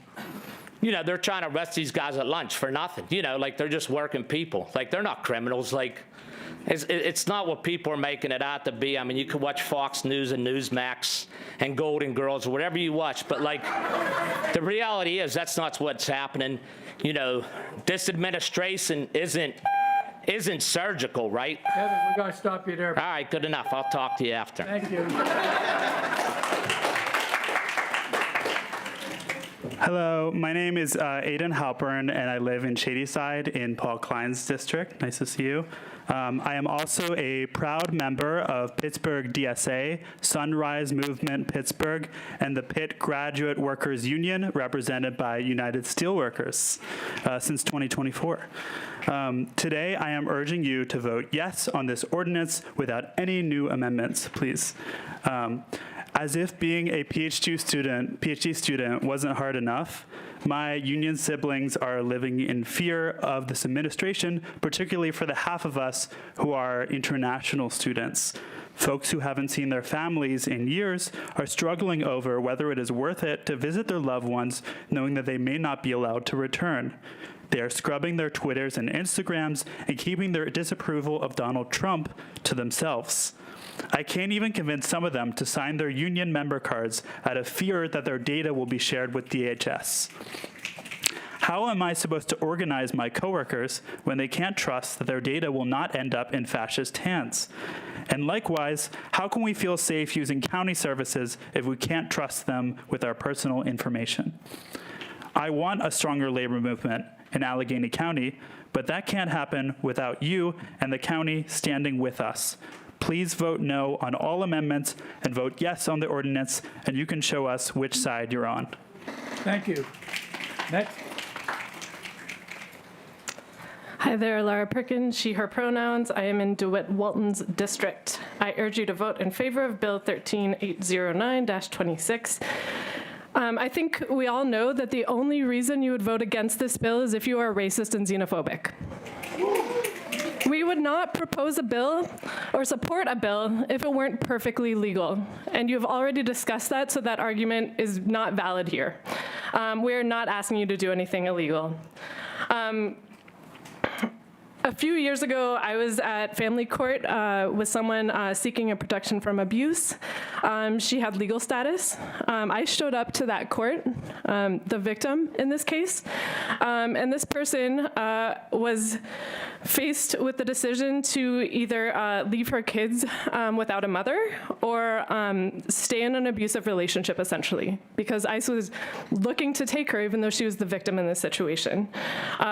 they're trying to arrest these guys at lunch for nothing. Like they're just working people. Like they're not criminals. Like It's not what people are making it out to be. I mean, you can watch Fox News and Newsmax and Golden Girls or whatever you watch, but like, the reality is that's not what's happening. You know, this administration isn't surgical, right? Kevin, we got to stop you there. All right, good enough. I'll talk to you after. Thank you. Hello, my name is Aiden Halpern, and I live in Shadyside in Paul Klein's district. Nice to see you. I am also a proud member of Pittsburgh DSA, Sunrise Movement Pittsburgh, and the Pitt Graduate Workers Union, represented by United Steelworkers, since 2024. Today, I am urging you to vote yes on this ordinance without any new amendments, please. As if being a PhD student wasn't hard enough, my union siblings are living in fear of this administration, particularly for the half of us who are international students. Folks who haven't seen their families in years are struggling over whether it is worth it to visit their loved ones, knowing that they may not be allowed to return. They are scrubbing their Twitters and Instagrams and keeping their disapproval of Donald Trump to themselves. I can't even convince some of them to sign their union member cards out of fear that their data will be shared with DHS. How am I supposed to organize my coworkers when they can't trust that their data will not end up in fascist hands? And likewise, how can we feel safe using county services if we can't trust them with our personal information? I want a stronger labor movement in Allegheny County, but that can't happen without you and the county standing with us. Please vote no on all amendments and vote yes on the ordinance, and you can show us which side you're on. Thank you. Next. Hi there, Laura Perkins, she, her pronouns. I am in DeWitt Walton's district. I urge you to vote in favor of Bill 13809-26. I think we all know that the only reason you would vote against this bill is if you are racist and xenophobic. We would not propose a bill or support a bill if it weren't perfectly legal. And you've already discussed that, so that argument is not valid here. We are not asking you to do anything illegal. A few years ago, I was at family court with someone seeking a protection from abuse. She had legal status. I showed up to that court, the victim in this case, and this person was faced with the decision to either leave her kids without a mother or stay in an abusive relationship, essentially, because ICE was looking to take her even though she was the victim in this situation.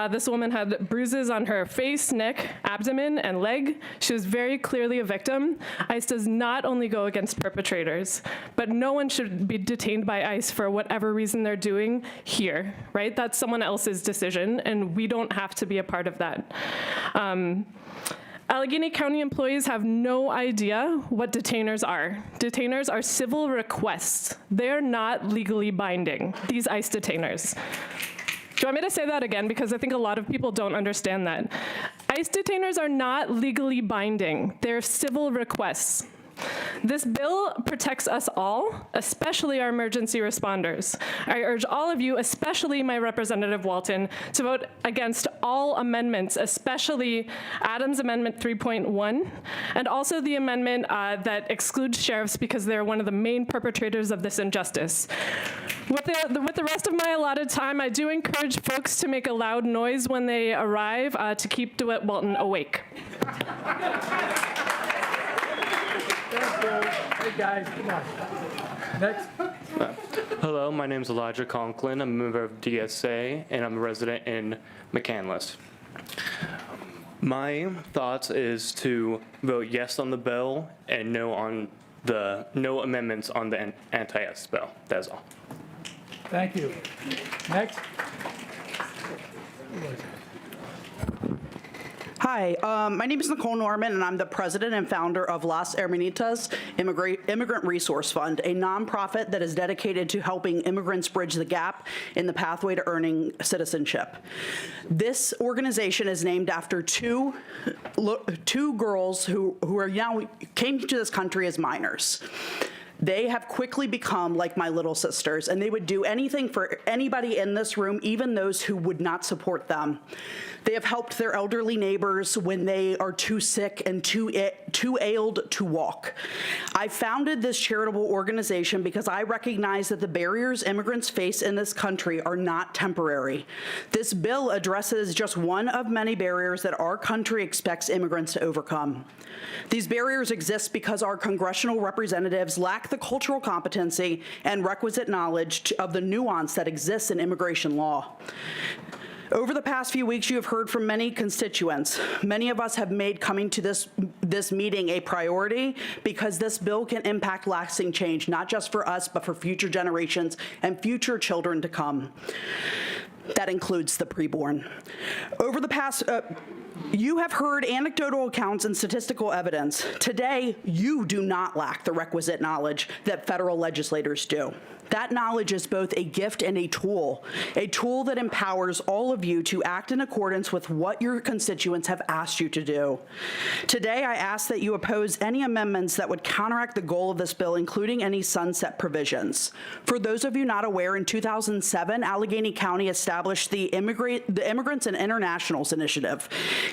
This woman had bruises on her face, neck, abdomen, and leg. She was very clearly a victim. ICE does not only go against perpetrators, but no one should be detained by ICE for whatever reason they're doing here, right? That's someone else's decision, and we don't have to be a part of that. Allegheny County employees have no idea what detainers are. Detainers are civil requests. They're not legally binding, these ICE detainers. Do you want me to say that again? Because I think a lot of people don't understand that. ICE detainers are not legally binding. They're civil requests. This bill protects us all, especially our emergency responders. I urge all of you, especially my Representative Walton, to vote against all amendments, especially Adams Amendment 3.1, and also the amendment that excludes sheriffs because they're one of the main perpetrators of this injustice. With the rest of my allotted time, I do encourage folks to make a loud noise when they arrive to keep DeWitt Walton awake. Hey guys, come on. Next. Hello, my name is Elijah Conklin. I'm a member of DSA, and I'm a resident in McCandless. My thoughts is to vote yes on the bill and no on the no amendments on the anti-S bill. That's all. Thank you. Next. Hi, my name is Nicole Norman, and I'm the president and founder of Las Hermanitas Immigrant Resource Fund, a nonprofit that is dedicated to helping immigrants bridge the gap in the pathway to earning citizenship. This organization is named after two girls who are now came to this country as minors. They have quickly become like my little sisters, and they would do anything for anybody in this room, even those who would not support them. They have helped their elderly neighbors when they are too sick and too ailed to walk. I founded this charitable organization because I recognize that the barriers immigrants face in this country are not temporary. This bill addresses just one of many barriers that our country expects immigrants to overcome. These barriers exist because our congressional representatives lack the cultural competency and requisite knowledge of the nuance that exists in immigration law. Over the past few weeks, you have heard from many constituents. Many of us have made coming to this meeting a priority because this bill can impact lasting change, not just for us, but for future generations and future children to come. That includes the preborn. Over the past, you have heard anecdotal accounts and statistical evidence. Today, you do not lack the requisite knowledge that federal legislators do. That knowledge is both a gift and a tool that empowers all of you to act in accordance with what your constituents have asked you to do. Today, I ask that you oppose any amendments that would counteract the goal of this bill, including any sunset provisions. For those of you not aware, in 2007, Allegheny County established the Immigrants and Internationals Initiative.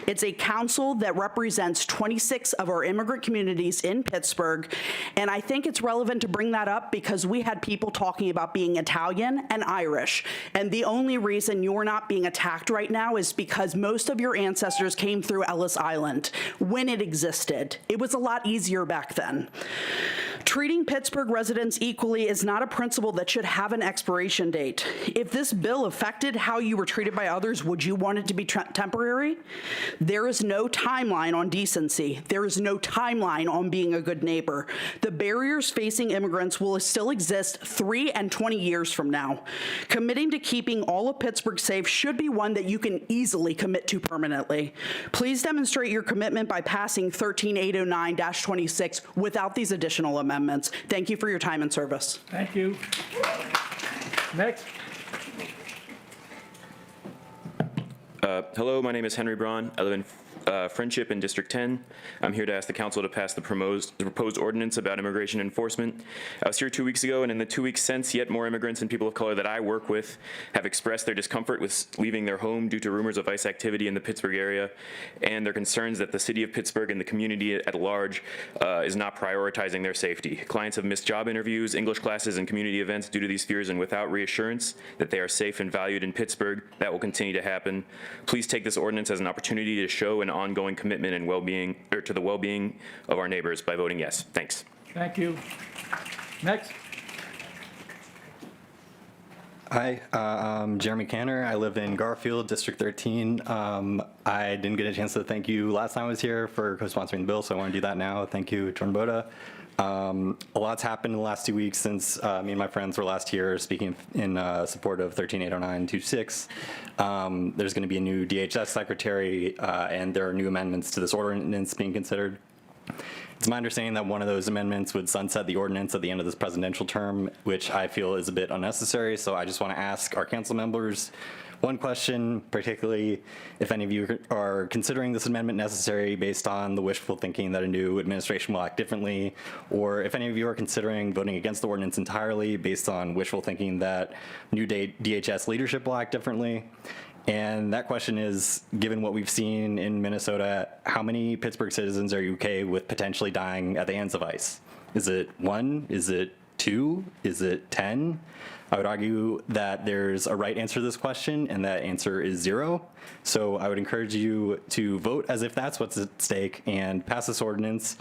It's a council that represents 26 of our immigrant communities in Pittsburgh, and I think it's relevant to bring that up because we had people talking about being Italian and Irish, and the only reason you're not being attacked right now is because most of your ancestors came through Ellis Island when it existed. It was a lot easier back then. Treating Pittsburgh residents equally is not a principle that should have an expiration date. If this bill affected how you were treated by others, would you want it to be temporary? There is no timeline on decency. There is no timeline on being a good neighbor. The barriers facing immigrants will still exist 3 and 20 years from now. Committing to keeping all of Pittsburgh safe should be one that you can easily commit to permanently. Please demonstrate your commitment by passing 13809-26 without these additional amendments. Thank you for your time and service. Thank you. Next. Hello, my name is Henry Braun. I live in Friendship in District 10. I'm here to ask the council to pass the proposed ordinance about immigration enforcement. I was here 2 weeks ago, and in the 2 weeks since, yet more immigrants and people of color that I work with have expressed their discomfort with leaving their home due to rumors of ICE activity in the Pittsburgh area, and their concerns that the city of Pittsburgh and the community at large is not prioritizing their safety. Clients have missed job interviews, English classes, and community events due to these fears, and without reassurance that they are safe and valued in Pittsburgh, that will continue to happen. Please take this ordinance as an opportunity to show an ongoing commitment and well-being, or to the well-being of our neighbors by voting yes. Thanks. Thank you. Next. Hi, I'm Jeremy Canner. I live in Garfield, District 13. I didn't get a chance to thank you last time I was here for co-sponsoring the bill, so I want to do that now. Thank you, Jordan Boda. A lot's happened in the last 2 weeks since me and my friends were last here speaking in support of 13809-26. There's going to be a new DHS secretary, and there are new amendments to this ordinance being considered. It's my understanding that one of those amendments would sunset the ordinance at the end of this presidential term, which I feel is a bit unnecessary. So I just want to ask our council members one question, particularly if any of you are considering this amendment necessary based on the wishful thinking that a new administration will act differently, or if any of you are considering voting against the ordinance entirely based on wishful thinking that new DHS leadership will act differently. And that question is, given what we've seen in Minnesota, how many Pittsburgh citizens are you okay with potentially dying at the hands of ICE? Is it 1? Is it 2? Is it 10? I would argue that there's a right answer to this question, and that answer is 0. So I would encourage you to vote as if that's what's at stake and pass this ordinance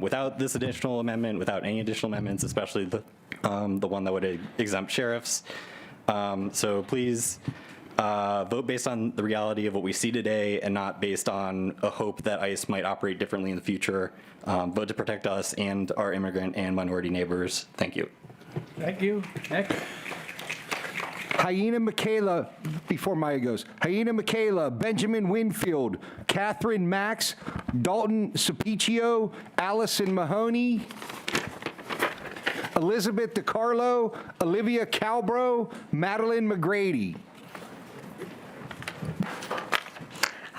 without this additional amendment, without any additional amendments, especially the one that would exempt sheriffs. So please vote based on the reality of what we see today and not based on a hope that ICE might operate differently in the future. Vote to protect us and our immigrant and minority neighbors. Thank you. Thank you. Next. Hyena Michaela, before Maya goes, Hyena Michaela, Benjamin Winfield, Catherine Max, Dalton Sapiccio, Allison Mahoney, Elizabeth DiCarlo, Olivia Calbro, Madeline McGrady.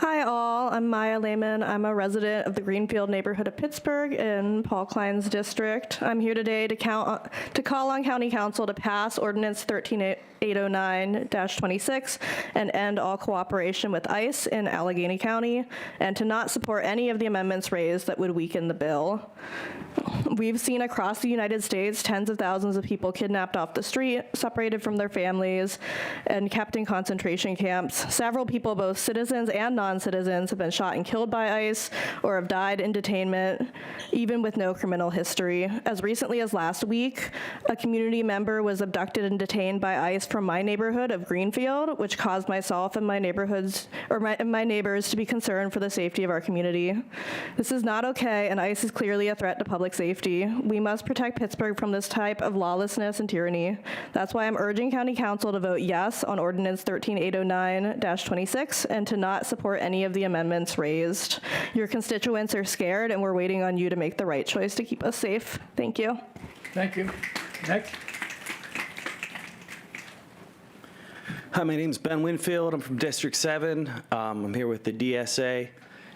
Hi all, I'm Maya Lehman. I'm a resident of the Greenfield neighborhood of Pittsburgh in Paul Klein's district. I'm here today to call on County Council to pass Ordinance 13809-26 and end all cooperation with ICE in Allegheny County, and to not support any of the amendments raised that would weaken the bill. We've seen across the United States tens of thousands of people kidnapped off the street, separated from their families, and kept in concentration camps. Several people, both citizens and non-citizens, have been shot and killed by ICE or have died in detainment, even with no criminal history. As recently as last week, a community member was abducted and detained by ICE from my neighborhood of Greenfield, which caused myself and my neighbors to be concerned for the safety of our community. This is not okay, and ICE is clearly a threat to public safety. We must protect Pittsburgh from this type of lawlessness and tyranny. That's why I'm urging County Council to vote yes on Ordinance 13809-26 and to not support any of the amendments raised. Your constituents are scared, and we're waiting on you to make the right choice to keep us safe. Thank you. Thank you. Next. Hi, my name's Ben Winfield. I'm from District 7. I'm here with the DSA,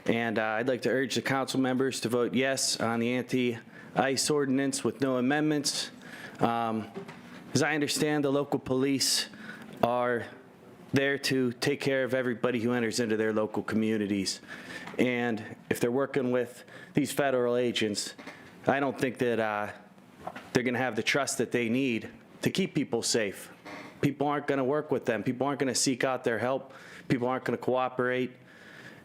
and I'd like to urge the council members to vote yes on the anti-ICE ordinance with no amendments. As I understand, the local police are there to take care of everybody who enters into their local communities. And if they're working with these federal agents, I don't think that they're going to have the trust that they need to keep people safe. People aren't going to work with them. People aren't going to seek out their help. People aren't going to cooperate.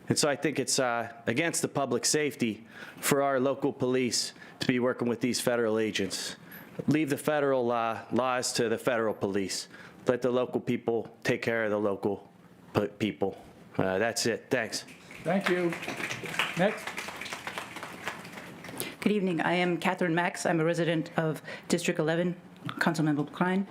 And so I think it's against the public safety for our local police to be working with these federal agents. Leave the federal laws to the federal police. Let the local people take care of the local people. That's it. Thanks. Thank you. Next. Good evening. I am Catherine Max. I'm a resident of District 11, Councilmember Klein.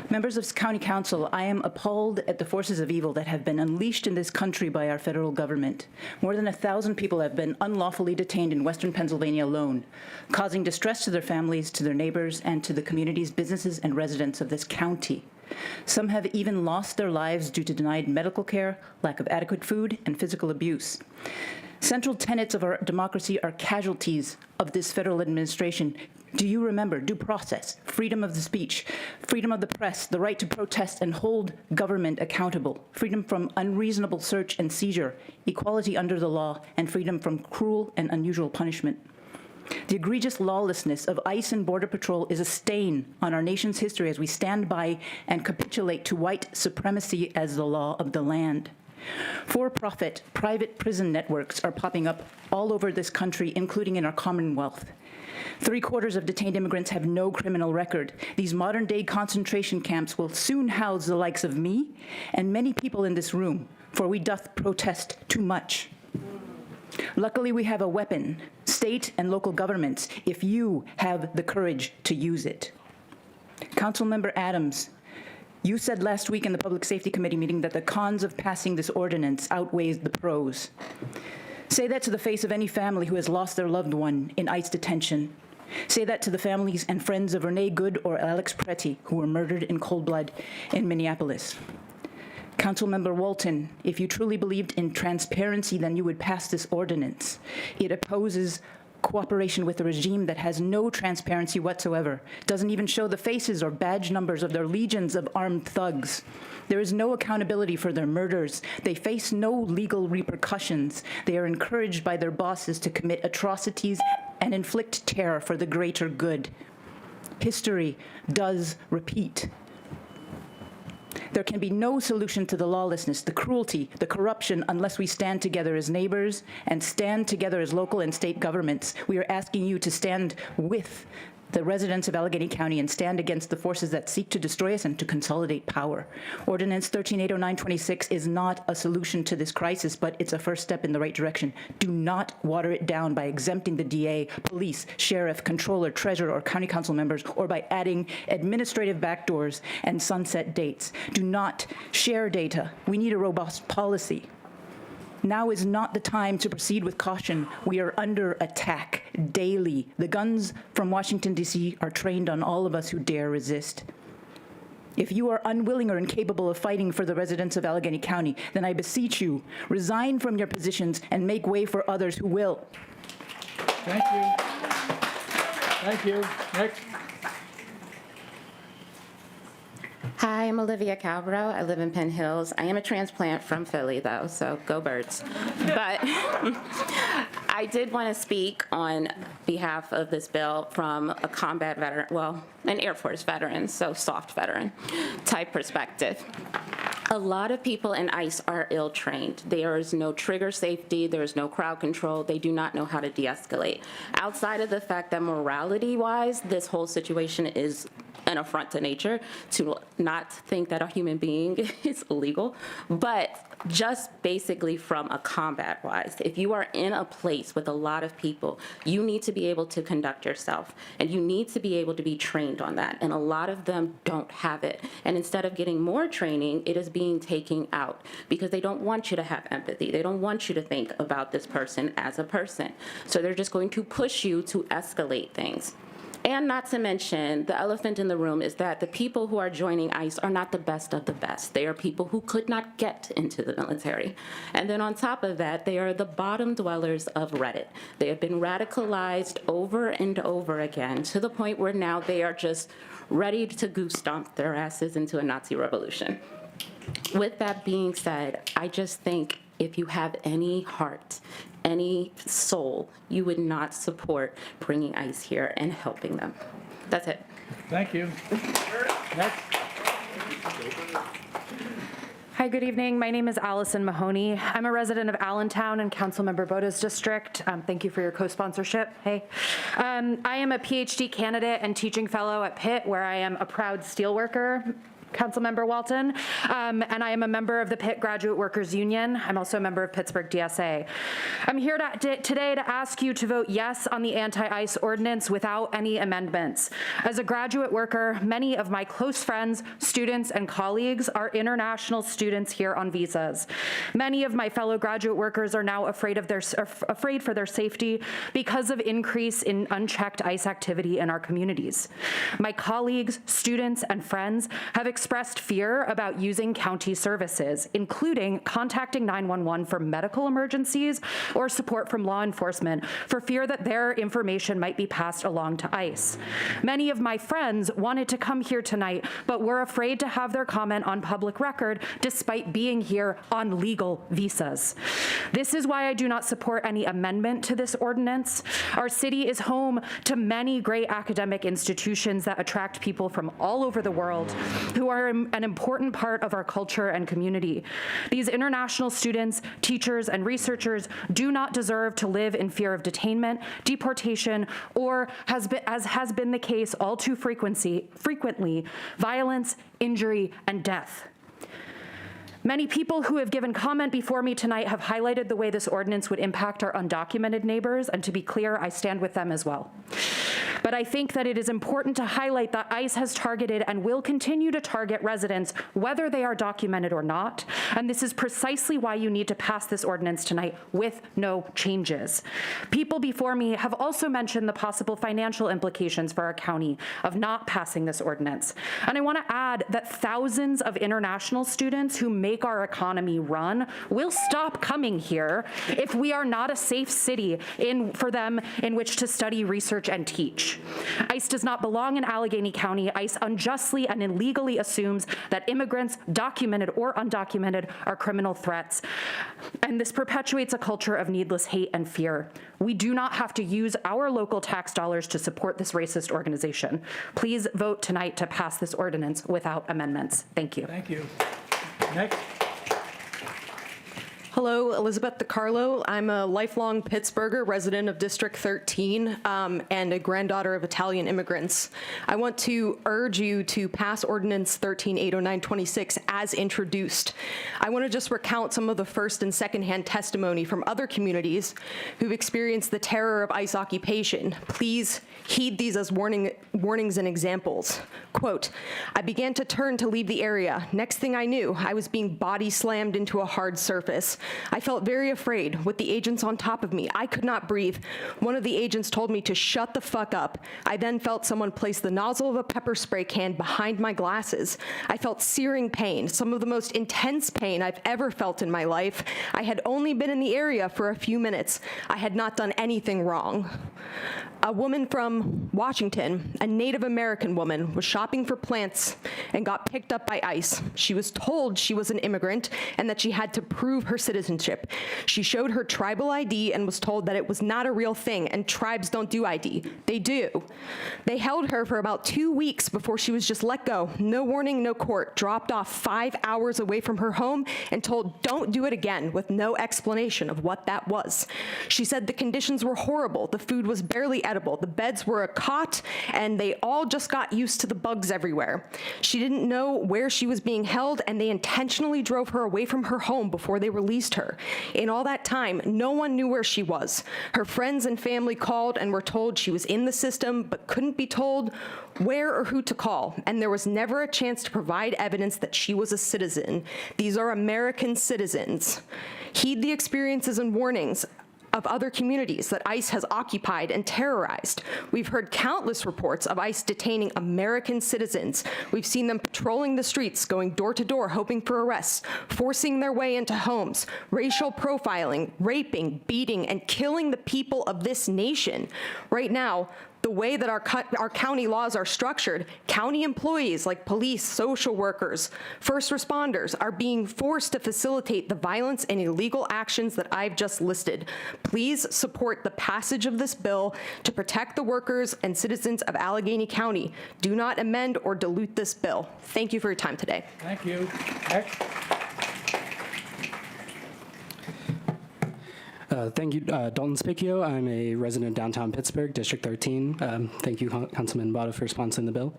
Members of County Council, I am appalled at the forces of evil that have been unleashed in this country by our federal government. More than 1,000 people have been unlawfully detained in Western Pennsylvania alone, causing distress to their families, to their neighbors, and to the communities, businesses, and residents of this county. Some have even lost their lives due to denied medical care, lack of adequate food, and physical abuse. Central tenets of our democracy are casualties of this federal administration. Do you remember due process, freedom of the speech, freedom of the press, the right to protest and hold government accountable, freedom from unreasonable search and seizure, equality under the law, and freedom from cruel and unusual punishment? The egregious lawlessness of ICE and Border Patrol is a stain on our nation's history as we stand by and capitulate to white supremacy as the law of the land. For-profit private prison networks are popping up all over this country, including in our Commonwealth. 3/4 of detained immigrants have no criminal record. These modern-day concentration camps will soon house the likes of me and many people in this room, for we doth protest too much. Luckily, we have a weapon, state and local governments, if you have the courage to use it. Councilmember Adams, you said last week in the Public Safety Committee meeting that the cons of passing this ordinance outweighs the pros. Say that to the face of any family who has lost their loved one in ICE detention. Say that to the families and friends of Renee Good or Alex Pretty, who were murdered in cold blood in Minneapolis. Councilmember Walton, if you truly believed in transparency, then you would pass this ordinance. It opposes cooperation with a regime that has no transparency whatsoever, doesn't even show the faces or badge numbers of their legions of armed thugs. There is no accountability for their murders. They face no legal repercussions. They are encouraged by their bosses to commit atrocities and inflict terror for the greater good. History does repeat. There can be no solution to the lawlessness, the cruelty, the corruption, unless we stand together as neighbors and stand together as local and state governments. We are asking you to stand with the residents of Allegheny County and stand against the forces that seek to destroy us and to consolidate power. Ordinance 13809-26 is not a solution to this crisis, but it's a first step in the right direction. Do not water it down by exempting the DA, police, sheriff, controller, treasurer, or county council members, or by adding administrative backdoors and sunset dates. Do not share data. We need a robust policy. Now is not the time to proceed with caution. We are under attack daily. The guns from Washington, D.C. are trained on all of us who dare resist. If you are unwilling or incapable of fighting for the residents of Allegheny County, then I beseech you, resign from your positions and make way for others who will. Thank you. Thank you. Next. Hi, I'm Olivia Calbro. I live in Penn Hills. I am a transplant from Philly, though, so go Birds. But I did want to speak on behalf of this bill from a combat veteran, well, an Air Force veteran, so soft veteran type perspective. A lot of people in ICE are ill-trained. There is no trigger safety. There is no crowd control. They do not know how to de-escalate. Outside of the fact that morality-wise, this whole situation is an affront to nature, to not think that a human being is illegal, but just basically from a combat-wise, if you are in a place with a lot of people, you need to be able to conduct yourself, and you need to be able to be trained on that, and a lot of them don't have it. And instead of getting more training, it is being taken out because they don't want you to have empathy. They don't want you to think about this person as a person. So they're just going to push you to escalate things. And not to mention, the elephant in the room is that the people who are joining ICE are not the best of the best. They are people who could not get into the military. And then on top of that, they are the bottom dwellers of Reddit. They have been radicalized over and over again to the point where now they are just ready to goose stomp their asses into a Nazi revolution. With that being said, I just think if you have any heart, any soul, you would not support bringing ICE here and helping them. That's it. Thank you. Next. Hi, good evening. My name is Allison Mahoney. I'm a resident of Allentown in Councilmember Boda's district. Thank you for your co-sponsorship. Hey. I am a PhD candidate and teaching fellow at Pitt, where I am a proud steelworker. Councilmember Walton, and I am a member of the Pitt Graduate Workers Union. I'm also a member of Pittsburgh DSA. I'm here today to ask you to vote yes on the anti-ICE ordinance without any amendments. As a graduate worker, many of my close friends, students, and colleagues are international students here on visas. Many of my fellow graduate workers are now afraid for their safety because of increase in unchecked ICE activity in our communities. My colleagues, students, and friends have expressed fear about using county services, including contacting 911 for medical emergencies or support from law enforcement, for fear that their information might be passed along to ICE. Many of my friends wanted to come here tonight, but were afraid to have their comment on public record despite being here on legal visas. This is why I do not support any amendment to this ordinance. Our city is home to many great academic institutions that attract people from all over the world who are an important part of our culture and community. These international students, teachers, and researchers do not deserve to live in fear of detainment, deportation, or, as has been the case all too frequently, violence, injury, and death. Many people who have given comment before me tonight have highlighted the way this ordinance would impact our undocumented neighbors, and to be clear, I stand with them as well. But I think that it is important to highlight that ICE has targeted and will continue to target residents, whether they are documented or not, and this is precisely why you need to pass this ordinance tonight with no changes. People before me have also mentioned the possible financial implications for our county of not passing this ordinance. And I want to add that thousands of international students who make our economy run will stop coming here if we are not a safe city for them in which to study, research, and teach. ICE does not belong in Allegheny County. ICE unjustly and illegally assumes that immigrants, documented or undocumented, are criminal threats. And this perpetuates a culture of needless hate and fear. We do not have to use our local tax dollars to support this racist organization. Please vote tonight to pass this ordinance without amendments. Thank you. Thank you. Next. Hello, Elizabeth DiCarlo. I'm a lifelong Pittsburgher, resident of District 13, and a granddaughter of Italian immigrants. I want to urge you to pass Ordinance 13-809-26 as introduced. I want to just recount some of the first and secondhand testimony from other communities who've experienced the terror of ICE occupation. Please heed these as warnings and examples. Quote, I began to turn to leave the area. Next thing I knew, I was being body slammed into a hard surface. I felt very afraid with the agents on top of me. I could not breathe. One of the agents told me to shut the fuck up. I then felt someone place the nozzle of a pepper spray can behind my glasses. I felt searing pain, some of the most intense pain I've ever felt in my life. I had only been in the area for a few minutes. I had not done anything wrong. A woman from Washington, a Native American woman, was shopping for plants and got picked up by ICE. She was told she was an immigrant and that she had to prove her citizenship. She showed her tribal ID and was told that it was not a real thing, and tribes don't do ID. They do. They held her for about 2 weeks before she was just let go. No warning, no court. Dropped off 5 hours away from her home and told, don't do it again, with no explanation of what that was. She said the conditions were horrible. The food was barely edible. The beds were a cot, and they all just got used to the bugs everywhere. She didn't know where she was being held, and they intentionally drove her away from her home before they released her. In all that time, no one knew where she was. Her friends and family called and were told she was in the system, but couldn't be told where or who to call, and there was never a chance to provide evidence that she was a citizen. These are American citizens. Heed the experiences and warnings of other communities that ICE has occupied and terrorized. We've heard countless reports of ICE detaining American citizens. We've seen them patrolling the streets, going door to door, hoping for arrests, forcing their way into homes, racial profiling, raping, beating, and killing the people of this nation. Right now, the way that our county laws are structured, county employees like police, social workers, first responders are being forced to facilitate the violence and illegal actions that I've just listed. Please support the passage of this bill to protect the workers and citizens of Allegheny County. Do not amend or dilute this bill. Thank you for your time today. Thank you. Next. Thank you, Dalton Spicchio. I'm a resident of downtown Pittsburgh, District 13. Thank you, Councilman Bada, for sponsoring the bill.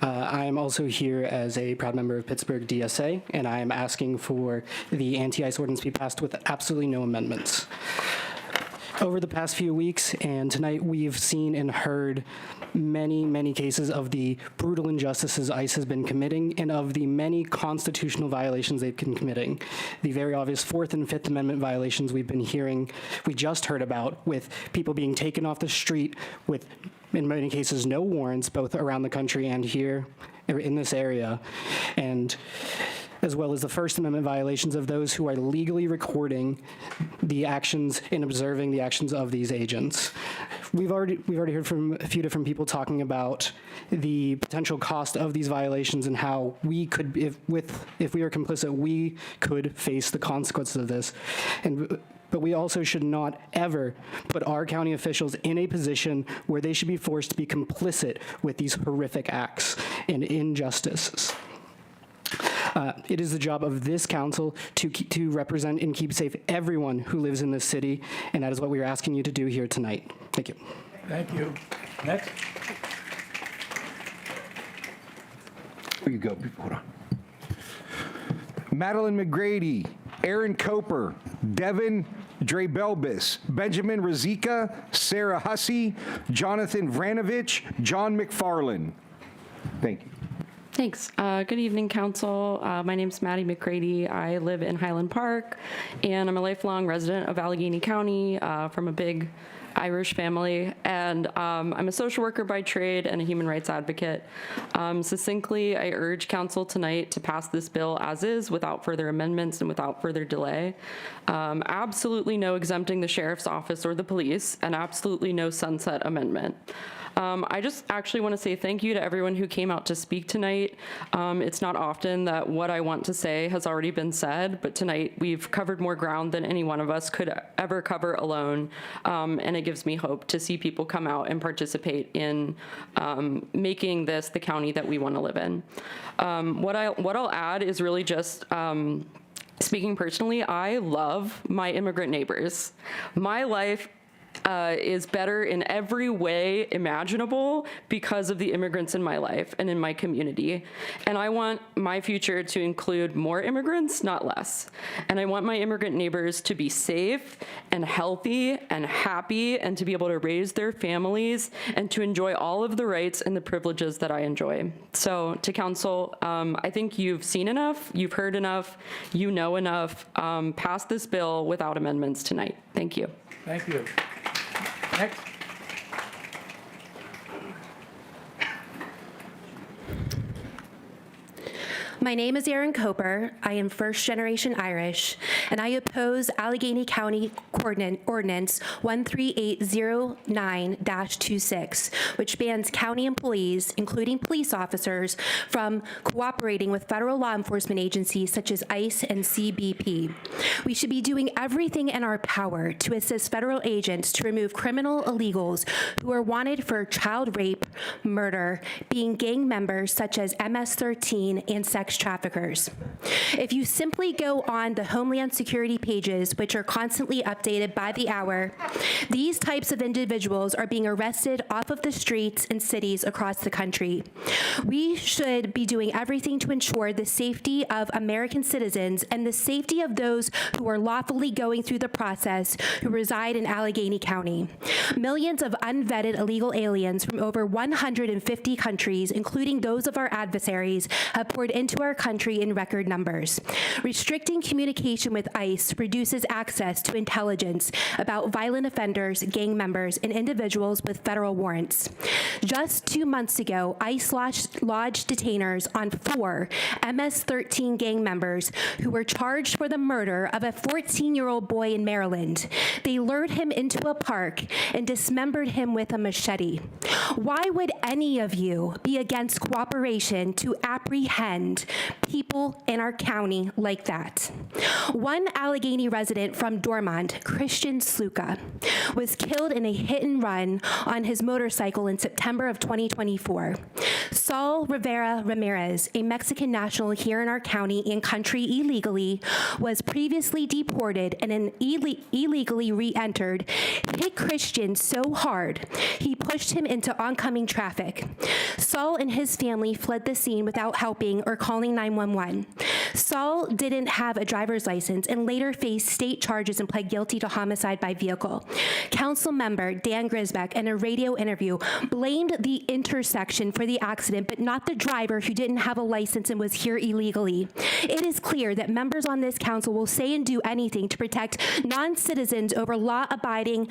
I am also here as a proud member of Pittsburgh DSA, and I am asking for the anti-ICE ordinance be passed with absolutely no amendments. Over the past few weeks and tonight, we've seen and heard many cases of the brutal injustices ICE has been committing and of the many constitutional violations they've been committing. The very obvious Fourth and Fifth Amendment violations we just heard about, with people being taken off the street with, in many cases, no warrants, both around the country and here in this area, and as well as the First Amendment violations of those who are legally recording the actions and observing the actions of these agents. We've already heard from a few different people talking about the potential cost of these violations and how we could, if we are complicit, we could face the consequences of this. But we also should not ever put our county officials in a position where they should be forced to be complicit with these horrific acts and injustices. It is the job of this council to represent and keep safe everyone who lives in this city, and that is what we are asking you to do here tonight. Thank you. Thank you. Next. Here you go. Hold on. Madeline McGrady, Aaron Coper, Devin Drabelbis, Benjamin Razika, Sarah Hussey, Jonathan Vranovich, John McFarland. Thank you. Thanks. Good evening, Council. My name's Maddie McCready. I live in Highland Park, and I'm a lifelong resident of Allegheny County from a big Irish family, and I'm a social worker by trade and a human rights advocate. Succinctly, I urge Council tonight to pass this bill as is, without further amendments and without further delay. Absolutely no exempting the sheriff's office or the police, and absolutely no sunset amendment. I just actually want to say thank you to everyone who came out to speak tonight. It's not often that what I want to say has already been said, but tonight we've covered more ground than any one of us could ever cover alone, and it gives me hope to see people come out and participate in making this the county that we want to live in. What I'll add is really just speaking personally, I love my immigrant neighbors. My life is better in every way imaginable because of the immigrants in my life and in my community. And I want my future to include more immigrants, not less. And I want my immigrant neighbors to be safe and healthy and happy and to be able to raise their families and to enjoy all of the rights and the privileges that I enjoy. So to council, I think you've seen enough, you've heard enough, you know enough. Pass this bill without amendments tonight. Thank you. Thank you. Next. My name is Erin Coper. I am first-generation Irish, and I oppose Allegheny County Ordinance 13809-26, which bans county employees, including police officers, from cooperating with federal law enforcement agencies such as ICE and CBP. We should be doing everything in our power to assist federal agents to remove criminal illegals who are wanted for child rape, murder, being gang members such as MS-13, and sex traffickers. If you simply go on the Homeland Security pages, which are constantly updated by the hour, these types of individuals are being arrested off of the streets in cities across the country. We should be doing everything to ensure the safety of American citizens and the safety of those who are lawfully going through the process who reside in Allegheny County. Millions of unvetted illegal aliens from over 150 countries, including those of our adversaries, have poured into our country in record numbers. Restricting communication with ICE reduces access to intelligence about violent offenders, gang members, and individuals with federal warrants. Just 2 months ago, ICE lodged detainers on 4 MS-13 gang members who were charged for the murder of a 14-year-old boy in Maryland. They lured him into a park and dismembered him with a machete. Why would any of you be against cooperation to apprehend people in our county like that? One Allegheny resident from Dormont, Christian Sluka, was killed in a hit and run on his motorcycle in September of 2024. Saul Rivera Ramirez, a Mexican national here in our county and country illegally, was previously deported and then illegally re-entered, hit Christian so hard he pushed him into oncoming traffic. Saul and his family fled the scene without helping or calling 911. Saul didn't have a driver's license and later faced state charges and pled guilty to homicide by vehicle. Council member Dan Grisbeck, in a radio interview, blamed the intersection for the accident, but not the driver who didn't have a license and was here illegally. It is clear that members on this council will say and do anything to protect non-citizens over law-abiding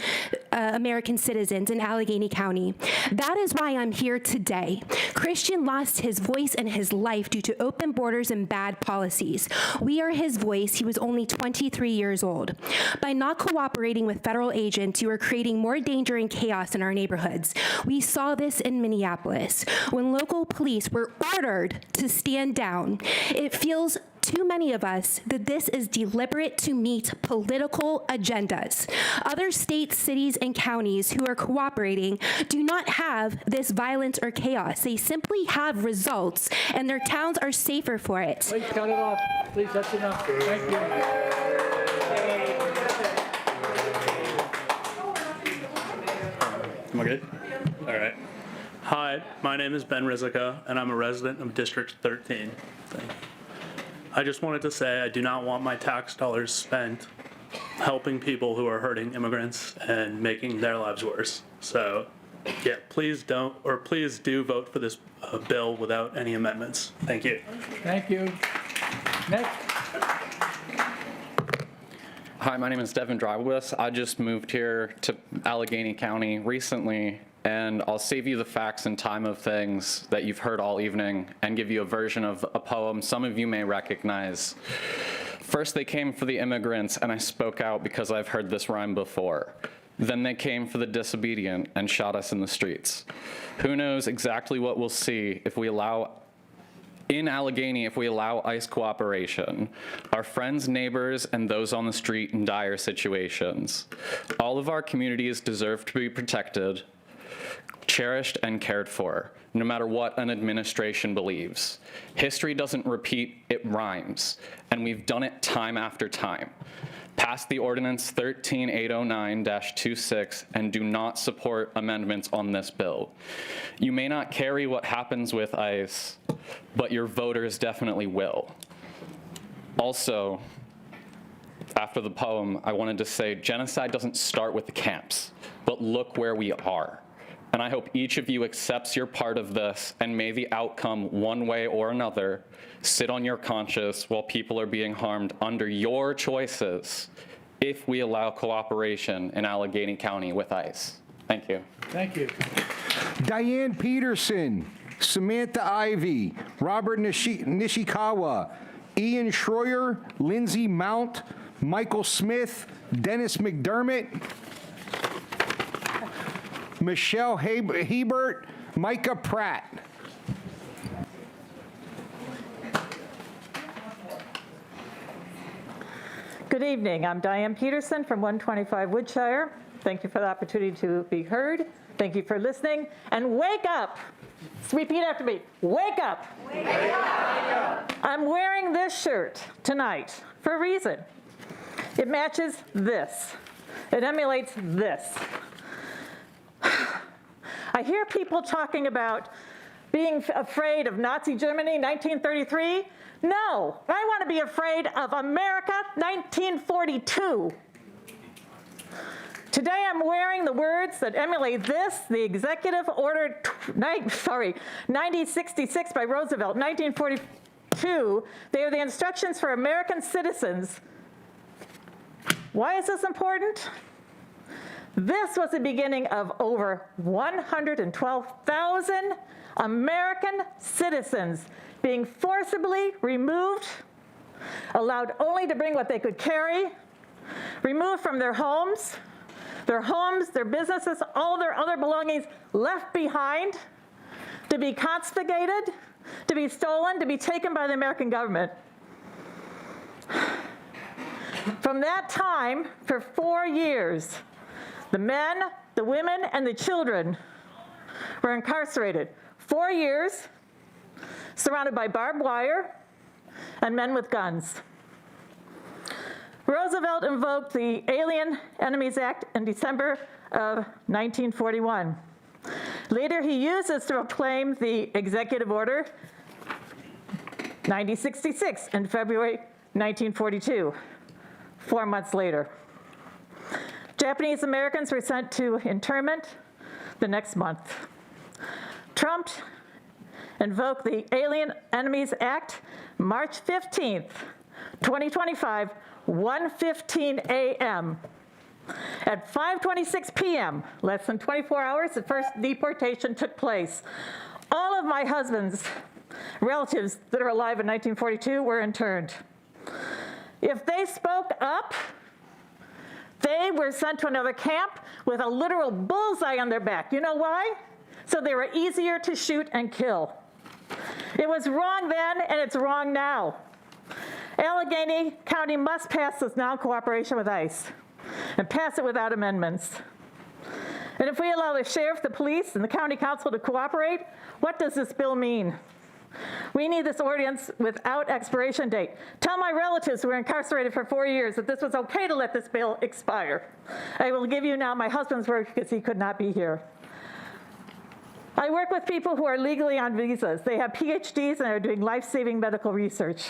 American citizens in Allegheny County. That is why I'm here today. Christian lost his voice and his life due to open borders and bad policies. We are his voice. He was only 23 years old. By not cooperating with federal agents, you are creating more danger and chaos in our neighborhoods. We saw this in Minneapolis when local police were ordered to stand down. It feels too many of us that this is deliberate to meet political agendas. Other states, cities, and counties who are cooperating do not have this violence or chaos. They simply have results, and their towns are safer for it. Please cut it off. Please, that's enough. Thank you. Am I good? All right. Hi, my name is Ben Rizica, and I'm a resident of District 13. Thank you. I just wanted to say I do not want my tax dollars spent helping people who are hurting immigrants and making their lives worse. So, yeah, please do vote for this bill without any amendments. Thank you. Thank you. Next. Hi, my name is Devin Drywis. I just moved here to Allegheny County recently, and I'll save you the facts and time of things that you've heard all evening and give you a version of a poem some of you may recognize. First they came for the immigrants, and I spoke out because I've heard this rhyme before. Then they came for the disobedient and shot us in the streets. Who knows exactly what we'll see if we allow in Allegheny if we allow ICE cooperation, our friends, neighbors, and those on the street in dire situations. All of our communities deserve to be protected, cherished, and cared for, no matter what an administration believes. History doesn't repeat, it rhymes, and we've done it time after time. Pass the ordinance 13809-26 and do not support amendments on this bill. You may not carry what happens with ICE, but your voters definitely will. Also, after the poem, I wanted to say genocide doesn't start with the camps, but look where we are. And I hope each of you accepts your part of this, and may the outcome, one way or another, sit on your conscience while people are being harmed under your choices if we allow cooperation in Allegheny County with ICE. Thank you. Thank you. Diane Peterson, Samantha Ivy, Robert Nishikawa, Ian Schroyer, Lindsay Mount, Michael Smith, Dennis McDermott, Michelle Hebert, Micah Pratt. Good evening. I'm Diane Peterson from 125 Woodshire. Thank you for the opportunity to be heard. Thank you for listening. And wake up. Repeat after me. Wake up. Wake up. I'm wearing this shirt tonight for a reason. It matches this. It emulates this. I hear people talking about being afraid of Nazi Germany, 1933. No, I want to be afraid of America, 1942. Today I'm wearing the words that emulate this, the Executive Order 9066 by Roosevelt, 1942. They are the instructions for American citizens. Why is this important? This was the beginning of over 112,000 American citizens being forcibly removed, allowed only to bring what they could carry, removed from their homes, their businesses, all their other belongings left behind, to be confiscated, to be stolen, to be taken by the American government. From that time, for 4 years, the men, the women, and the children were incarcerated. 4 years, surrounded by barbed wire and men with guns. Roosevelt invoked the Alien Enemies Act in December of 1941. Later, he used this to proclaim the Executive Order 9066 in February 1942, 4 months later. Japanese Americans were sent to internment the next month. Trump invoked the Alien Enemies Act March 15th, 2025, 1:15 a.m. At 5:26 p.m., less than 24 hours, the first deportation took place. All of my husband's relatives that are alive in 1942 were interned. If they spoke up, they were sent to another camp with a literal bullseye on their back. You know why? So they were easier to shoot and kill. It was wrong then, and it's wrong now. Allegheny County must pass this non-cooperation with ICE, and pass it without amendments. And if we allow the sheriff, the police, and the county council to cooperate, what does this bill mean? We need this ordinance without expiration date. Tell my relatives who were incarcerated for 4 years that this was okay to let this bill expire. I will give you now my husband's word because he could not be here. I work with people who are legally on visas. They have PhDs and are doing life-saving medical research.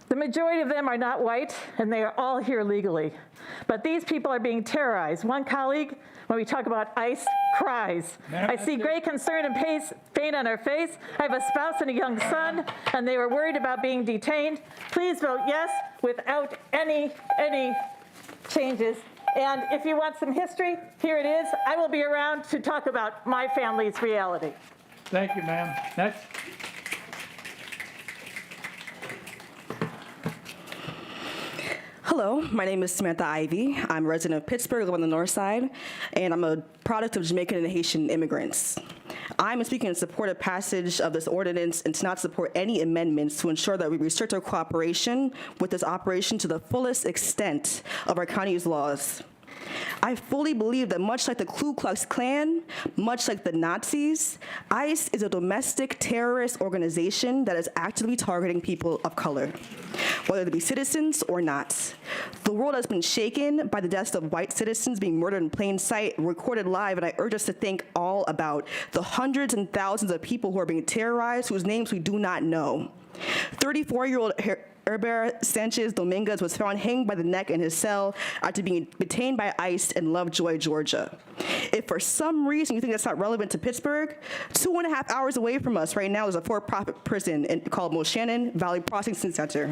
The majority of them are not white, and they are all here legally. But these people are being terrorized. One colleague, when we talk about ICE, cries. I see great concern and pain on her face. I have a spouse and a young son, and they were worried about being detained. Please vote yes without any changes. And if you want some history, here it is. I will be around to talk about my family's reality. Thank you, ma'am. Next. Hello, my name is Samantha Ivy. I'm a resident of Pittsburgh, live on the north side, and I'm a product of Jamaican and Haitian immigrants. I'm speaking in support of passage of this ordinance and to not support any amendments to ensure that we restrict our cooperation with this operation to the fullest extent of our county's laws. I fully believe that much like the Ku Klux Klan, much like the Nazis, ICE is a domestic terrorist organization that is actively targeting people of color, whether they be citizens or not. The world has been shaken by the deaths of white citizens being murdered in plain sight, recorded live, and I urge us to think all about the hundreds and thousands of people who are being terrorized, whose names we do not know. 34-year-old Herbert Sanchez Dominguez was found hanged by the neck in his cell after being detained by ICE in Lovejoy, Georgia. If for some reason you think that's not relevant to Pittsburgh, 2.5 hours away from us right now is a for-profit prison called Moshannon Valley Processing Center,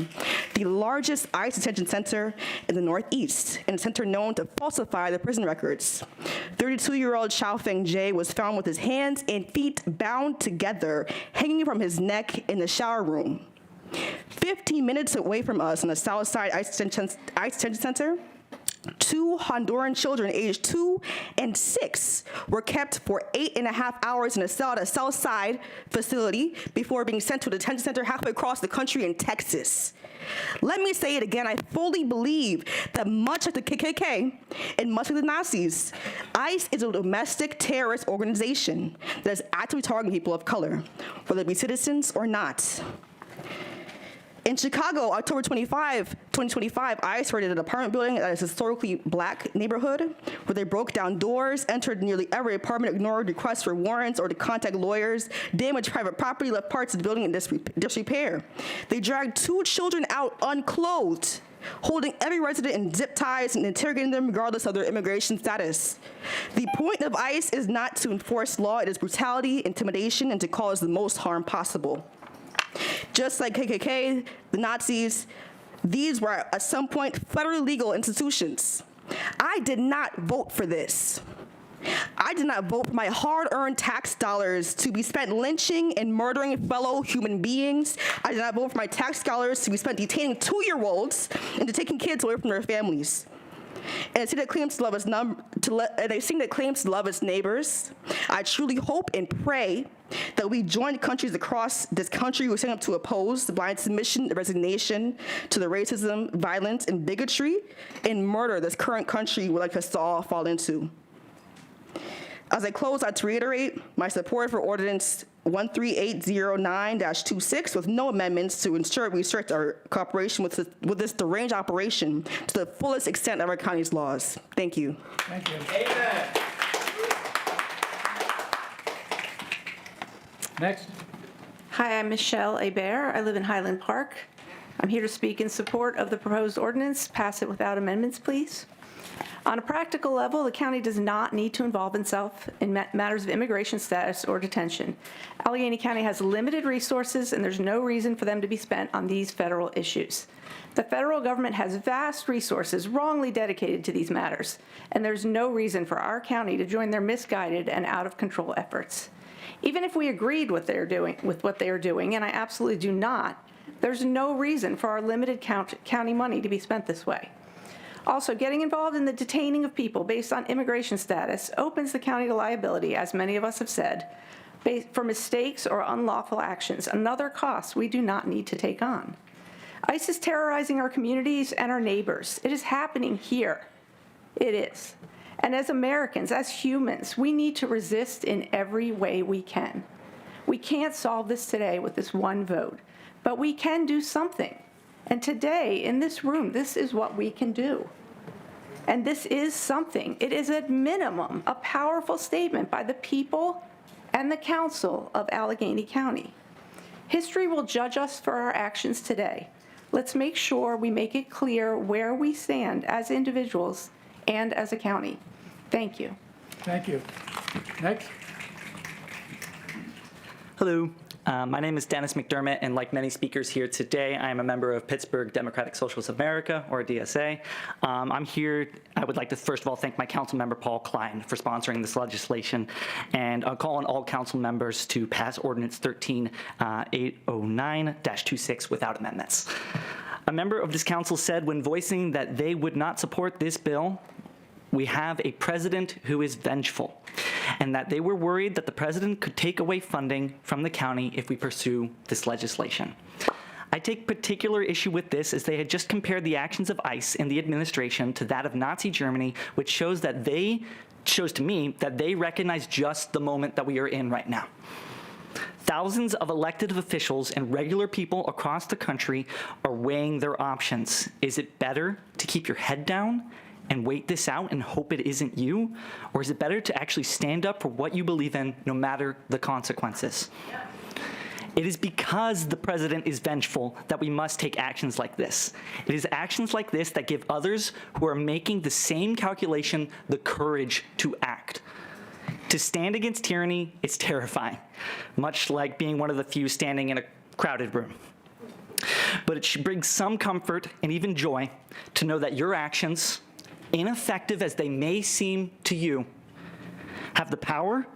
the largest ICE detention center in the Northeast, and a center known to falsify the prison records. 32-year-old Xiao Feng Jie was found with his hands and feet bound together, hanging from his neck in the shower room. 15 minutes away from us in the South Side ICE Detention Center, 2 Honduran children aged 2 and 6 were kept for 8.5 hours in a cell at a South Side facility before being sent to a detention center halfway across the country in Texas. Let me say it again, I fully believe that much like the KKK and much like the Nazis, ICE is a domestic terrorist organization that is actively targeting people of color, whether they be citizens or not. In Chicago, October 25, 2025, ICE raided an apartment building that is a historically black neighborhood where they broke down doors, entered nearly every apartment, ignored requests for warrants or to contact lawyers, damaged private property, left parts of the building in disrepair. They dragged 2 children out unclothed, holding every resident in zip ties and interrogating them regardless of their immigration status. The point of ICE is not to enforce law, it is brutality, intimidation, and to cause the most harm possible. Just like KKK, the Nazis, these were at some point federally legal institutions. I did not vote for this. I did not vote for my hard-earned tax dollars to be spent lynching and murdering fellow human beings. I did not vote for my tax dollars to be spent detaining 2-year-olds and taking kids away from their families. And they claims to love its neighbors. I truly hope and pray that we join countries across this country who stand up to oppose the blind submission and resignation to the racism, violence, and bigotry and murder this current country would like us to all fall into. As I close, I'd like to reiterate my support for Ordinance 13809-26 with no amendments to ensure we restrict our cooperation with this deranged operation to the fullest extent of our county's laws. Thank you. Thank you. Amen. Next. Hi, I'm Michelle Hebert. I live in Highland Park. I'm here to speak in support of the proposed ordinance. Pass it without amendments, please. On a practical level, the county does not need to involve itself in matters of immigration status or detention. Allegheny County has limited resources, and there's no reason for them to be spent on these federal issues. The federal government has vast resources wrongly dedicated to these matters, and there's no reason for our county to join their misguided and out-of-control efforts. Even if we agreed with what they are doing, and I absolutely do not, there's no reason for our limited county money to be spent this way. Also, getting involved in the detaining of people based on immigration status opens the county to liability, as many of us have said, for mistakes or unlawful actions, another cost we do not need to take on. ICE is terrorizing our communities and our neighbors. It is happening here. It is. And as Americans, as humans, we need to resist in every way we can. We can't solve this today with this one vote, but we can do something. And today, in this room, this is what we can do. And this is something. It is at minimum a powerful statement by the people and the council of Allegheny County. History will judge us for our actions today. Let's make sure we make it clear where we stand as individuals and as a county. Thank you. Thank you. Next. Hello. My name is Dennis McDermott, and like many speakers here today, I am a member of Pittsburgh Democratic Socialists of America, or DSA. I'm here, I would like to first of all thank my council member, Paul Klein, for sponsoring this legislation, and I'll call on all council members to pass Ordinance 13809-26 without amendments. A member of this council said when voicing that they would not support this bill, we have a president who is vengeful, and that they were worried that the president could take away funding from the county if we pursue this legislation. I take particular issue with this as they had just compared the actions of ICE and the administration to that of Nazi Germany, which shows to me that they recognize just the moment that we are in right now. Thousands of elected officials and regular people across the country are weighing their options. Is it better to keep your head down and wait this out and hope it isn't you? Or is it better to actually stand up for what you believe in, no matter the consequences? It is because the president is vengeful that we must take actions like this. It is actions like this that give others who are making the same calculation the courage to act. To stand against tyranny is terrifying, much like being one of the few standing in a crowded room. But it should bring some comfort and even joy to know that your actions, ineffective as they may seem to you, have the power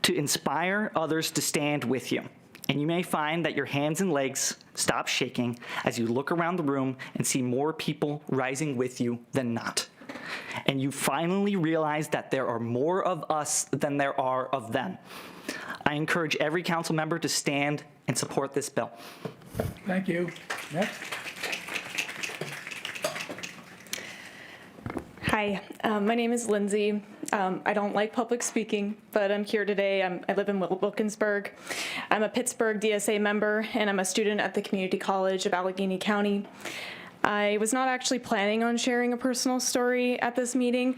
to inspire others to stand with you. And you may find that your hands and legs stop shaking as you look around the room and see more people rising with you than not. And you finally realize that there are more of us than there are of them. I encourage every council member to stand and support this bill. Thank you. Next. Hi, my name is Lindsay. I don't like public speaking, but I'm here today. I live in Wilkinsburg. I'm a Pittsburgh DSA member, and I'm a student at the Community College of Allegheny County. I was not actually planning on sharing a personal story at this meeting,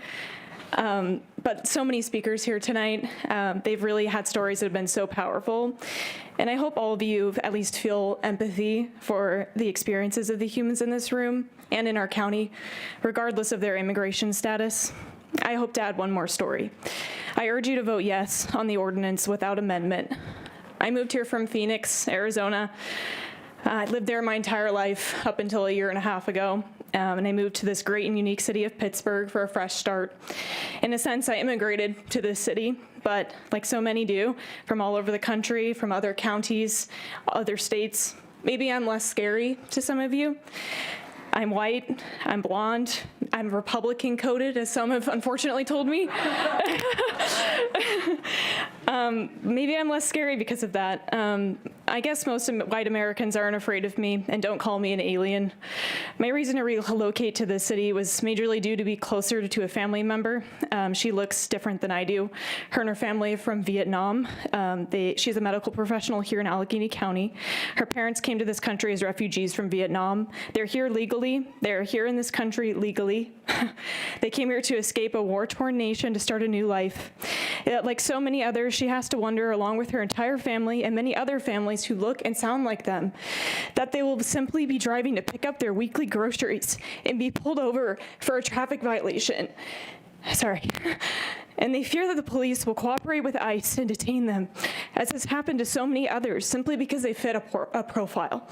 but so many speakers here tonight, they've really had stories that have been so powerful. And I hope all of you at least feel empathy for the experiences of the humans in this room and in our county, regardless of their immigration status. I hope to add one more story. I urge you to vote yes on the ordinance without amendment. I moved here from Phoenix, Arizona. I lived there my entire life up until a year and a half ago, and I moved to this great and unique city of Pittsburgh for a fresh start. In a sense, I immigrated to this city, but like so many do, from all over the country, from other counties, other states. Maybe I'm less scary to some of you. I'm white, I'm blonde, I'm Republican coded, as some have unfortunately told me. Maybe I'm less scary because of that. I guess most white Americans aren't afraid of me and don't call me an alien. My reason to relocate to this city was majorly due to be closer to a family member. She looks different than I do. Her and her family are from Vietnam. She's a medical professional here in Allegheny County. Her parents came to this country as refugees from Vietnam. They're here legally. They're here in this country legally. They came here to escape a war-torn nation to start a new life. Like so many others, she has to wonder, along with her entire family and many other families who look and sound like them, that they will simply be driving to pick up their weekly groceries and be pulled over for a traffic violation. Sorry. And they fear that the police will cooperate with ICE and detain them, as has happened to so many others, simply because they fit a profile.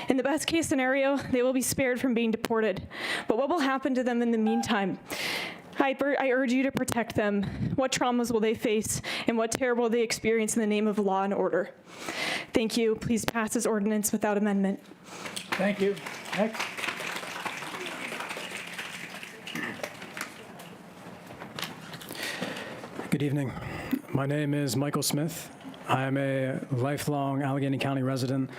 In the best case scenario, they will be spared from being deported. But what will happen to them in the meantime? I urge you to protect them. What traumas will they face, and what terror will they experience in the name of law and order? Thank you. Please pass this ordinance without amendment. Thank you. Next. Good evening. My name is Michael Smith. I am a lifelong Allegheny County resident,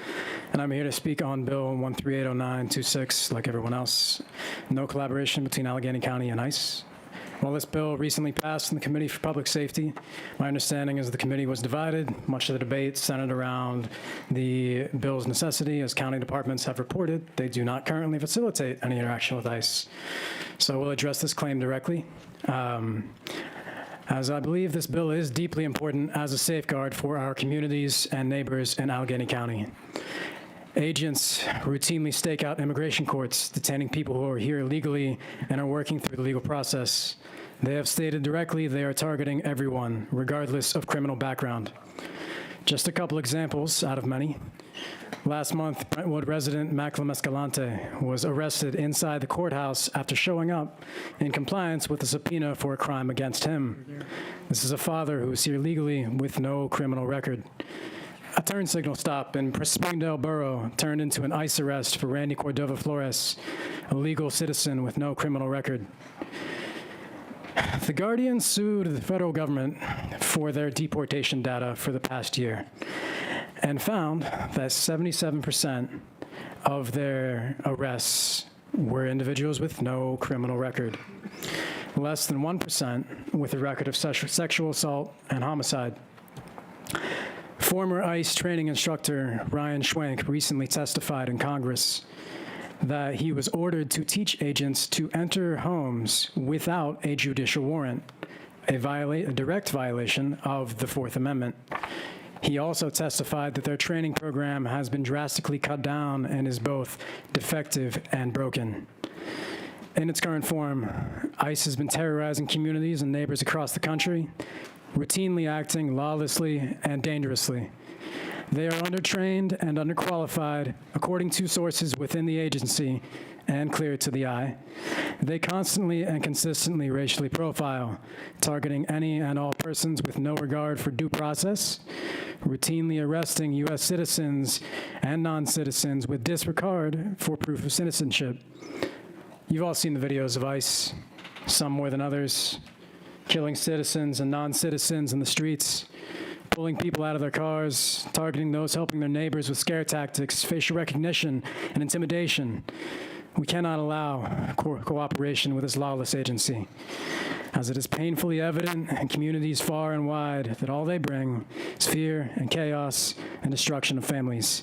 and I'm here to speak on Bill 13080926, like everyone else. No collaboration between Allegheny County and ICE. While this bill recently passed in the Committee for Public Safety, my understanding is the committee was divided. Much of the debate centered around the bill's necessity. As county departments have reported, they do not currently facilitate any interaction with ICE. So we'll address this claim directly. As I believe this bill is deeply important as a safeguard for our communities and neighbors in Allegheny County. Agents routinely stake out immigration courts, detaining people who are here illegally and are working through the legal process. They have stated directly they are targeting everyone, regardless of criminal background. Just a couple examples out of many. Last month, Brentwood resident Macklem Escalante was arrested inside the courthouse after showing up in compliance with a subpoena for a crime against him. This is a father who is here legally with no criminal record. A turn signal stop in Springdale Borough turned into an ICE arrest for Randy Cordova Flores, a legal citizen with no criminal record. The Guardian sued the federal government for their deportation data for the past year and found that 77% of their arrests were individuals with no criminal record. Less than 1% with a record of sexual assault and homicide. Former ICE training instructor Ryan Schwenk recently testified in Congress that he was ordered to teach agents to enter homes without a judicial warrant, a direct violation of the Fourth Amendment. He also testified that their training program has been drastically cut down and is both defective and broken. In its current form, ICE has been terrorizing communities and neighbors across the country, routinely acting lawlessly and dangerously. They are undertrained and underqualified, according to sources within the agency and clear to the eye. They constantly and consistently racially profile, targeting any and all persons with no regard for due process, routinely arresting U.S. citizens and non-citizens with disregard for proof of citizenship. You've all seen the videos of ICE, some more than others, killing citizens and non-citizens in the streets, pulling people out of their cars, targeting those helping their neighbors with scare tactics, facial recognition, and intimidation. We cannot allow cooperation with this lawless agency, as it is painfully evident in communities far and wide that all they bring is fear and chaos and destruction of families.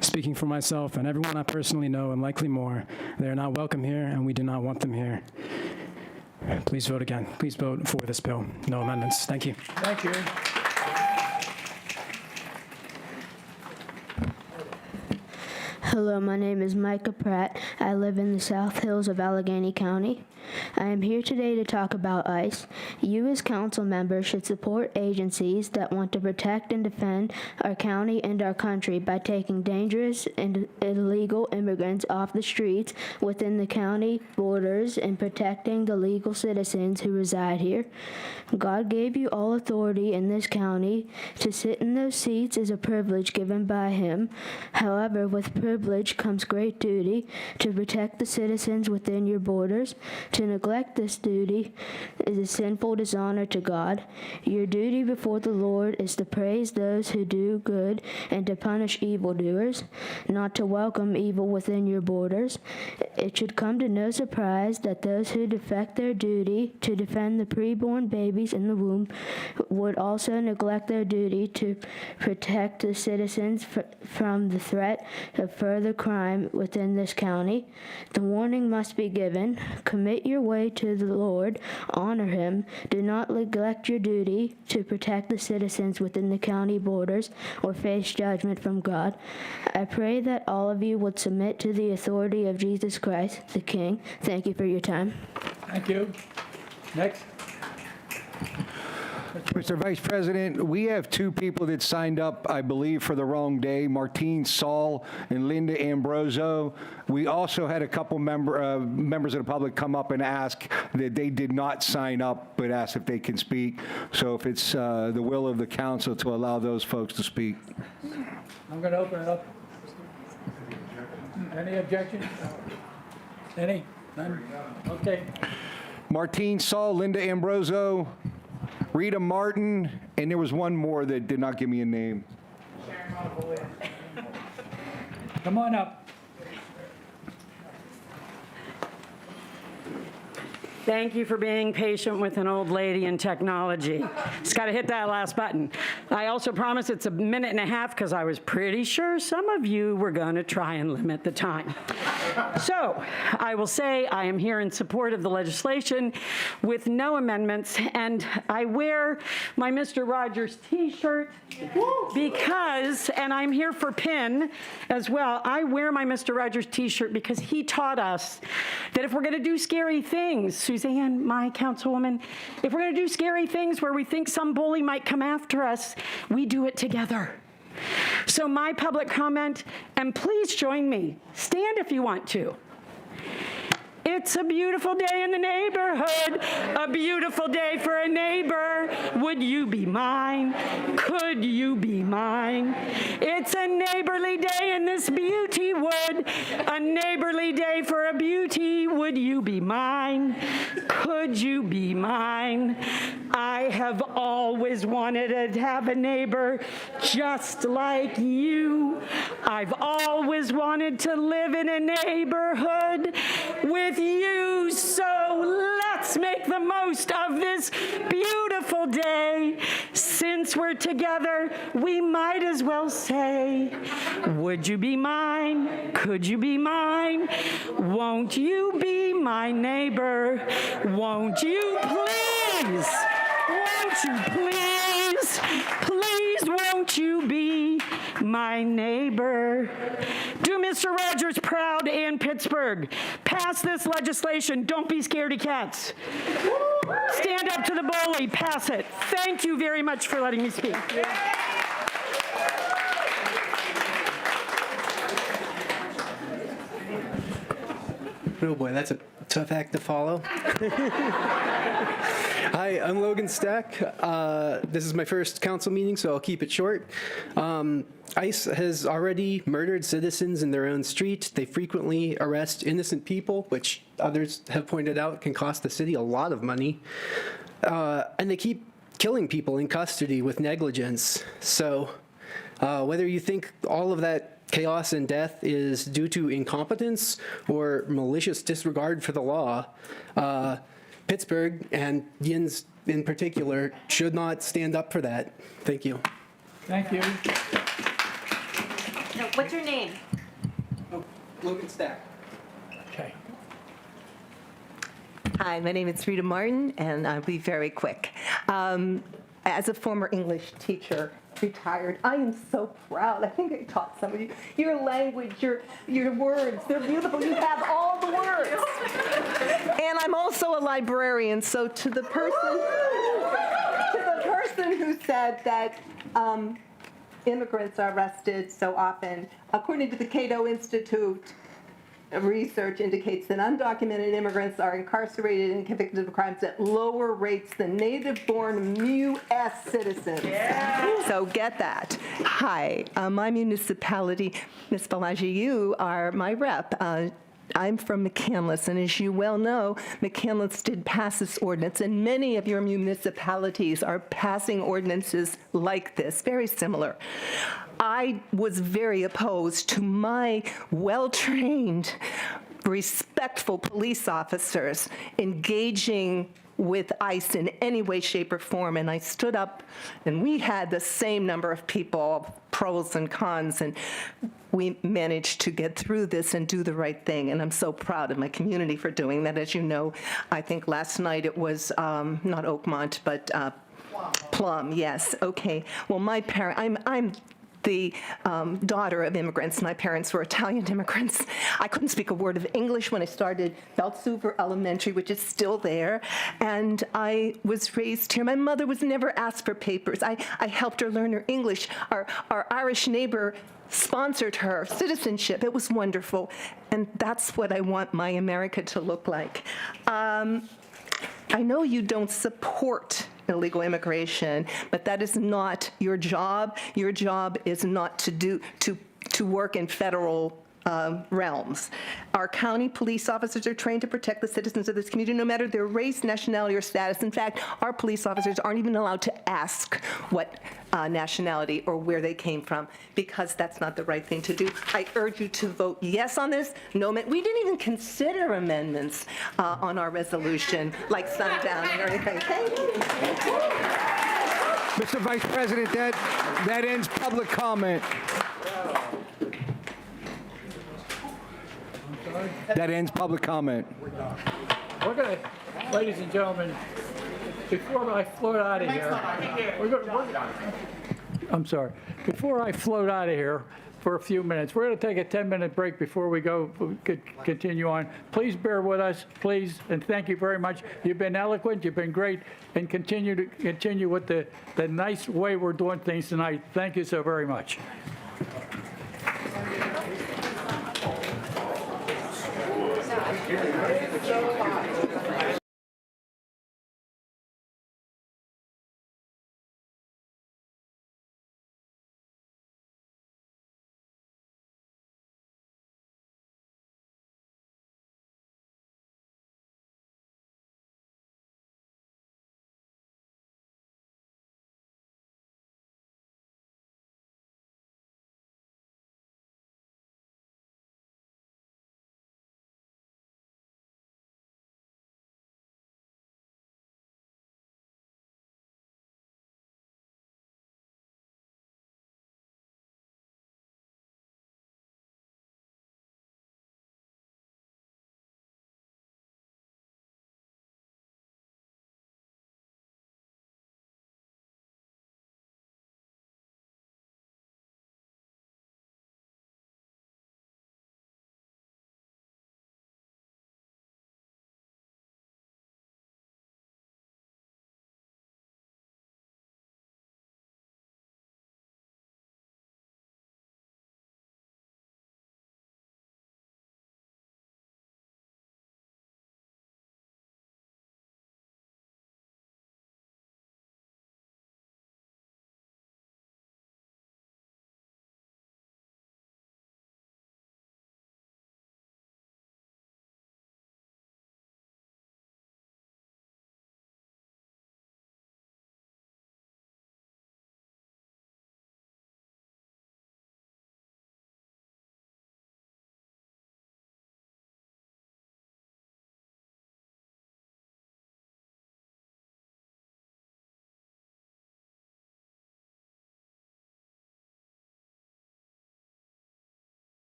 Speaking for myself and everyone I personally know, and likely more, they are not welcome here, and we do not want them here. Please vote again. Please vote for this bill. No amendments. Thank you. Thank you. Hello, my name is Micah Pratt. I live in the South Hills of Allegheny County. I am here today to talk about ICE. You as council members should support agencies that want to protect and defend our county and our country by taking dangerous and illegal immigrants off the streets within the county borders and protecting the legal citizens who reside here. God gave you all authority in this county. To sit in those seats is a privilege given by Him. However, with privilege comes great duty to protect the citizens within your borders. To neglect this duty is a sinful dishonor to God. Your duty before the Lord is to praise those who do good and to punish evildoers, not to welcome evil within your borders. It should come to no surprise that those who defect their duty to defend the preborn babies in the womb would also neglect their duty to protect the citizens from the threat of further crime within this county. The warning must be given. Commit your way to the Lord, honor Him, do not neglect your duty to protect the citizens within the county borders or face judgment from God. I pray that all of you would submit to the authority of Jesus Christ, the King. Thank you for your time. Thank you. Next. Mr. Vice President, we have two people that signed up, I believe, for the wrong day, Martine Saul and Linda Ambroso. We also had a couple members of the public come up and ask that they did not sign up, but ask if they can speak. So if it's the will of the council to allow those folks to speak. I'm going to open it up. Any objections? Any? None? Okay. Martine Saul, Linda Ambroso, Rita Martin, and there was one more that did not give me a name. Come on up. Thank you for being patient with an old lady in technology. Just got to hit that last button. I also promise it's a minute and a half because I was pretty sure some of you were going to try and limit the time. So I will say I am here in support of the legislation with no amendments, and I wear my Mr. Rogers t-shirt because, and I'm here for PIN as well, I wear my Mr. Rogers t-shirt because he taught us that if we're going to do scary things, Suzanne, my councilwoman, if we're going to do scary things where we think some bully might come after us, we do it together. So my public comment, and please join me, stand if you want to. It's a beautiful day in the neighborhood, a beautiful day for a neighbor. Would you be mine? Could you be mine? It's a neighborly day in this beauty wood, a neighborly day for a beauty. Would you be mine? Could you be mine? I have always wanted to have a neighbor just like you. I've always wanted to live in a neighborhood with you, so let's make the most of this beautiful day. Since we're together, we might as well say, would you be mine? Could you be mine? Won't you be my neighbor? Won't you please? Won't you please? Please, won't you be my neighbor? Do Mr. Rogers proud in Pittsburgh. Pass this legislation. Don't be scaredy cats. Stand up to the bully. Pass it. Thank you very much for letting me speak. Oh boy, that's a tough act to follow. Hi, I'm Logan Stack. This is my first council meeting, so I'll keep it short. ICE has already murdered citizens in their own street. They frequently arrest innocent people, which others have pointed out can cost the city a lot of money. And they keep killing people in custody with negligence. So whether you think all of that chaos and death is due to incompetence or malicious disregard for the law, Pittsburgh, and Yins in particular, should not stand up for that. Thank you. Thank you. No, what's your name? Oh, Logan Stack. Okay. Hi, my name is Rita Martin, and I'll be very quick. As a former English teacher, retired, I am so proud. I think I taught some of you. Your language, your words, they're beautiful. You have all the words. And I'm also a librarian, so to the person who said that immigrants are arrested so often, according to the Cato Institute, research indicates that undocumented immigrants are incarcerated and convicted of crimes at lower rates than native-born U.S. citizens. Yeah. So get that. Hi, my municipality, Ms. Balaji, you are my rep. I'm from McCandless, and as you well know, McCandless did pass this ordinance, and many of your municipalities are passing ordinances like this, very similar. I was very opposed to my well-trained, respectful police officers engaging with ICE in any way, shape, or form, and I stood up, and we had the same number of people, pros and cons, and we managed to get through this and do the right thing, and I'm so proud of my community for doing that. As you know, I think last night it was not Oakmont, but Plum, yes, okay. Well, my I'm the daughter of immigrants. My parents were Italian immigrants. I couldn't speak a word of English when I started Beltsuver Elementary, which is still there, and I was raised here. My mother was never asked for papers. I helped her learn her English. Our Irish neighbor sponsored her citizenship. It was wonderful, and that's what I want my America to look like. I know you don't support illegal immigration, but that is not your job. Your job is not to work in federal realms. Our county police officers are trained to protect the citizens of this community, no matter their race, nationality, or status. In fact, our police officers aren't even allowed to ask what nationality or where they came from, because that's not the right thing to do. I urge you to vote yes on this. No, we didn't even consider amendments on our resolution, like sundowning or anything. Thank you. Mr. Vice President, that ends public comment. That ends public comment. We're going to, ladies and gentlemen, before I float out of here, I'm sorry. Before I float out of here for a few minutes, we're going to take a 10-minute break before we continue on. Please bear with us, please, and thank you very much. You've been eloquent, you've been great, and continue with the nice way we're doing things tonight. Thank you so very much. Sorry.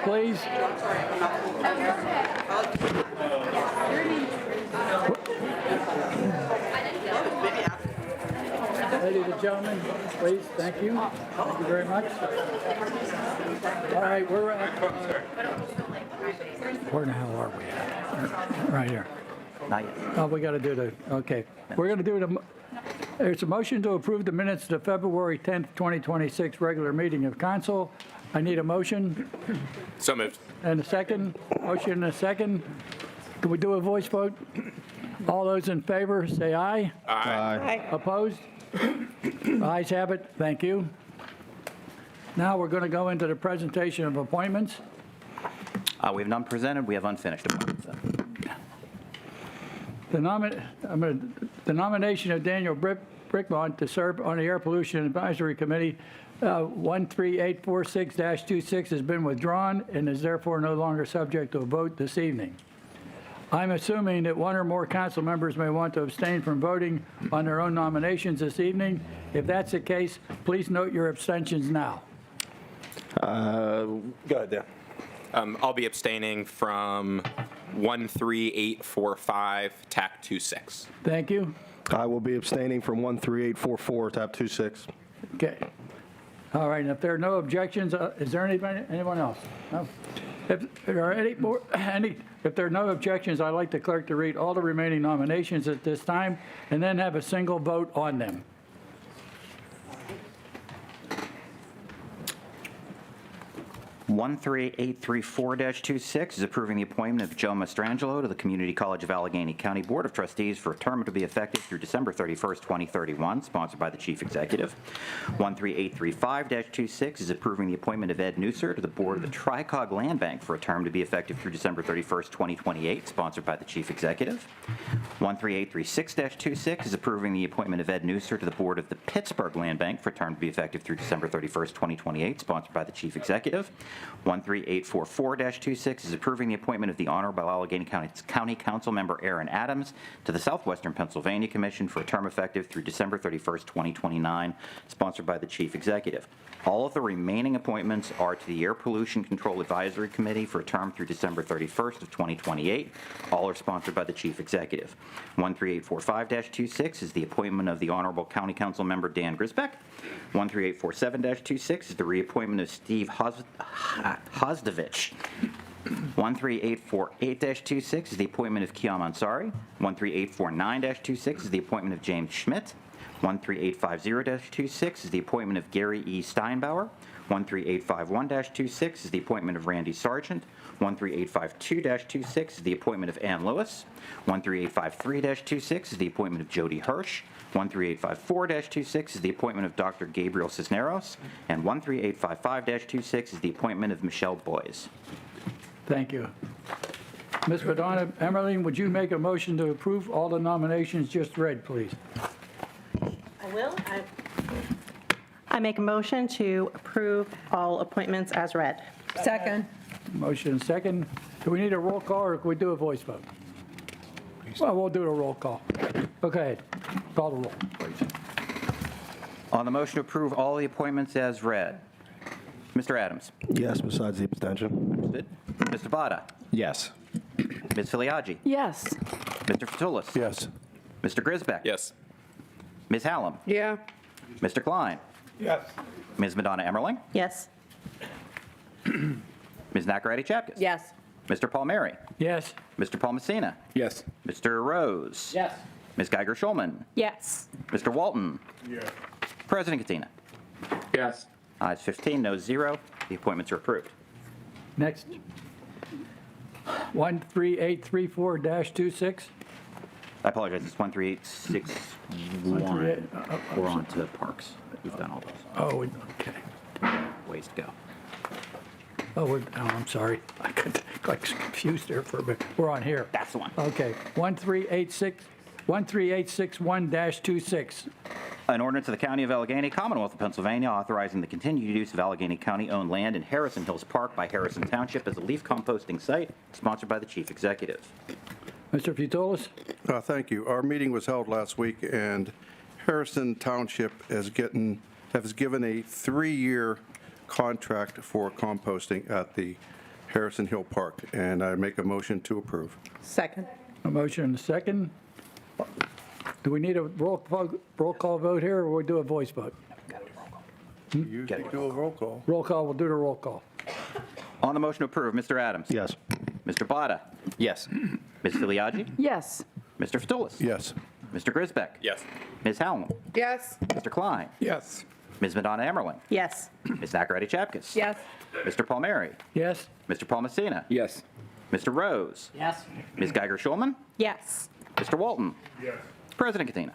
please. Ladies and gentlemen, please, thank you. Thank you very much. All right, we're at, where the hell are we at? Right here. Not yet. Oh, we got to do the, okay. We're going to do the, there's a motion to approve the minutes of the February 10th, 2026 regular meeting of council. I need a motion. So moved. And a second. Motion and a second. Can we do a voice vote? All those in favor, say aye. Aye. Opposed? Ayes have it. Thank you. Now we're going to go into the presentation of appointments. We have none presented. We have unfinished appointments. The nomination of Daniel Brickmont to serve on the Air Pollution Advisory Committee 13846-26 has been withdrawn and is therefore no longer subject to a vote this evening. I'm assuming that one or more council members may want to abstain from voting on their own nominations this evening. If that's the case, please note your abstentions now. Go ahead, Dan. I'll be abstaining from 13845 TAC 26. Thank you. I will be abstaining from 13844 TAP 26. Okay. All right, and if there are no objections, is there anyone else? No? If there are if there are no objections, I'd like the clerk to read all the remaining nominations at this time and then have a single vote on them. 13834-26 is approving the appointment of Joe Mastrangelo to the Community College of Allegheny County Board of Trustees for a term to be effective through December 31st, 2031, sponsored by the Chief Executive. 13835-26 is approving the appointment of Ed Nusser to the Board of the Tricog Land Bank for a term to be effective through December 31st, 2028, sponsored by the Chief Executive. 13836-26 is approving the appointment of Ed Nusser to the Board of the Pittsburgh Land Bank for a term to be effective through December 31st, 2028, sponsored by the Chief Executive. 13844-26 is approving the appointment of the Honorable Allegheny County Council Member Aaron Adams to the Southwestern Pennsylvania Commission for a term effective through December 31st, 2029, sponsored by the Chief Executive. All of the remaining appointments are to the Air Pollution Control Advisory Committee for a term through December 31st of 2028. All are sponsored by the Chief Executive. 13845-26 is the appointment of the Honorable County Council Member Dan Grisbeck. 13847-26 is the reappointment of Steve Hozdovich. 13848-26 is the appointment of Kiam Ansari. 13849-26 is the appointment of James Schmidt. 13850-26 is the appointment of Gary E. Steinbauer. 13851-26 is the appointment of Randy Sargent. 13852-26 is the appointment of Ann Lewis. 13853-26 is the appointment of Jody Hirsch. 13854-26 is the appointment of Dr. Gabriel Cisneros. And 13855-26 is the appointment of Michelle Boyes. Thank you. Ms. Madonna Emmerling, would you make a motion to approve all the nominations just read, please? I will. I make a motion to approve all appointments as read. Second. Motion and second. Do we need a roll call or can we do a voice vote? Well, we'll do a roll call. Okay, call the roll, please. On the motion to approve all the appointments as read, Mr. Adams? Yes, besides the abstention. Understood. Mr. Vada? Yes. Ms. Filiaggi? Yes. Mr. Fatulis? Yes. Mr. Grisbeck? Yes. Ms. Hallam? Yeah. Mr. Klein? Yes. Ms. Madonna Emmerling? Yes. Ms. Nacarati Chapkus? Yes. Mr. Palmieri? Yes. Mr. Palmacina? Yes. Mr. Rose? Yes. Ms. Geiger-Schulman? Yes. Mr. Walton? Yes. President Katina? Yes. Ayes 15, no 0. The appointments are approved. Next. 13834-26. I apologize, it's 13861. We're on to parks. We've done all those. Oh, okay. Ways to go. Oh, I'm sorry. I got confused there for a bit. We're on here. That's the one. Okay, 13861-26. An ordinance of the County of Allegheny, Commonwealth of Pennsylvania, authorizing the continued use of Allegheny County-owned land in Harrison Hills Park by Harrison Township as a leaf composting site, sponsored by the Chief Executive. Mr. Futulis? Thank you. Our meeting was held last week, and Harrison Township has given a 3-year contract for composting at the Harrison Hill Park, and I make a motion to approve. Second. A motion and a second. Do we need a roll call vote here, or we do a voice vote? You can do a roll call. Roll call, we'll do the roll call. On the motion to approve, Mr. Adams? Yes. Mr. Botta? Yes. Ms. Filiaggi? Yes. Mr. Fatulis? Yes. Mr. Grisbeck? Yes. Ms. Hallam? Yes. Mr. Klein? Yes. Ms. Madonna Emmerling? Yes. Ms. Nacarati Chapkus? Yes. Mr. Palmieri? Yes. Mr. Paul Messina? Yes. Mr. Rose? Yes. Ms. Geiger-Schulman? Yes. Mr. Walton? Yes. President Katina?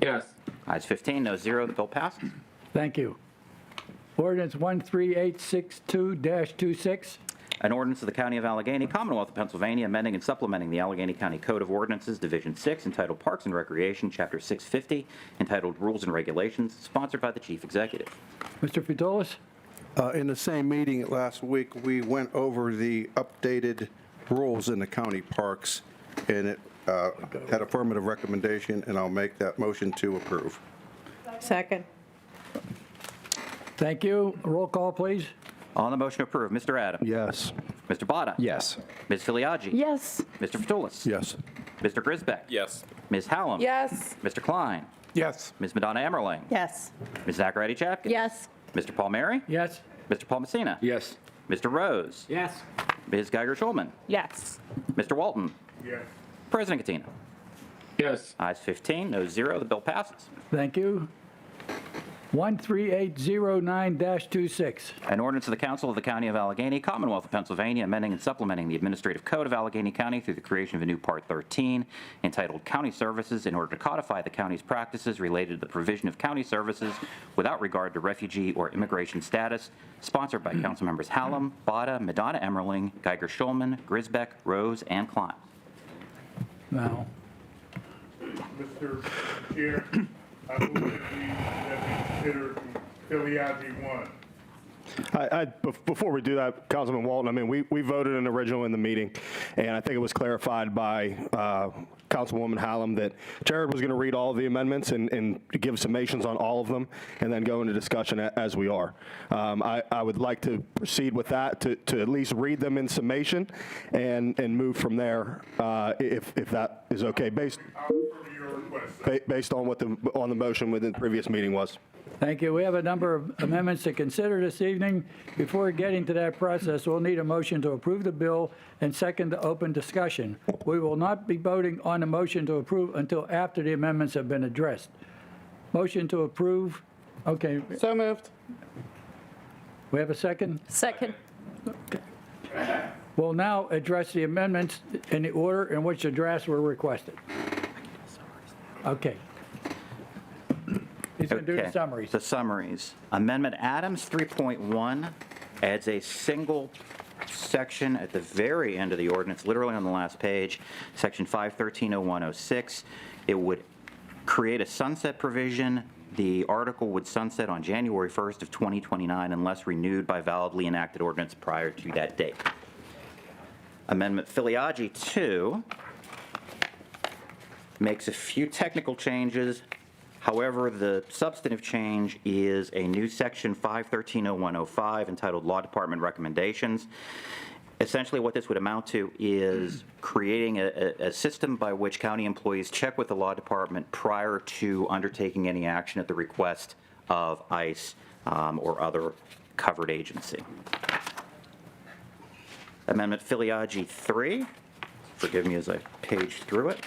Yes. Ayes 15, no 0. The bill passes. Thank you. Ordinance 13862-26. An ordinance of the County of Allegheny, Commonwealth of Pennsylvania, amending and supplementing the Allegheny County Code of Ordinances, Division 6, entitled Parks and Recreation, Chapter 650, entitled Rules and Regulations, sponsored by the Chief Executive. Mr. Fatulis? In the same meeting last week, we went over the updated rules in the county parks, and it had affirmative recommendation, and I'll make that motion to approve. Second. Thank you. Roll call, please. On the motion to approve, Mr. Adams? Yes. Mr. Botta? Yes. Ms. Filiaggi? Yes. Mr. Fatulis? Yes. Mr. Grisbeck? Yes. Ms. Hallam? Yes. Mr. Klein? Yes. Ms. Madonna Emmerling? Yes. Ms. Nacarati Chapkus? Yes. Mr. Palmieri? Yes. Mr. Paul Messina? Yes. Mr. Rose? Yes. Ms. Geiger-Schulman? Yes. Mr. Walton? Yes. President Katina? Yes. Ayes 15, no 0. The bill passes. Thank you. 13809-26. An ordinance of the Council of the County of Allegheny, Commonwealth of Pennsylvania, amending and supplementing the Administrative Code of Allegheny County through the creation of a new Part 13 entitled County Services in order to codify the county's practices related to the provision of county services without regard to refugee or immigration status, sponsored by Council Members Hallam, Botta, Madonna Emmerling, Geiger-Schulman, Grisbeck, Rose, and Klein. Now, Mr. Chair, I move that we consider Filiaggi 1. Before we do that, Councilman Walton, I mean, we voted an original in the meeting, and I think it was clarified by Councilwoman Hallam that Jared was going to read all of the amendments and give summations on all of them, and then go into discussion as we are. I would like to proceed with that, to at least read them in summation and move from there, if that is okay, based on what on the motion within the previous meeting was. thank you. We have a number of amendments to consider this evening. Before getting to that process, we'll need a motion to approve the bill and second to open discussion. We will not be voting on the motion to approve until after the amendments have been addressed. Motion to approve. Okay. So moved. We have a second? Second. We'll now address the amendments in the order in which the drafts were requested. Okay. He's going to do the summaries. The summaries. Amendment Adams 3.1 adds a single section at the very end of the ordinance, literally on the last page, section 5130106. It would create a sunset provision. The article would sunset on January 1st of 2029 unless renewed by validly enacted ordinance prior to that date. Amendment Filiaggi 2 makes a few technical changes. However, the substantive change is a new section 5130105 entitled Law Department Recommendations. Essentially, what this would amount to is creating a system by which county employees check with the law department prior to undertaking any action at the request of ICE or other covered agency. Amendment Filiaggi 3, forgive me as I page through it.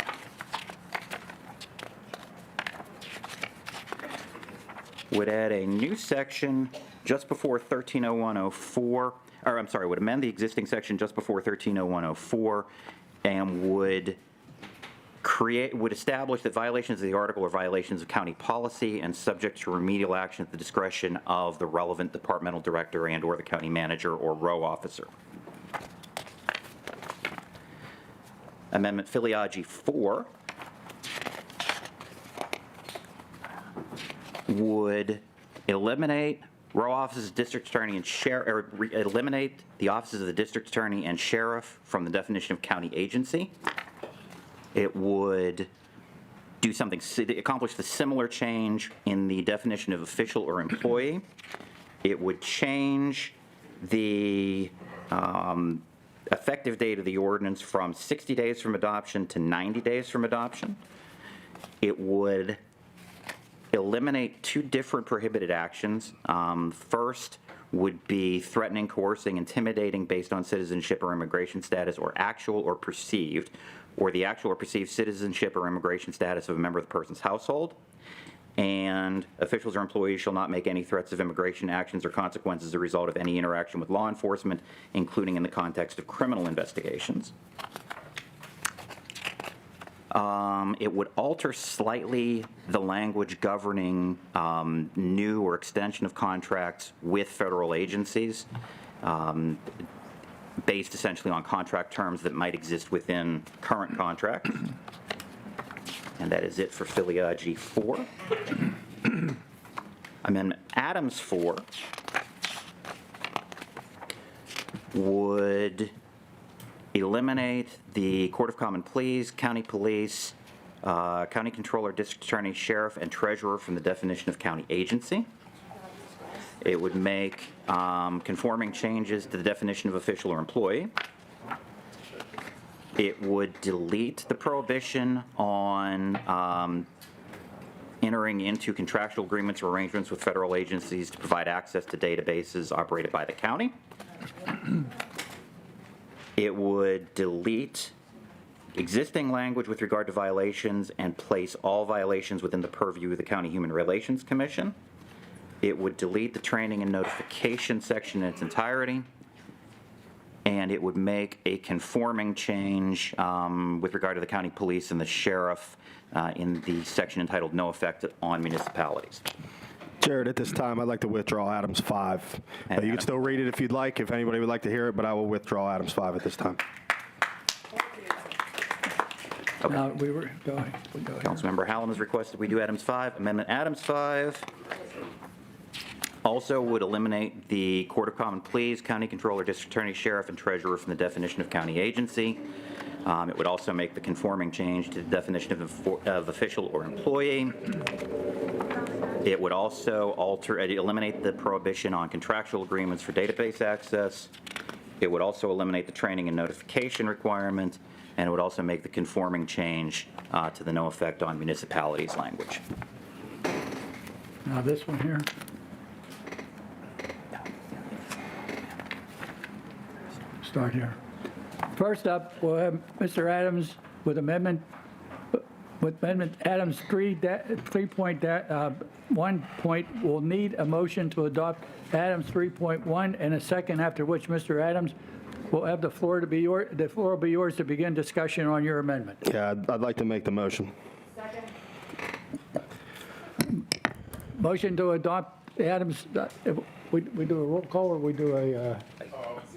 Would add a new section just before 130104, or I'm sorry, would amend the existing section just before 130104, and would establish that violations of the article are violations of county policy and subject to remedial action at the discretion of the relevant departmental director and or the county manager or row officer. Amendment Filiaggi 4 would eliminate row offices, district attorney, and sheriff, or eliminate the offices of the district attorney and sheriff from the definition of county agency. It would do something, accomplish the similar change in the definition of official or employee. It would change the Effective date of the ordinance from 60 days from adoption to 90 days from adoption. It would eliminate two different prohibited actions. First would be threatening, coercing, intimidating based on citizenship or immigration status, or actual or perceived, or the actual or perceived citizenship or immigration status of a member of the person's household. And officials or employees shall not make any threats of immigration actions or consequences as a result of any interaction with law enforcement, including in the context of criminal investigations. It would alter slightly the language governing new or extension of contracts with federal agencies, based essentially on contract terms that might exist within current contracts. And that is it for Filiagi 4. Amendment Adams 4 would eliminate the Court of Common Pleas, county police, county controller, district attorney, sheriff, and treasurer from the definition of county agency. It would make conforming changes to the definition of official or employee. It would delete the prohibition on entering into contractual agreements or arrangements with federal agencies to provide access to databases operated by the county. It would delete existing language with regard to violations and place all violations within the purview of the County Human Relations Commission. It would delete the training and notification section in its entirety. And it would make a conforming change with regard to the county police and the sheriff in the section entitled No Effect on Municipalities. Jared, at this time, I'd like to withdraw Adams 5. You can still read it if you'd like, if anybody would like to hear it, but I will withdraw Adams 5 at this time. Okay. Go ahead. Councilmember Hallam has requested we do Adams 5. Amendment Adams 5 also would eliminate the Court of Common Pleas, county controller, district attorney, sheriff, and treasurer from the definition of county agency. It would also make the conforming change to the definition of official or employee. It would also eliminate the prohibition on contractual agreements for database access. It would also eliminate the training and notification requirement, and it would also make the conforming change to the no effect on municipalities language. Now this one here. Start here. First up, we'll have Mr. Adams with Amendment Adams 3.1 will need a motion to adopt Adams 3.1 and a second, after which Mr. Adams will have the floor will be yours to begin discussion on your amendment. Yeah, I'd like to make the motion. Second. Motion to adopt Adams, we do a roll call or we do a...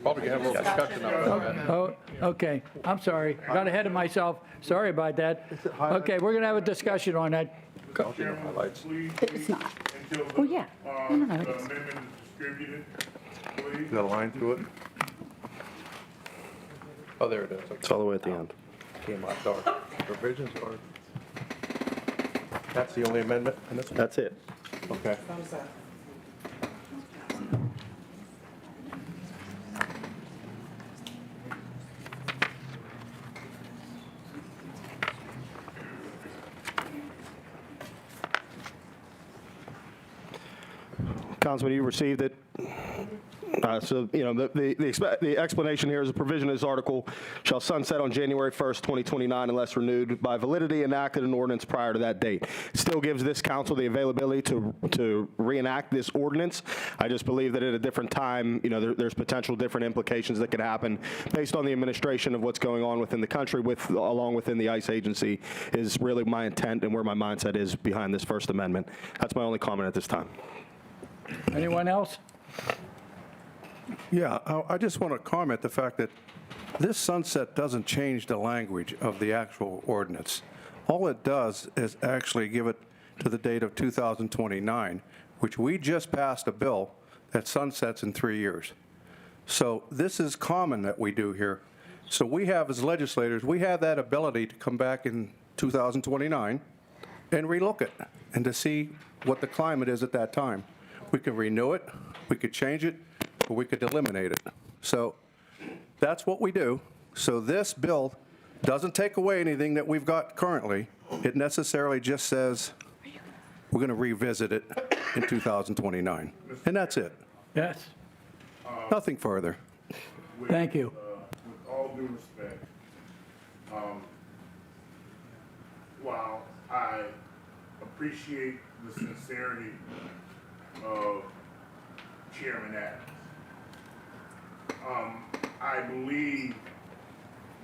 Probably have a little discussion about that. Oh, okay. I'm sorry. Got ahead of myself. Sorry about that. Okay, we're going to have a discussion on that. It's not. Oh, yeah. No. The amendment is distributed, please. Got a line to it? Oh, there it is. It's all the way at the end. Came out dark. Revisions are, that's the only amendment in this one? That's it. Okay. Councilman, you received it. So, you know, the explanation here is a provision of this article shall sunset on January 1st, 2029, unless renewed by validity enacted an ordinance prior to that date. It still gives this council the availability to reenact this ordinance. I just believe that at a different time, you know, there's potential different implications that could happen based on the administration of what's going on within the country along within the ICE agency is really my intent and where my mindset is behind this First Amendment. That's my only comment at this time. Anyone else? Yeah, I just want to comment the fact that this sunset doesn't change the language of the actual ordinance. All it does is actually give it to the date of 2029, which we just passed a bill that sunsets in 3 years. So this is common that we do here. So we have, as legislators, we have that ability to come back in 2029 and relook it and to see what the climate is at that time. We can renew it, we could change it, or we could eliminate it. So That's what we do. So this bill doesn't take away anything that we've got currently. It necessarily just says we're going to revisit it in 2029. And that's it. Yes, Nothing further. thank you. With all due respect, while I appreciate the sincerity of Chairman Adams, I believe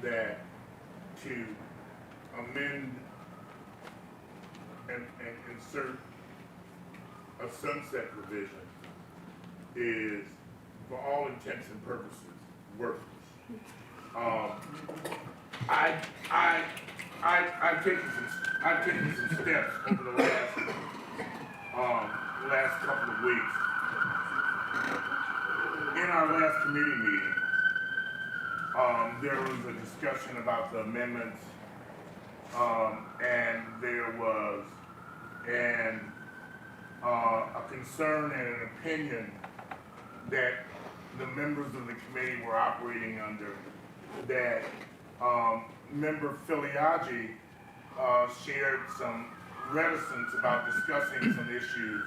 that to amend and insert a sunset provision is, for all intents and purposes, worthless. I've taken some steps over the last couple of weeks. In our last committee meeting, there was a discussion about the amendments, and there was a concern and an opinion that the members of the committee were operating under, that member Filiaggi shared some reticence about discussing some issues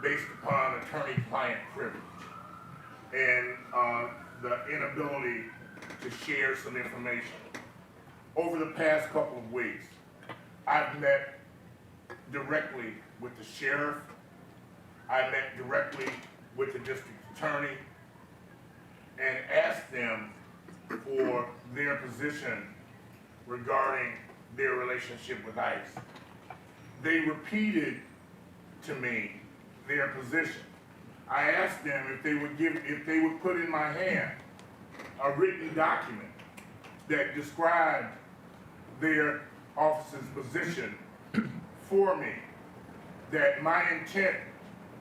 based upon attorney-client privilege and the inability to share some information. Over the past couple of weeks, I've met directly with the sheriff, I met directly with the district attorney, and asked them for their position regarding their relationship with ICE. They repeated to me their position. I asked them if they would put in my hand a written document that described their office's position for me, that my intent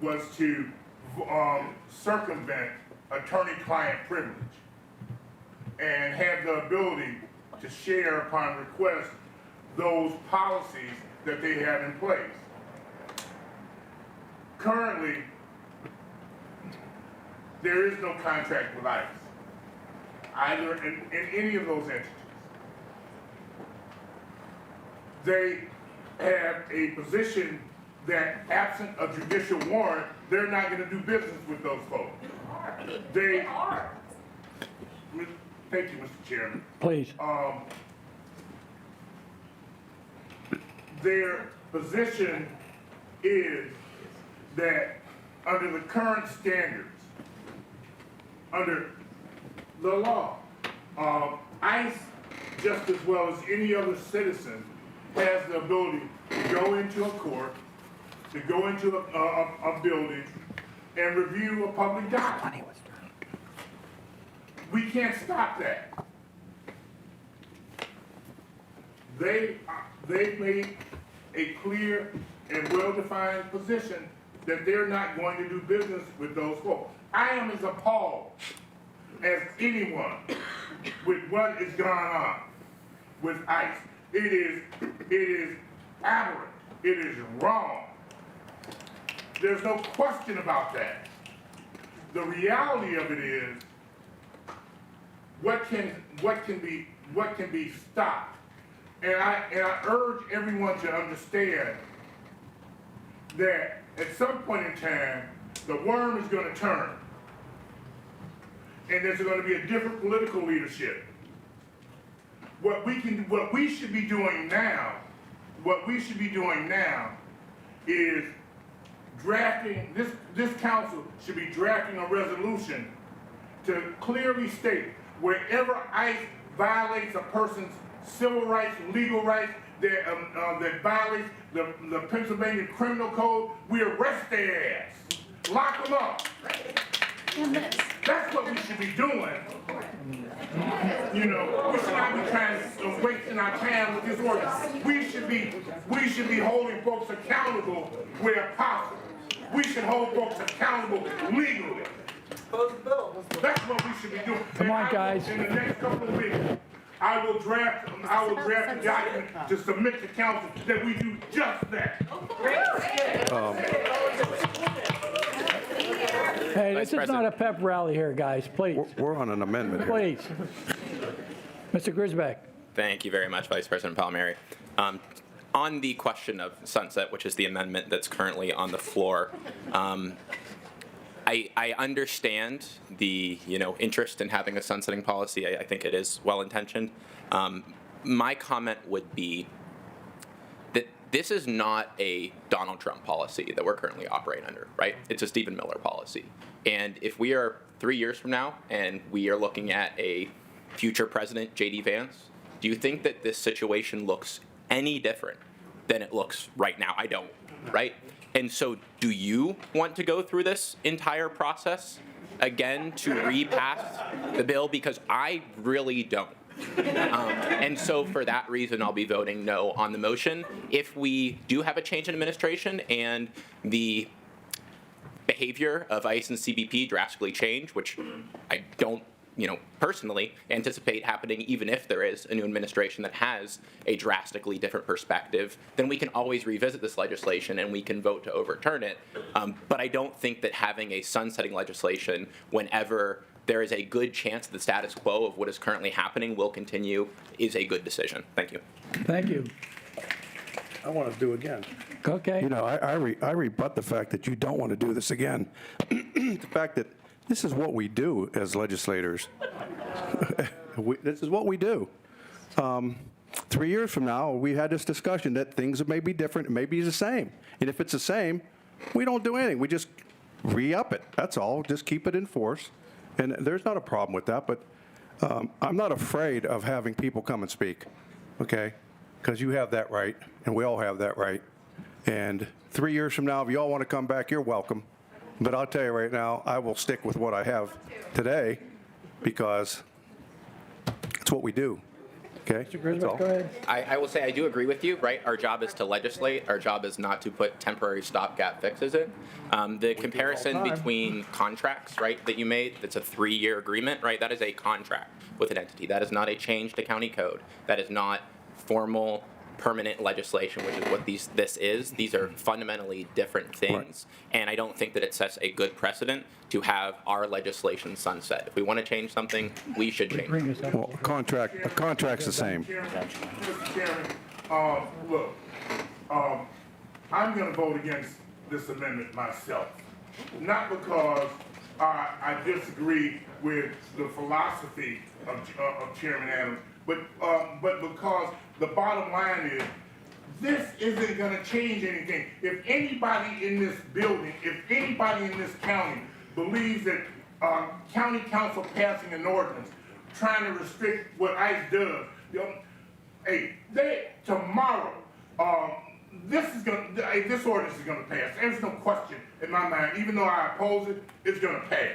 was to circumvent attorney-client privilege and have the ability to share upon request those policies that they have in place. Currently, there is no contract with ICE, either in any of those entities. They have a position that, absent a judicial warrant, they're not going to do business with those folks. They are. Thank you, Mr. Chairman. Please. Their position is that under the current standards, under the law, ICE, just as well as any other citizen, has the ability to go into a court, to go into a building and review a public document. We can't stop that. They've made a clear and well-defined position that they're not going to do business with those folks. I am as appalled as anyone with what has gone on with ICE. It is aberrant. It is wrong. There's no question about that. The reality of it is, what can be stopped? And I urge everyone to understand that at some point in time, the worm is going to turn, and there's going to be a different political leadership. What we should be doing now is drafting, this council should be drafting a resolution to clearly state wherever ICE violates a person's civil rights, legal rights, that violates the Pennsylvania Criminal Code, we arrest their ass, lock them up. That's what we should be doing. You know, we should not be trying to wasting our time with this ordinance. We should be holding folks accountable where possible. We should hold folks accountable legally. That's what we should be doing. Come on, guys. In the next couple of weeks, I will draft a document to submit to council that we do just that. Hey, Vice this is not a pep rally here, guys, please. We're on an amendment here. Please. Mr. Grisbeck. Thank you very much, Vice President Palmieri. On the question of sunset, which is the amendment that's currently on the floor, I understand the interest in having a sunsetting policy. I think it is well intentioned. My comment would be that this is not a Donald Trump policy that we're currently operating under, right? It's a Stephen Miller policy. And if we are 3 years from now and we are looking at a future president, J.D. Vance, do you think that this situation looks any different than it looks right now? I don't, right? And so do you want to go through this entire process again to repass the bill? Because I really don't. And so for that reason, I'll be voting no on the motion. If we do have a change in administration and the behavior of ICE and CBP drastically change, which I don't personally anticipate happening even if there is a new administration that has a drastically different perspective, then we can always revisit this legislation and we can vote to overturn it. But I don't think that having a sunsetting legislation whenever there is a good chance the status quo of what is currently happening will continue is a good decision. Thank you. Thank you. I want to do again. Okay. I rebut the fact that you don't want to do this again. The fact that this is what we do as legislators. This is what we do. 3 years from now, we had this discussion that things may be different, it may be the same. And if it's the same, we don't do anything. We just re-up it. That's all. Just keep it in force. And there's not a problem with that, but I'm not afraid of having people come and speak, okay? Because you have that right, and we all have that right. And 3 years from now, if you all want to come back, you're welcome. But I'll tell you right now, I will stick with what I have today because it's what we do. Okay? That's all. Go ahead. I will say I do agree with you, right? Our job is to legislate. Our job is not to put temporary stopgap fixes in. The comparison between contracts, right, that you made, that's a 3-year agreement, right? That is a contract with an entity. That is not a change to county code. That is not formal permanent legislation, which is what this is. These are fundamentally different things, and I don't think that it sets a good precedent to have our legislation sunset. If we want to change something, we should change it. Well, a contract's the same. Mr. Chairman, look, I'm going to vote against this amendment myself. Not because I disagree with the philosophy of Chairman Adams, but because the bottom line is, this isn't going to change anything. If anybody in this building, if anybody in this county believes that county council passing an ordinance trying to restrict what ICE does, tomorrow, this ordinance is going to pass. There's no question in my mind. Even though I oppose it, it's going to pass.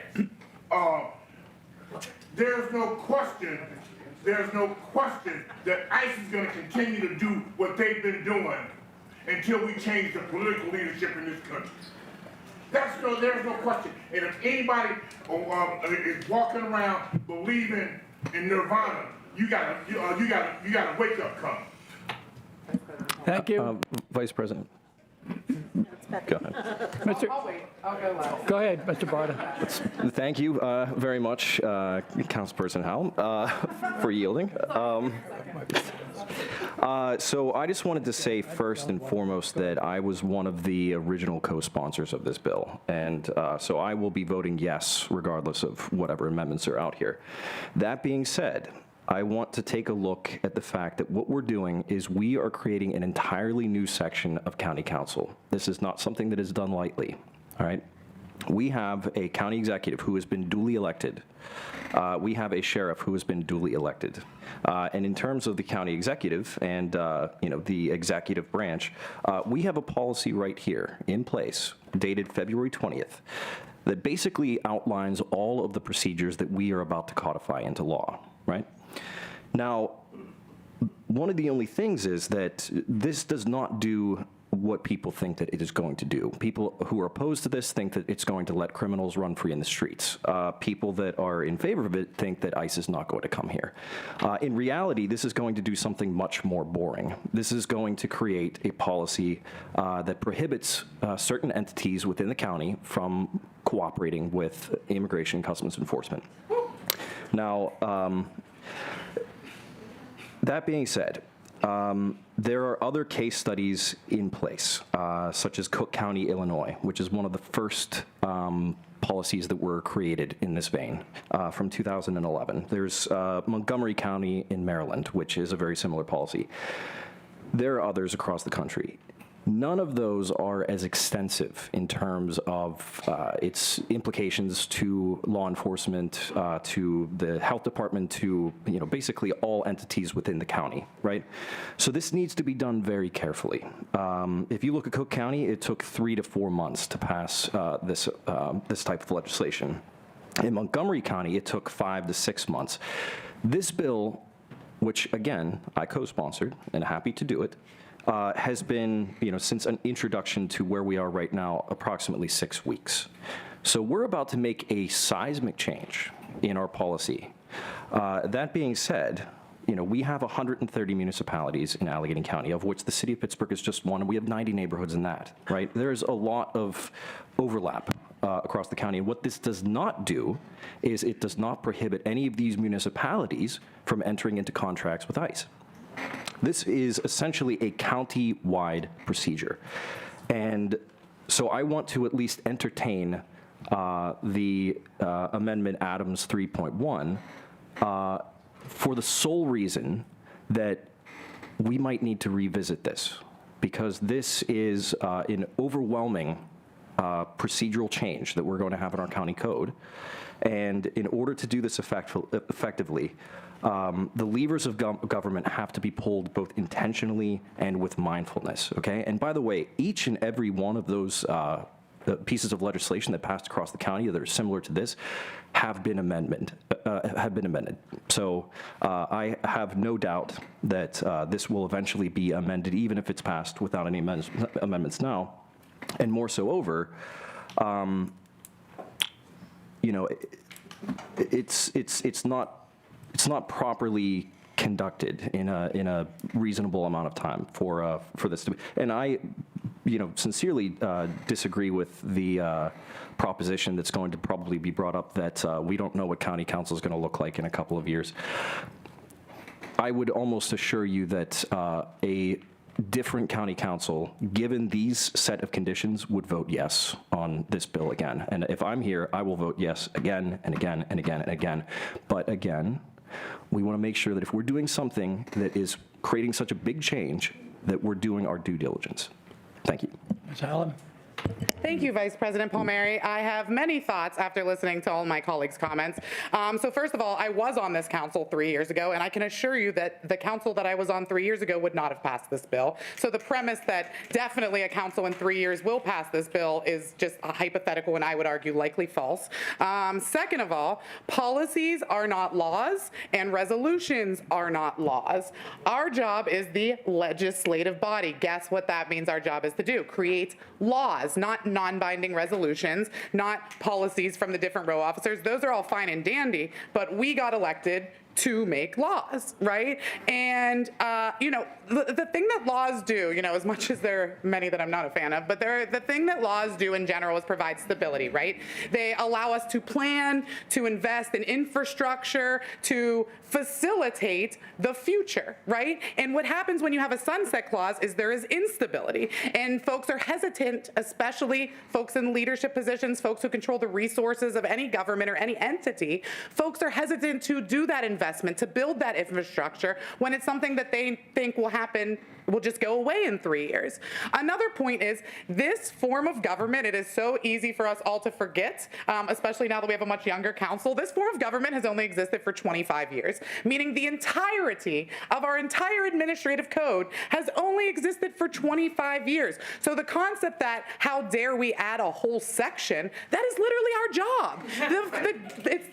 There's no question that ICE is going to continue to do what they've been doing until we change the political leadership in this country. There's no question. And if anybody is walking around believing in nirvana, you gotta wake up, come. Thank you. Vice President. Go ahead. I'll go last. Go ahead, Mr. Barta. Thank you very much, Councilperson Howell, for yielding. So I just wanted to say first and foremost that I was one of the original co-sponsors of this bill, and so I will be voting yes regardless of whatever amendments are out here. That being said, I want to take a look at the fact that what we're doing is we are creating an entirely new section of county council. This is not something that is done lightly, all right? We have a county executive who has been duly elected. We have a sheriff who has been duly elected. And in terms of the county executive and the executive branch, we have a policy right here in place, dated February 20th, that basically outlines all of the procedures that we are about to codify into law, right? Now, one of the only things is that this does not do what people think that it is going to do. People who are opposed to this think that it's going to let criminals run free in the streets. People that are in favor of it think that ICE is not going to come here. In reality, this is going to do something much more boring. This is going to create a policy that prohibits certain entities within the county from cooperating with Immigration and Customs Enforcement. Now, that being said, there are other case studies in place, such as Cook County, Illinois, which is one of the first policies that were created in this vein from 2011. There's Montgomery County in Maryland, which is a very similar policy. There are others across the country. None of those are as extensive in terms of its implications to law enforcement, to the health department, to basically all entities within the county, right? So this needs to be done very carefully. If you look at Cook County, it took 3 to 4 months to pass this type of legislation. In Montgomery County, it took 5 to 6 months. This bill, which again I co-sponsored and happy to do it, has been, since an introduction to where we are right now, approximately 6 weeks. So we're about to make a seismic change in our policy. That being said, we have 130 municipalities in Allegheny County, of which the city of Pittsburgh is just one, and we have 90 neighborhoods in that, right? There's a lot of overlap across the county, and what this does not do is it does not prohibit any of these municipalities from entering into contracts with ICE. This is essentially a county-wide procedure. And so I want to at least entertain the Amendment Adams 3.1 for the sole reason that we might need to revisit this, because this is an overwhelming procedural change that we're going to have in our county code. And in order to do this effectively, the levers of government have to be pulled both intentionally and with mindfulness, okay? And by the way, each and every one of those pieces of legislation that passed across the county that are similar to this have been amended. So I have no doubt that this will eventually be amended, even if it's passed without any amendments now. And more so over, it's not properly conducted in a reasonable amount of time for this to be. And I, sincerely disagree with the proposition that's going to probably be brought up that we don't know what county council is going to look like in a couple of years. I would almost assure you that a different county council, given these set of conditions, would vote yes on this bill again. And if I'm here, I will vote yes again and again and again and again. But again, we want to make sure that if we're doing something that is creating such a big change, that we're doing our due diligence. Thank you. Ms. Allen? Thank you, Vice President Palmieri. I have many thoughts after listening to all my colleagues' comments. So first of all, I was on this council 3 years ago, and I can assure you that the council that I was on 3 years ago would not have passed this bill. So the premise that definitely a council in 3 years will pass this bill is just a hypothetical, and I would argue likely false. Second of all, policies are not laws, and resolutions are not laws. Our job is the legislative body. Guess what that means our job is to do? Create laws, not non-binding resolutions, not policies from the different row officers. Those are all fine and dandy, but we got elected to make laws, right? And, the thing that laws do, as much as there are many that I'm not a fan of, but the thing that laws do in general is provide stability, right? They allow us to plan, to invest in infrastructure, to facilitate the future, right? And what happens when you have a sunset clause is there is instability, and folks are hesitant, especially folks in leadership positions, folks who control the resources of any government or any entity. Folks are hesitant to do that investment, to build that infrastructure when it's something that they think will just go away in 3 years. Another point is this form of government, it is so easy for us all to forget, especially now that we have a much younger council. This form of government has only existed for 25 years, meaning the entirety of our entire administrative code has only existed for 25 years. So the concept that how dare we add a whole section, that is literally our job.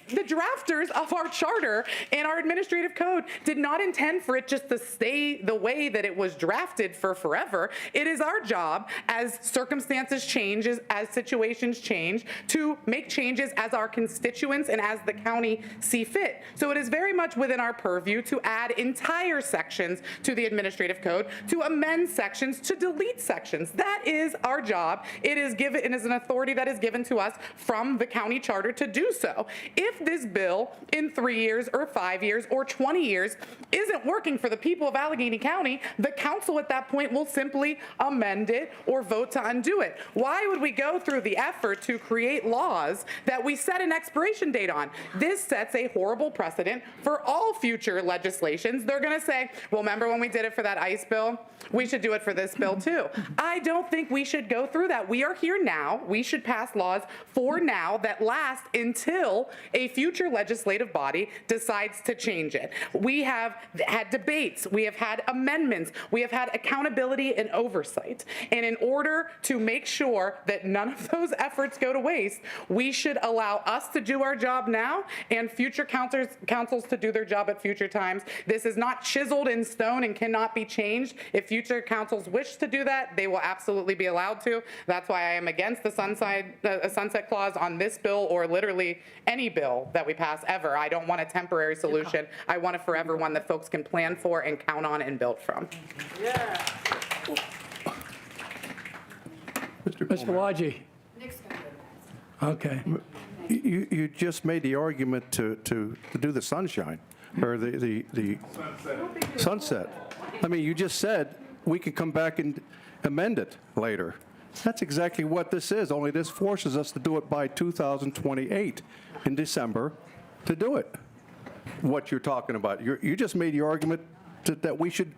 The drafters of our charter and our administrative code did not intend for it just to stay the way that it was drafted. drafted for forever. It is our job, as circumstances change, as situations change, to make changes as our constituents and as the county see fit. So it is very much within our purview to add entire sections to the administrative code, to amend sections, to delete sections. That is our job. It is given, and is an authority that is given to us from the county charter to do so. If this bill in 3 years or 5 years or 20 years isn't working for the people of Allegheny County, the council at that point will simply amend it or vote to undo it. Why would we go through the effort to create laws that we set an expiration date on? This sets a horrible precedent for all future legislations. They're going to say, well, remember when we did it for that ICE bill? We should do it for this bill too. I don't think we should go through that. We are here now. We should pass laws for now that last until a future legislative body decides to change it. We have had debates. We have had amendments. We have had accountability and oversight. And in order to make sure that none of those efforts go to waste, we should allow us to do our job now and future councils to do their job at future times. This is not chiseled in stone and cannot be changed. If future councils wish to do that, they will absolutely be allowed to. That's why I am against the sunset clause on this bill or literally any bill that we pass ever. I don't want a temporary solution. I want a forever one that folks can plan for and count on and build from. Yeah. Mr. Wadji. Okay. You just made the argument to do the sunshine, or the sunset. I mean, you just said we could come back and amend it later. That's exactly what this is, only this forces us to do it by 2028 in December to do it. What you're talking about. You just made your argument that we should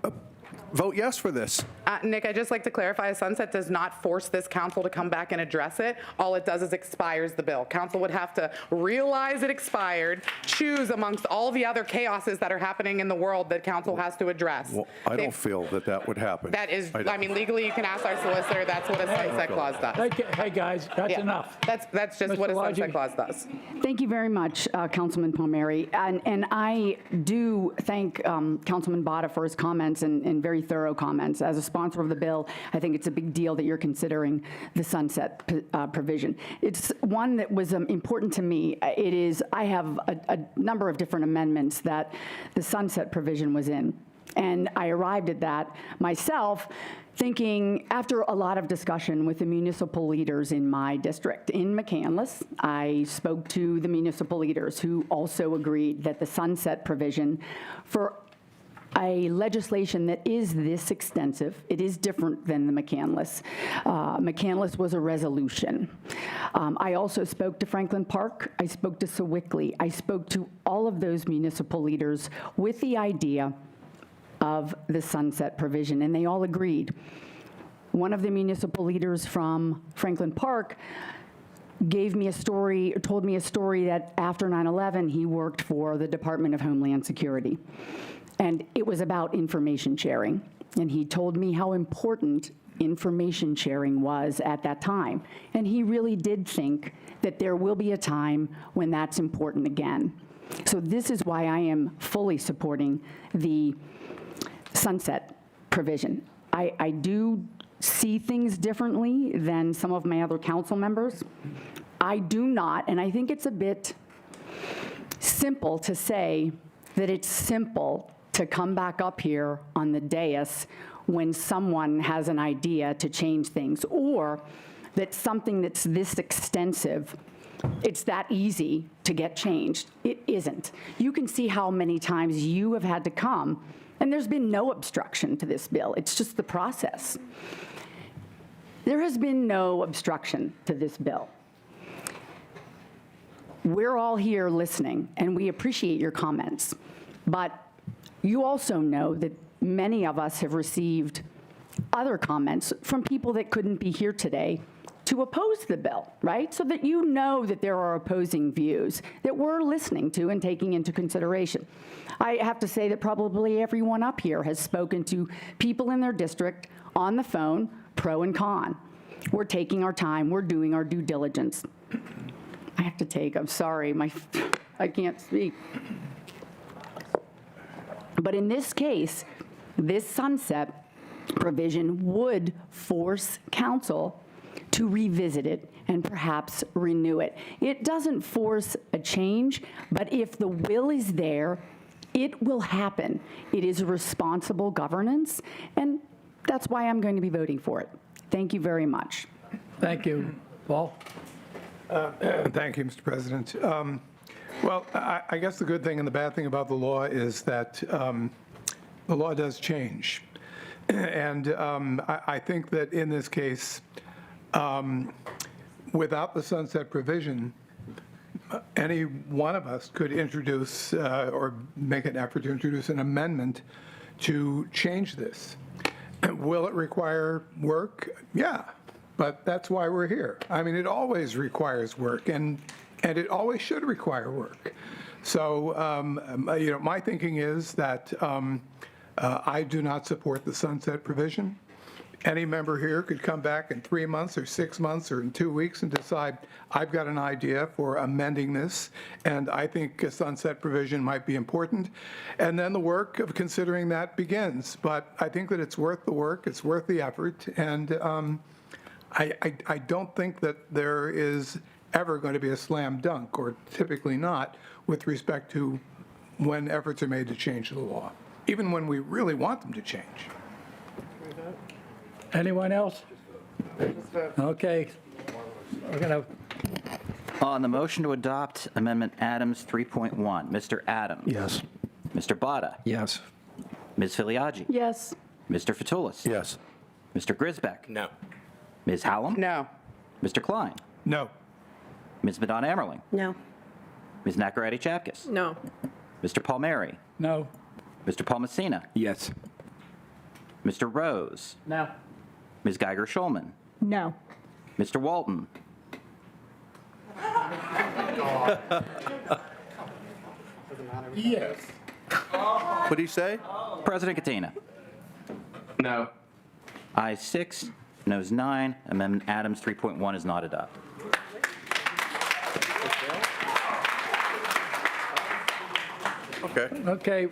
vote yes for this. Nick, I'd just like to clarify, a sunset does not force this council to come back and address it. All it does is expires the bill. Council would have to realize it expired, choose amongst all the other chaoses that are happening in the world that council has to address. Well, I don't feel that would happen. That is, I mean, legally you can ask our solicitor, that's what a sunset clause does. Hey guys, that's enough. That's just what a sunset clause does. Thank you very much, Councilman Palmieri. And I do thank Councilman Bada for his comments and very thorough comments. As a sponsor of the bill, I think it's a big deal that you're considering the sunset provision. It's one that was important to me. It is, I have a number of different amendments that the sunset provision was in. And I arrived at that myself thinking, after a lot of discussion with the municipal leaders in my district, in McCandless, I spoke to the municipal leaders who also agreed that the sunset provision for a legislation that is this extensive, it is different than the McCandless. McCandless was a resolution. I also spoke to Franklin Park, I spoke to Sewickley, I spoke to all of those municipal leaders with the idea of the sunset provision, and they all agreed. One of the municipal leaders from Franklin Park gave me a story, told me a story that after 9/11, he worked for the Department of Homeland Security. And it was about information sharing. And he told me how important information sharing was at that time. And he really did think that there will be a time when that's important again. So this is why I am fully supporting the sunset provision. I do see things differently than some of my other council members. I do not, and I think it's a bit simple to say that it's simple to come back up here on the dais when someone has an idea to change things, or that something that's this extensive, it's that easy to get changed. It isn't. You can see how many times you have had to come, and there's been no obstruction to this bill. It's just the process. There has been no obstruction to this bill. We're all here listening, and we appreciate your comments, but you also know that many of us have received other comments from people that couldn't be here today to oppose the bill, right? So that you know that there are opposing views that we're listening to and taking into consideration. I have to say that probably everyone up here has spoken to people in their district on the phone, pro and con. We're taking our time, we're doing our due diligence. I have to take, I'm sorry, I can't speak. But in this case, this sunset provision would force council to revisit it and perhaps renew it. It doesn't force a change, but if the will is there, it will happen. It is responsible governance, and that's why I'm going to be voting for it. Thank you very much. Thank you. Paul? Thank you, Mr. President. Well, I guess the good thing and the bad thing about the law is that the law does change. And I think that in this case, without the sunset provision, any one of us could introduce or make an effort to introduce an amendment to change this. Will it require work? Yeah, but that's why we're here. I mean, it always requires work, and it always should require work. So, my thinking is that I do not support the sunset provision. Any member here could come back in 3 months or 6 months or in 2 weeks and decide, I've got an idea for amending this, and I think a sunset provision might be important. And then the work of considering that begins. But I think that it's worth the work, it's worth the effort, and I don't think that there is ever going to be a slam dunk, or typically not, with respect to when efforts are made to change the law, even when we really want them to change. Anyone else? Okay. We're going to. On the motion to adopt Amendment Adams 3.1, Mr. Adams? Yes. Mr. Botta? Yes. Ms. Filiaggi? Yes. Mr. Fatulis? Yes. Mr. Grisbeck? No. Ms. Hallam? No. Mr. Klein? No. Ms. Madonna Emmerling? No. Ms. Nacarati Chapkus? No. Mr. Palmieri? No. Mr. Palmacina? Yes. Mr. Rose? No. Ms. Geiger-Schulman? No. Mr. Walton? Yes. What did he say? President Katina? No. Ayes 6, noes 9. Amendment Adams 3.1 is not adopted. Okay. Okay.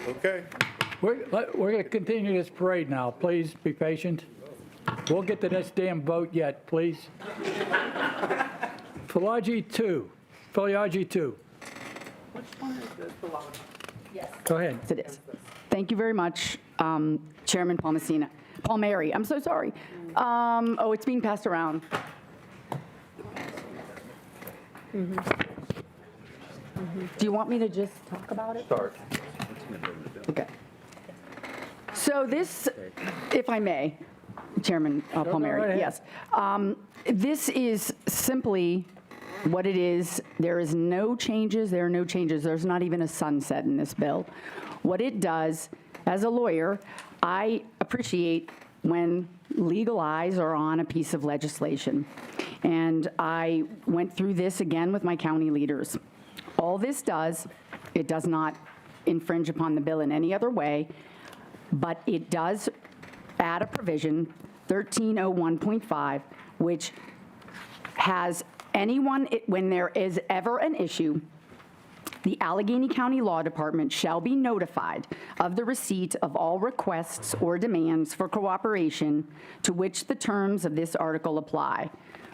Okay. We're going to continue this parade now. Please be patient. We'll get to this damn vote yet, please. Filiaggi 2. Filiaggi 2. Which one is this? Yes. Go ahead. Yes, it is. Thank you very much, Chairman Palmacina. Palmieri, I'm so sorry. Oh, it's being passed around. Do you want me to just talk about it? Start. Okay. So this, if I may, Chairman Palmieri, ahead. yes. This is simply what it is. There is no changes. There are no changes. There's not even a sunset in this bill. What it does, as a lawyer, I appreciate when legal eyes are on a piece of legislation. And I went through this again with my county leaders. All this does, it does not infringe upon the bill in any other way, but it does add a provision, 1301.5, which has anyone, when there is ever an issue, the Allegheny County Law Department shall be notified of the receipt of all requests or demands for cooperation to which the terms of this article apply.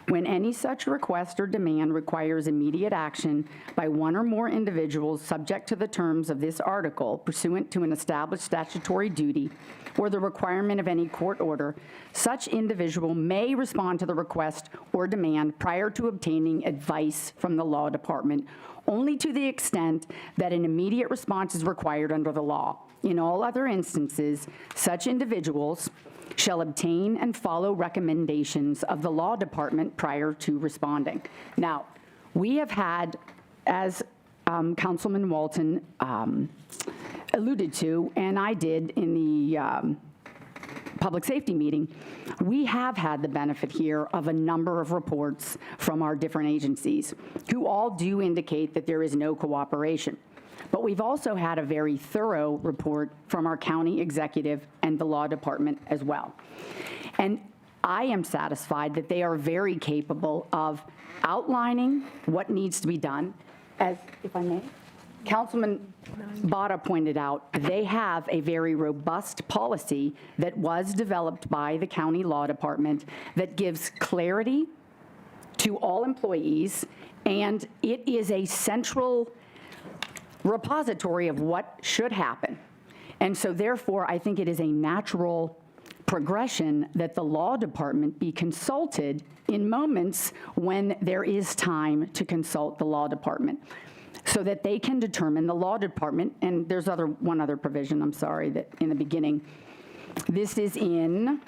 When any such request or demand requires immediate action by one or more individuals subject to the terms of this article pursuant to an established statutory duty or the requirement of any court order, such individual may respond to the request or demand prior to obtaining advice from the law department, only to the extent that an immediate response is required under the law. In all other instances, such individuals shall obtain and follow recommendations of the law department prior to responding. Now, we have had, as Councilman Walton alluded to, and I did in the public safety meeting, we have had the benefit here of a number of reports from our different agencies who all do indicate that there is no cooperation. But we've also had a very thorough report from our county executive and the law department as well. And I am satisfied that they are very capable of outlining what needs to be done, as, if I may, Councilman Bada pointed out, they have a very robust policy that was developed by the county law department that gives clarity to all employees, and it is a central repository of what should happen. And so therefore, I think it is a natural progression that the law department be consulted in moments when there is time to consult the law department, so that they can determine, the law department, and there's one other provision, I'm sorry, that in the beginning. This is in,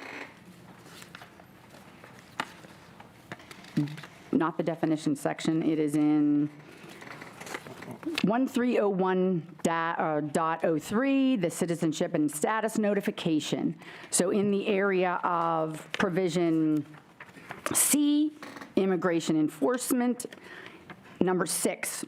not the definition section, it is in 1301.03, the citizenship and status notification. So in the area of provision C, immigration enforcement, number 6,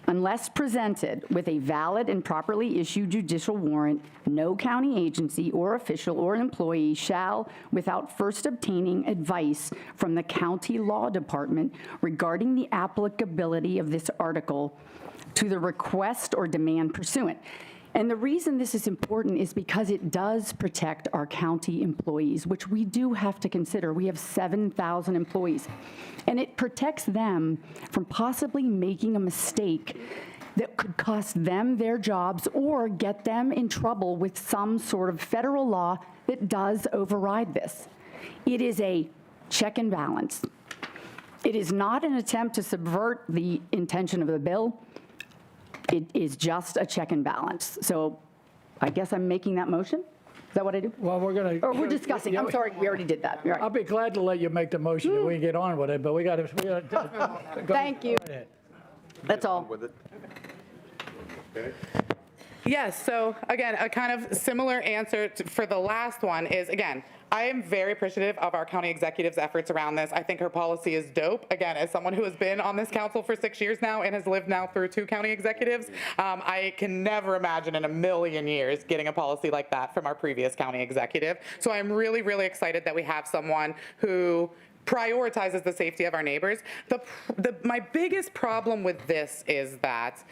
unless presented with a valid and properly issued judicial warrant, no county agency or official or employee shall, without first obtaining advice from the county law department regarding the applicability of this article to the request or demand pursuant. And the reason this is important is because it does protect our county employees, which we do have to consider. We have 7,000 employees. And it protects them from possibly making a mistake that could cost them their jobs or get them in trouble with some sort of federal law that does override this. It is a check and balance. It is not an attempt to subvert the intention of the bill. It is just a check and balance. So I guess I'm making that motion? Is that what I do? Well, we're discussing. I'm sorry, we already did that. You're right. I'll be glad to let you make the motion if we can get on with it, but we got to. Thank you. That's all. Yes, so again, a kind of similar answer for the last one is, again, I am very appreciative of our county executive's efforts around this. I think her policy is dope. Again, as someone who has been on this council for 6 years now and has lived now through 2 county executives, I can never imagine in a million years getting a policy like that from our previous county executive. So I'm really, really excited that we have someone who prioritizes the safety of our neighbors. My biggest problem with this is that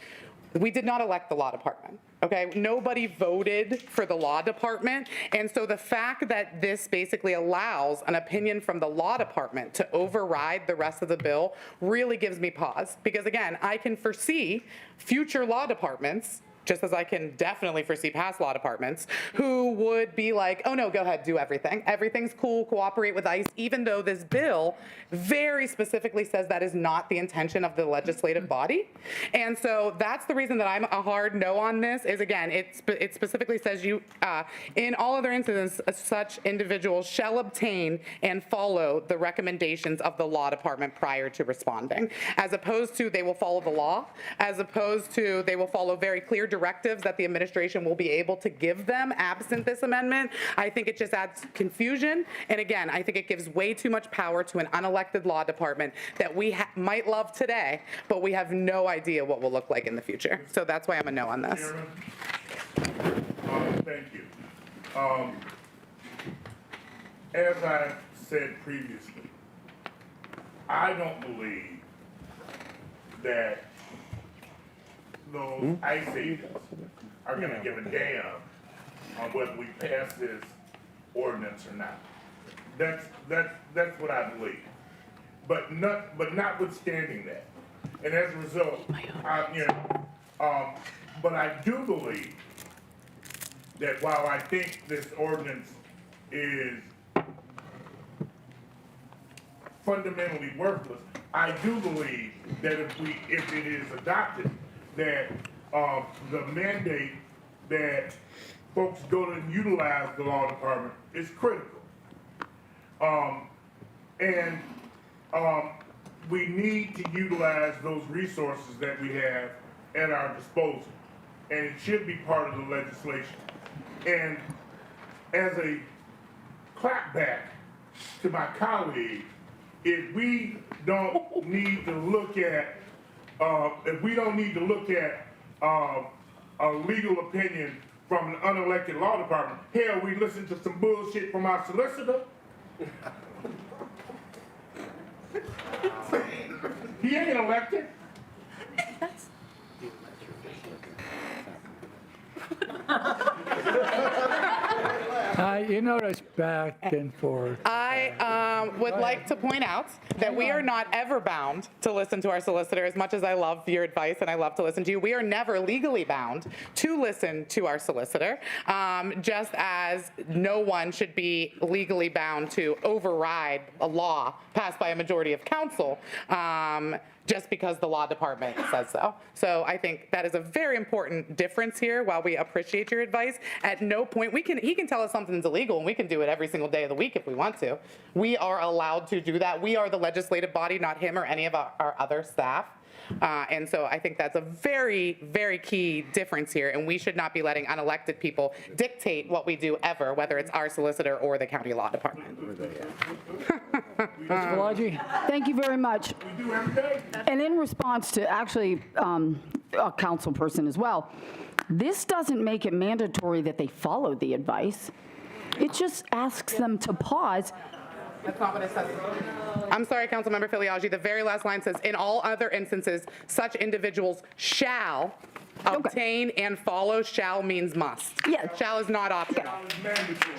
we did not elect the law department. Okay, nobody voted for the law department, and so the fact that this basically allows an opinion from the law department to override the rest of the bill really gives me pause, because again, I can foresee future law departments, just as I can definitely foresee past law departments, who would be like, oh no, go ahead, do everything. Everything's cool, cooperate with ICE, even though this bill very specifically says that is not the intention of the legislative body. And so that's the reason that I'm a hard no on this, is again, it specifically says you, in all other incidents, such individuals shall obtain and follow the recommendations of the law department prior to responding, as opposed to they will follow the law, as opposed to they will follow very clear directives that the administration will be able to give them absent this amendment. I think it just adds confusion. And again, I think it gives way too much power to an unelected law department that we might love today, but we have no idea what will look like in the future. So that's why I'm a no on this. Thank you. As I said previously, I don't believe that those ICE agents are going to give a damn on whether we pass this ordinance or not. That's what I believe. But notwithstanding that, and as a result, but I do believe that while I think this ordinance is fundamentally worthless, I do believe that if it is adopted, that the mandate that folks go to utilize the law department is critical. We need to utilize those resources that we have at our disposal, and it should be part of the legislation. And as a clapback to my colleague, if we don't need to look at a legal opinion from an unelected law department, hell, we listen to some bullshit from our solicitor. He ain't elected. you notice back and forth. I would like to point out that we are not ever bound to listen to our solicitor. As much as I love your advice and I love to listen to you, we are never legally bound to listen to our solicitor, just as no one should be legally bound to override a law passed by a majority of council just because the law department says so. So I think that is a very important difference here. While we appreciate your advice, at no point he can tell us something's illegal and we can do it every single day of the week if we want to. We are allowed to do that. We are the legislative body, not him or any of our other staff. And so I think that's a very, very key difference here, and we should not be letting unelected people dictate what we do ever, whether it's our solicitor or the county law department. Ms. Bellagio? Thank you very much. And in response to actually a council person as well, this doesn't make it mandatory that they follow the advice. It just asks them to pause. That's not what it says. I'm sorry, Councilmember Filiaggi. The very last line says, in all other instances, such individuals shall obtain and follow. Shall means must. Yes. Shall is not optional.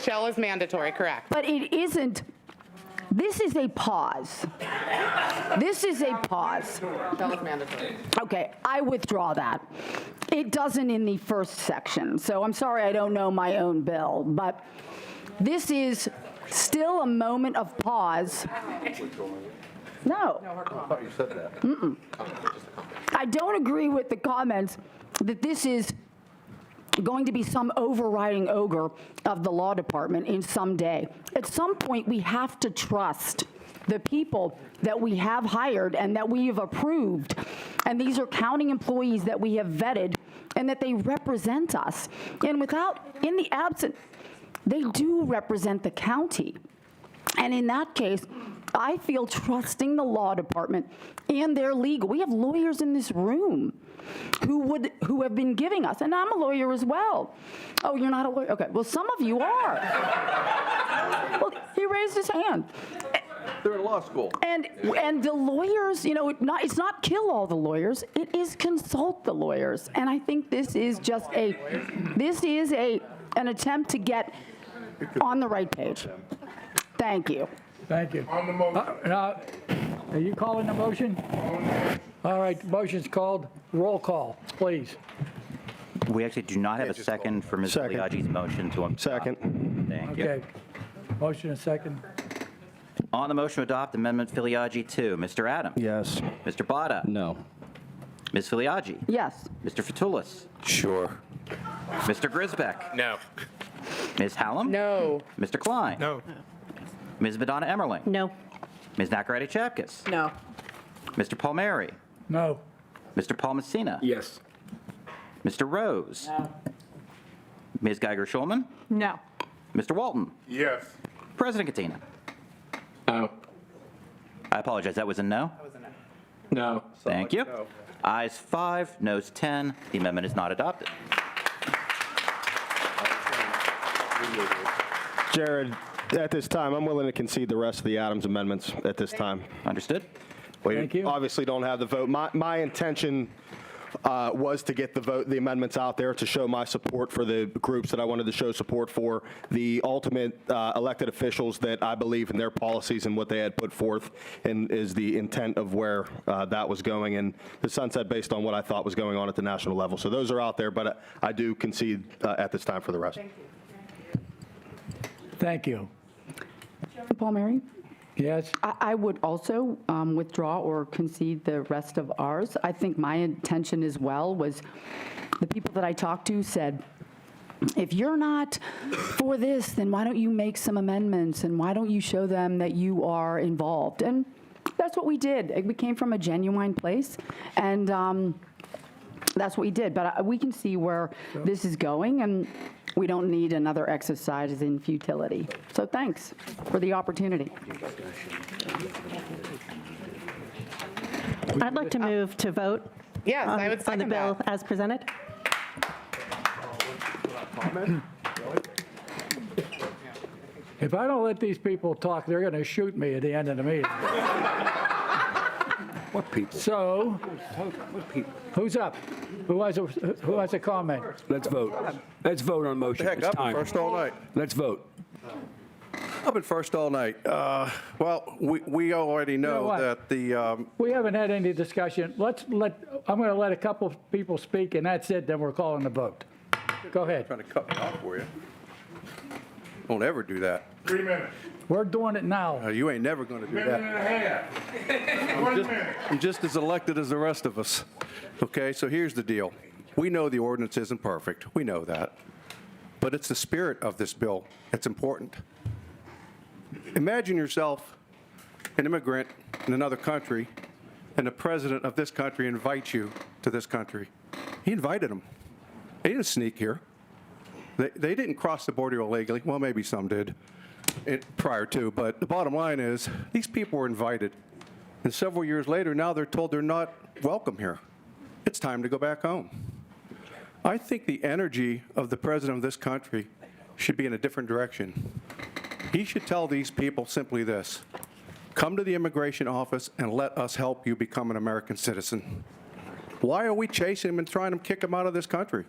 Shall is mandatory, correct. But it isn't. This is a pause. This is a pause. Shall is mandatory. Okay, I withdraw that. It doesn't in the first section. So I'm sorry I don't know my own bill, but this is still a moment of pause. No. I thought you said that. I don't agree with the comments that this is going to be some overriding ogre of the law department in some day. At some point, we have to trust the people that we have hired and that we have approved. And these are county employees that we have vetted and that they represent us. And in the absence, they do represent the county. And in that case, I feel trusting the law department and their legal. We have lawyers in this room who have been giving us, and I'm a lawyer as well. Oh, you're not a lawyer? Okay, well, some of you are. Well, he raised his hand. They're in law school. And the lawyers, it's not kill all the lawyers, it is consult the lawyers. And I think this is just an attempt to get on the right page. Thank you. Thank you. On the motion. Now, are you calling the motion? All right, motion's called. Roll call, please. We actually do not have a second for Ms. Filiaggi's motion to adopt. Second. Thank you. Okay. Motion and second. On the motion to adopt Amendment Filiaggi 2, Mr. Adams. Yes. Mr. Botta. No. Ms. Filiaggi. Yes. Mr. Fatulis. Sure. Mr. Grisbeck. No. Ms. Hallam. No. Mr. Klein. No. Ms. Madonna Emmerling. No. Ms. Nacarati Chapkus. No. Mr. Palmieri. No. Mr. Paul Messina. Yes. Mr. Rose. Ms. Geiger-Schulman. No. Mr. Walton. Yes. President Katina. No. I apologize, that was a no? That was a no. No. Thank you. Ayes 5, noes 10. The amendment is not adopted. Jared, at this time, I'm willing to concede the rest of the Adams amendments at this time. Understood? We Thank you. obviously don't have the vote. My intention was to get the amendments out there to show my support for the groups that I wanted to show support for, the ultimate elected officials that I believe in their policies and what they had put forth, and is the intent of where that was going, and the sunset based on what I thought was going on at the national level. So those are out there, but I do concede at this time for the rest. Thank you. Palmieri? Yes? I would also withdraw or concede the rest of ours. I think my intention as well was the people that I talked to said, if you're not for this, then why don't you make some amendments and why don't you show them that you are involved? And that's what we did. We came from a genuine place, and that's what we did. But we can see where this is going, and we don't need another exercise in futility. So thanks for the opportunity. I'd like to move to vote Yes, I would on the second bill that. as presented. If I don't let these people talk, they're going to shoot me at the end of the meeting. What people? So, What people? who's up? Who has a comment? Let's vote. Let's vote on motion. Heck, It's up time. first all night. Let's vote. I've been first all night. Well, we already know what? that the, We haven't had any discussion. I'm going to let a couple of people speak, and that's it, then we're calling the vote. Go ahead. trying to cut me off for you. Don't ever do that. 3 minutes. We're doing it now. You ain't never going to do Minute that. and a half. 1 minute. I'm just as elected as the rest of us. Okay, so here's the deal. We know the ordinance isn't perfect. We know that. But it's the spirit of this bill that's important. Imagine yourself an immigrant in another country, and the president of this country invites you to this country. He invited them. They didn't sneak here. They didn't cross the border illegally. Well, maybe some did prior to, but the bottom line is these people were invited. And several years later, now they're told they're not welcome here. It's time to go back home. I think the energy of the president of this country should be in a different direction. He should tell these people simply this: come to the immigration office and let us help you become an American citizen. Why are we chasing them and trying to kick them out of this country?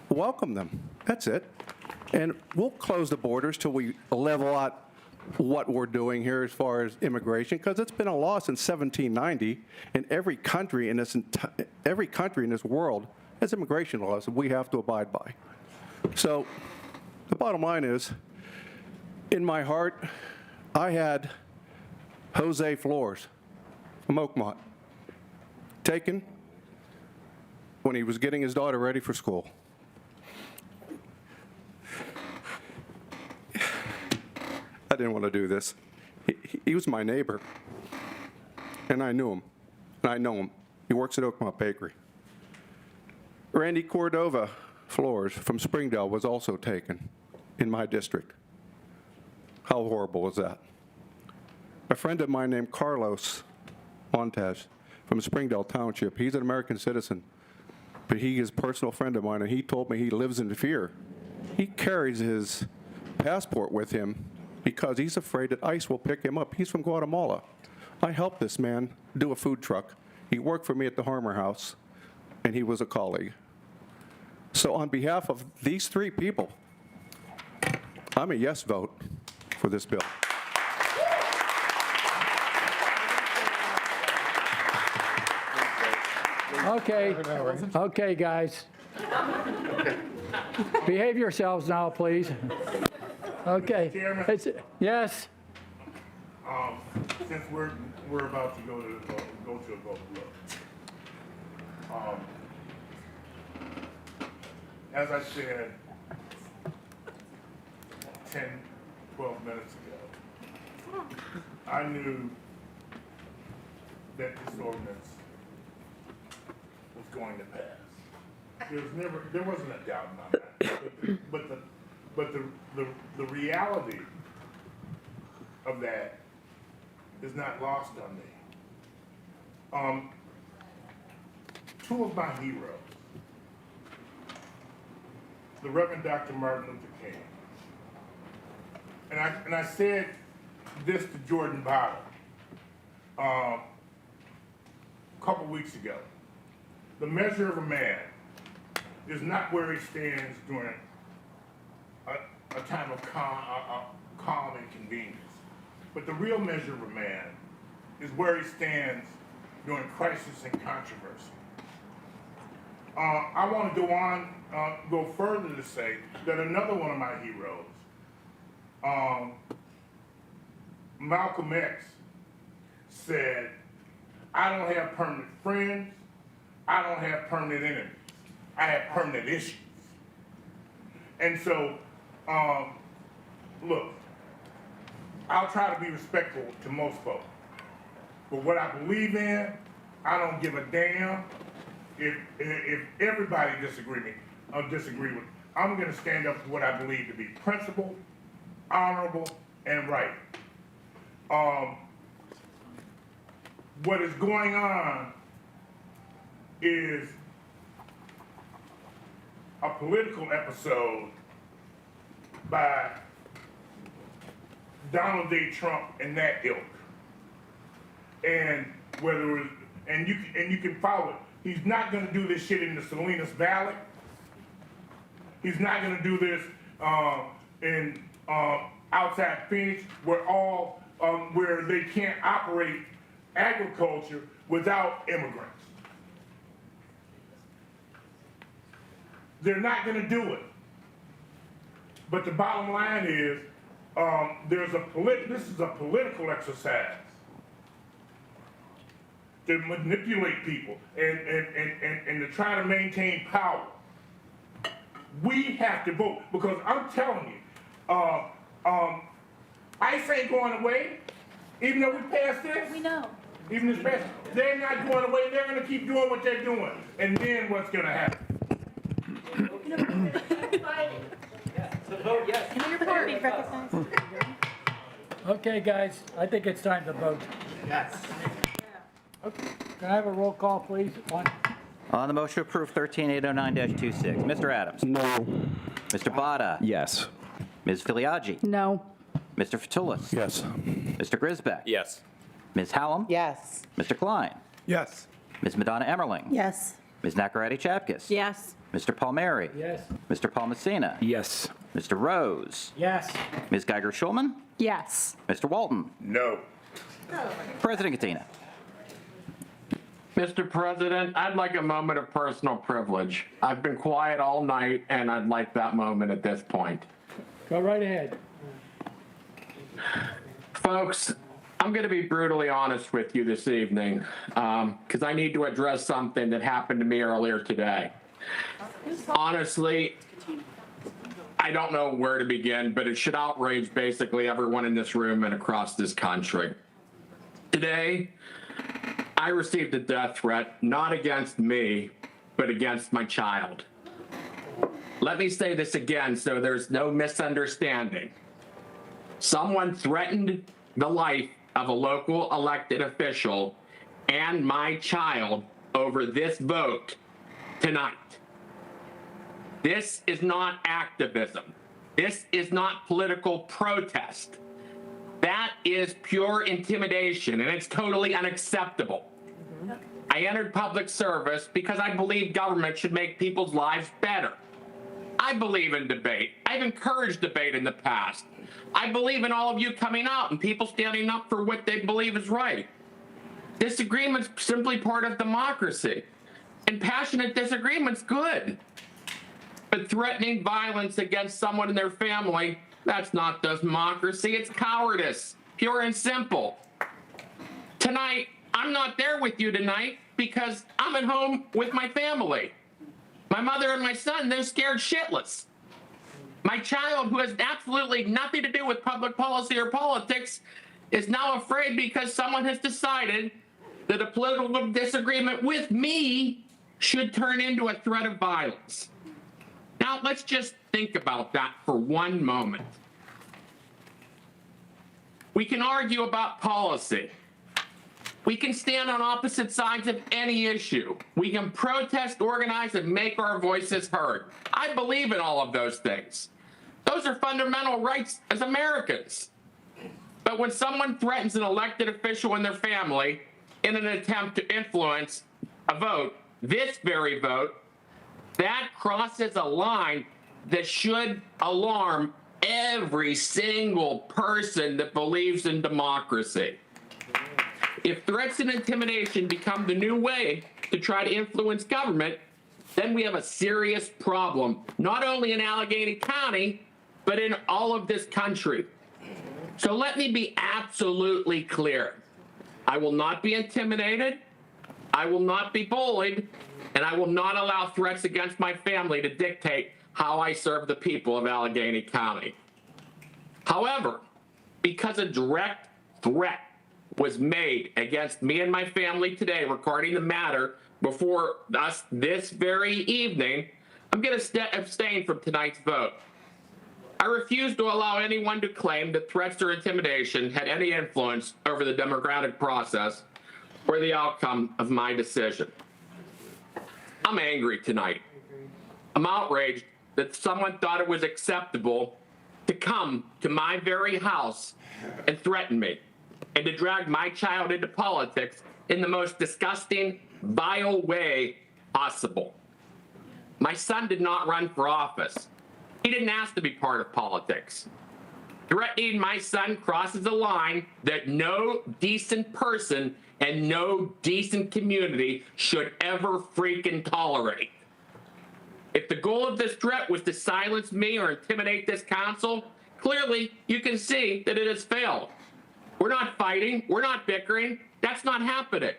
Welcome them. That's it. And we'll close the borders till we level out what we're doing here as far as immigration, because it's been a law since 1790, and every country in this world has immigration laws that we have to abide by. So the bottom line is, in my heart, I had Jose Flores from Oakmont taken when he was getting his daughter ready for school. I didn't want to do this. He was my neighbor, and I knew him, and I know him. He works at Oakmont Bakery. Randy Cordova Flores from Springdale was also taken in my district. How horrible is that? A friend of mine named Carlos Montes from Springdale Township, he's an American citizen, but he is a personal friend of mine, and he told me he lives in fear. He carries his passport with him because he's afraid that ICE will pick him up. He's from Guatemala. I helped this man do a food truck. He worked for me at the Harmer House, and he was a colleague. So on behalf of these three people, I'm a yes vote for this bill. Okay, guys. Behave yourselves now, please. Okay. Chairman? Yes. Since we're about to go to a vote, look. As I said 10, 12 minutes ago, I knew that this ordinance was going to pass. There wasn't a doubt about that. But the reality of that is not lost on me. Two of my heroes, the Reverend Dr. Martin Luther King, and I said this to Jordan Bottom a couple weeks ago. The measure of a man is not where he stands during a time of calm and convenience, but the real measure of a man is where he stands during crisis and controversy. I want to go further to say that another one of my heroes, Malcolm X, said, "I don't have permanent friends, I don't have permanent enemies, I have permanent issues." And so, look, I'll try to be respectful to most folks, but what I believe in, I don't give a damn if everybody disagree with. I'm going to stand up for what I believe to be principled, honorable, and right. What is going on is a political episode by Donald J. Trump and that ilk. And whether it was, and you can follow it. He's not going to do this shit in the Salinas Valley. He's not going to do this in outside Phoenix, where they can't operate agriculture without immigrants. They're not going to do it. But the bottom line is, this is a political exercise to manipulate people and to try to maintain power. We have to vote, because I'm telling you, ICE ain't going away, even though we passed this. We know. Even this passed, they're not going away. They're going to keep doing what they're doing. And then what's going to happen? Okay, guys, I think it's time to vote. Yes. Okay. Can I have a roll call, please? On the motion to approve 13809-26, Mr. Adams? No. Mr. Botta? Yes. Ms. Filiaggi? No. Mr. Fatulis? Yes. Mr. Grisbeck? Yes. Ms. Hallam? Yes. Mr. Klein? Yes. Ms. Madonna Emmerling? Yes. Ms. Nacarati Chapkus? Yes. Mr. Palmieri? Yes. Mr. Palmacina? Yes. Mr. Rose? Yes. Ms. Geiger-Schulman? Yes. Mr. Walton? No. President Katina? Mr. President, I'd like a moment of personal privilege. I've been quiet all night, and I'd like that moment at this point. Go right ahead. Folks, I'm going to be brutally honest with you this evening, because I need to address something that happened to me earlier today. Honestly, I don't know where to begin, but it should outrage basically everyone in this room and across this country. Today, I received a death threat, not against me, but against my child. Let me say this again so there's no misunderstanding. Someone threatened the life of a local elected official and my child over this vote tonight. This is not activism. This is not political protest. That is pure intimidation, and it's totally unacceptable. I entered public service because I believe government should make people's lives better. I believe in debate. I've encouraged debate in the past. I believe in all of you coming out and people standing up for what they believe is right. Disagreement's simply part of democracy, and passionate disagreement's good. But threatening violence against someone in their family, that's not democracy, it's cowardice, pure and simple. Tonight, I'm not there with you tonight because I'm at home with my family. My mother and my son, they're scared shitless. My child, who has absolutely nothing to do with public policy or politics, is now afraid because someone has decided that a political disagreement with me should turn into a threat of violence. Now, let's just think about that for one moment. We can argue about policy. We can stand on opposite sides of any issue. We can protest, organize, and make our voices heard. I believe in all of those things. Those are fundamental rights as Americans. But when someone threatens an elected official and their family in an attempt to influence a vote, this very vote, that crosses a line that should alarm every single person that believes in democracy. If threats and intimidation become the new way to try to influence government, then we have a serious problem, not only in Allegheny County, but in all of this country. So let me be absolutely clear. I will not be intimidated, I will not be bullied, and I will not allow threats against my family to dictate how I serve the people of Allegheny County. However, because a direct threat was made against me and my family today regarding the matter before us this very evening, I'm going to abstain from tonight's vote. I refuse to allow anyone to claim that threats or intimidation had any influence over the democratic process or the outcome of my decision. I'm angry tonight. I'm outraged that someone thought it was acceptable to come to my very house and threaten me and to drag my child into politics in the most disgusting, vile way possible. My son did not run for office. He didn't ask to be part of politics. Threatening my son crosses a line that no decent person and no decent community should ever freaking tolerate. If the goal of this threat was to silence me or intimidate this council, clearly you can see that it has failed. We're not fighting, we're not bickering, that's not happening.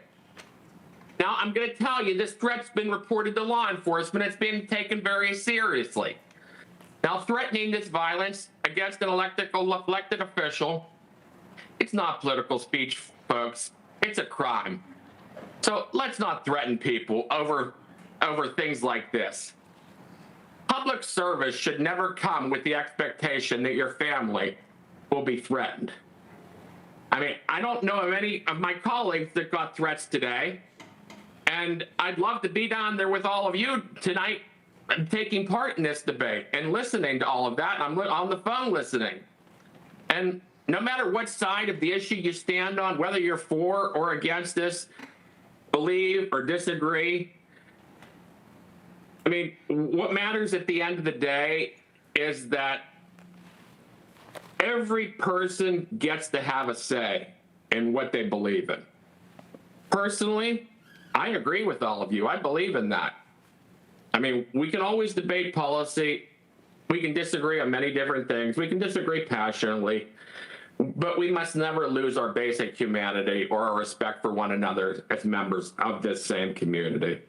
Now, I'm going to tell you, this threat's been reported to law enforcement. It's been taken very seriously. Now, threatening this violence against an elected official, it's not political speech, folks. It's a crime. So let's not threaten people over things like this. Public service should never come with the expectation that your family will be threatened. I mean, I don't know of any of my colleagues that got threats today, and I'd love to be down there with all of you tonight taking part in this debate and listening to all of that. I'm on the phone listening. And no matter what side of the issue you stand on, whether you're for or against this, believe or disagree, I mean, what matters at the end of the day is that every person gets to have a say in what they believe in. Personally, I agree with all of you. I believe in that. I mean, we can always debate policy. We can disagree on many different things. We can disagree passionately, but we must never lose our basic humanity or our respect for one another as members of this same community.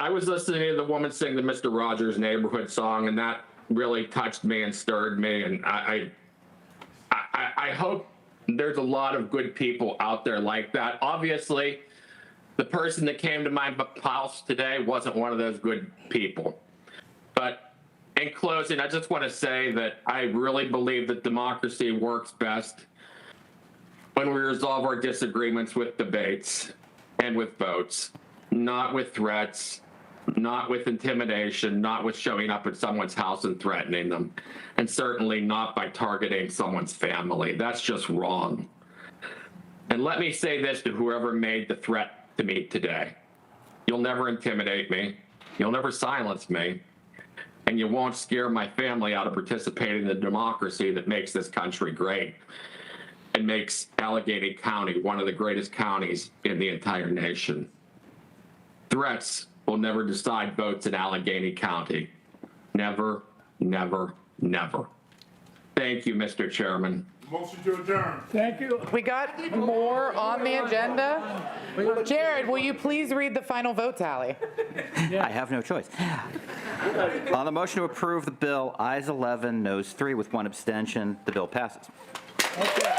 I was listening to the woman sing the Mr. Rogers Neighborhood song, and that really touched me and stirred me. And I hope there's a lot of good people out there like that. Obviously, the person that came to my house today wasn't one of those good people. But in closing, I just want to say that I really believe that democracy works best when we resolve our disagreements with debates and with votes, not with threats, not with intimidation, not with showing up at someone's house and threatening them, and certainly not by targeting someone's family. That's just wrong. And let me say this to whoever made the threat to me today. You'll never intimidate me. You'll never silence me. And you won't scare my family out of participating in the democracy that makes this country great and makes Allegheny County one of the greatest counties in the entire nation. Threats will never decide votes in Allegheny County. Never, never, never. Thank you, Mr. Chairman. Motion to adjourn. Thank you. We got more on the agenda. Jared, will you please read the final vote tally? I have no choice. On the motion to approve the bill, ayes 11, noes 3, with 1 abstention, the bill passes. Okay.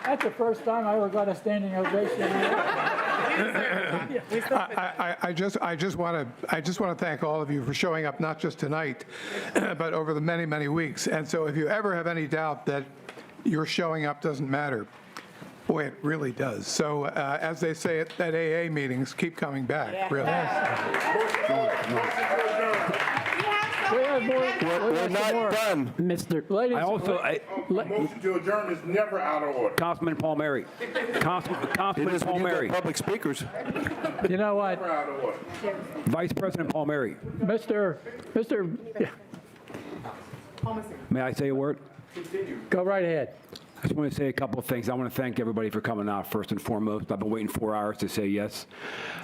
That's the first time I ever got a standing ovation. I just want to thank all of you for showing up, not just tonight, but over the many, many weeks. And so if you ever have any doubt that your showing up doesn't matter, boy, it really does. So as they say at AA meetings, keep coming back, really. We're not done. Mr. Ladies, Motion to adjourn is never out of order. Councilman Palmieri. Councilman Palmieri. Public speakers. you know what, Never out of order. Vice President Palmieri. May I say a word? Go right ahead. I just want to say a couple of things. I want to thank everybody for coming out, first and foremost. I've been waiting 4 hours to say yes.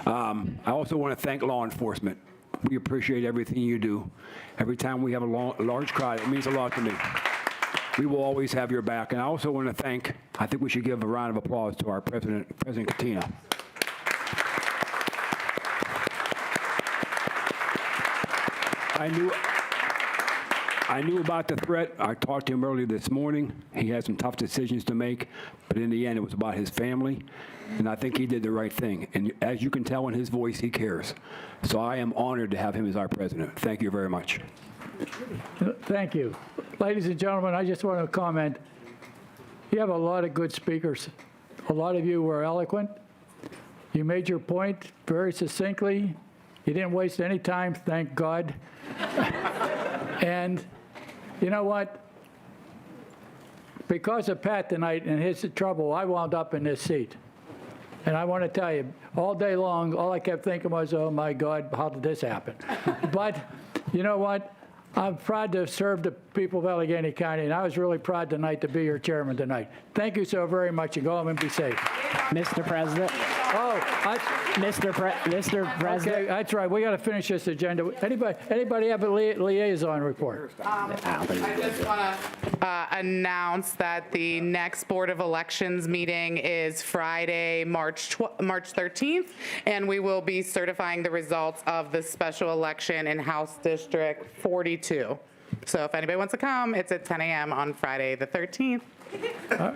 I also want to thank law enforcement. We appreciate everything you do. Every time we have a large crowd, it means a lot to me. We will always have your back. And I also want to thank, I think we should give a round of applause to our President Katina. I knew about the threat. I talked to him earlier this morning. He had some tough decisions to make, but in the end, it was about his family, and I think he did the right thing. And as you can tell in his voice, he cares. So I am honored to have him as our president. Thank you very much. Thank you. Ladies and gentlemen, I just want to comment. You have a lot of good speakers. A lot of you were eloquent. You made your point very succinctly. You didn't waste any time, thank God. And you know what? Because of Pat tonight and his trouble, I wound up in this seat. And I want to tell you, all day long, all I kept thinking was, oh my God, how did this happen? But you know what? I'm proud to serve the people of Allegheny County, and I was really proud tonight to be your chairman tonight. Thank you so very much, and go home and be safe. Mr. President. Mr. President. Okay, that's right. We got to finish this agenda. Anybody have a liaison report? I just want to announce that the next Board of Elections meeting is Friday, March 13th, and we will be certifying the results of the special election in House District 42. So if anybody wants to come, it's at 10 a.m. on Friday the 13th. All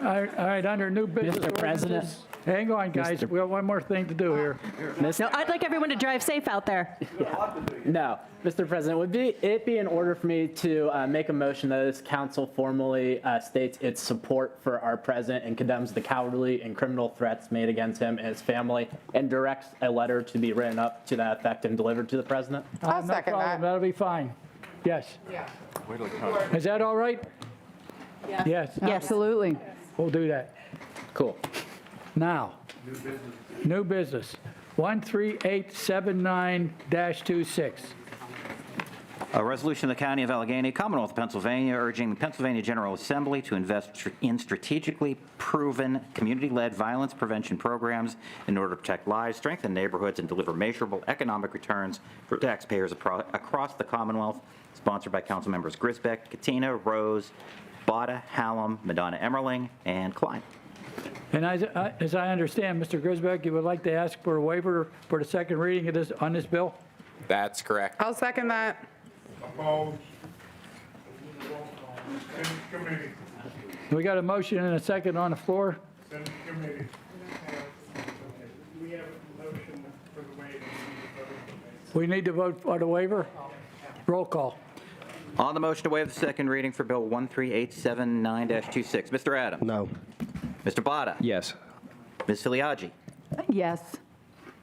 right, under new business. Mr. President. Hang on, guys. We have one more thing to do here. No, I'd like everyone to drive safe out there. No, Mr. President, would it be in order for me to make a motion that this council formally states its support for our president and condemns the cowardly and criminal threats made against him and his family and directs a letter to be written up to that effect and delivered to the president? I'll no second problem. that. That'll be fine. Yes. Yeah. Is that all right? Yes. Absolutely. We'll do that. Cool. Now, new business. 13879-26. A resolution of the County of Allegheny, Commonwealth of Pennsylvania, urging the Pennsylvania General Assembly to invest in strategically proven community-led violence prevention programs in order to protect lives, strengthen neighborhoods, and deliver measurable economic returns for taxpayers across the Commonwealth. Sponsored by Council Members Grisbeck, Katina, Rose, Botta, Hallam, Madonna Emmerling, and Klein. And as I understand, Mr. Grisbeck, you would like to ask for a waiver for the second reading of on this bill? That's correct. I'll second that. Opposed? Send to committee. We got a motion and a second on the floor. Send to committee. We have a motion for the waiver. We need to vote for the waiver? Roll call. On the motion to waive the second reading for Bill 13879-26, Mr. Adams? No. Mr. Botta? Yes. Ms. Filiaggi? Yes.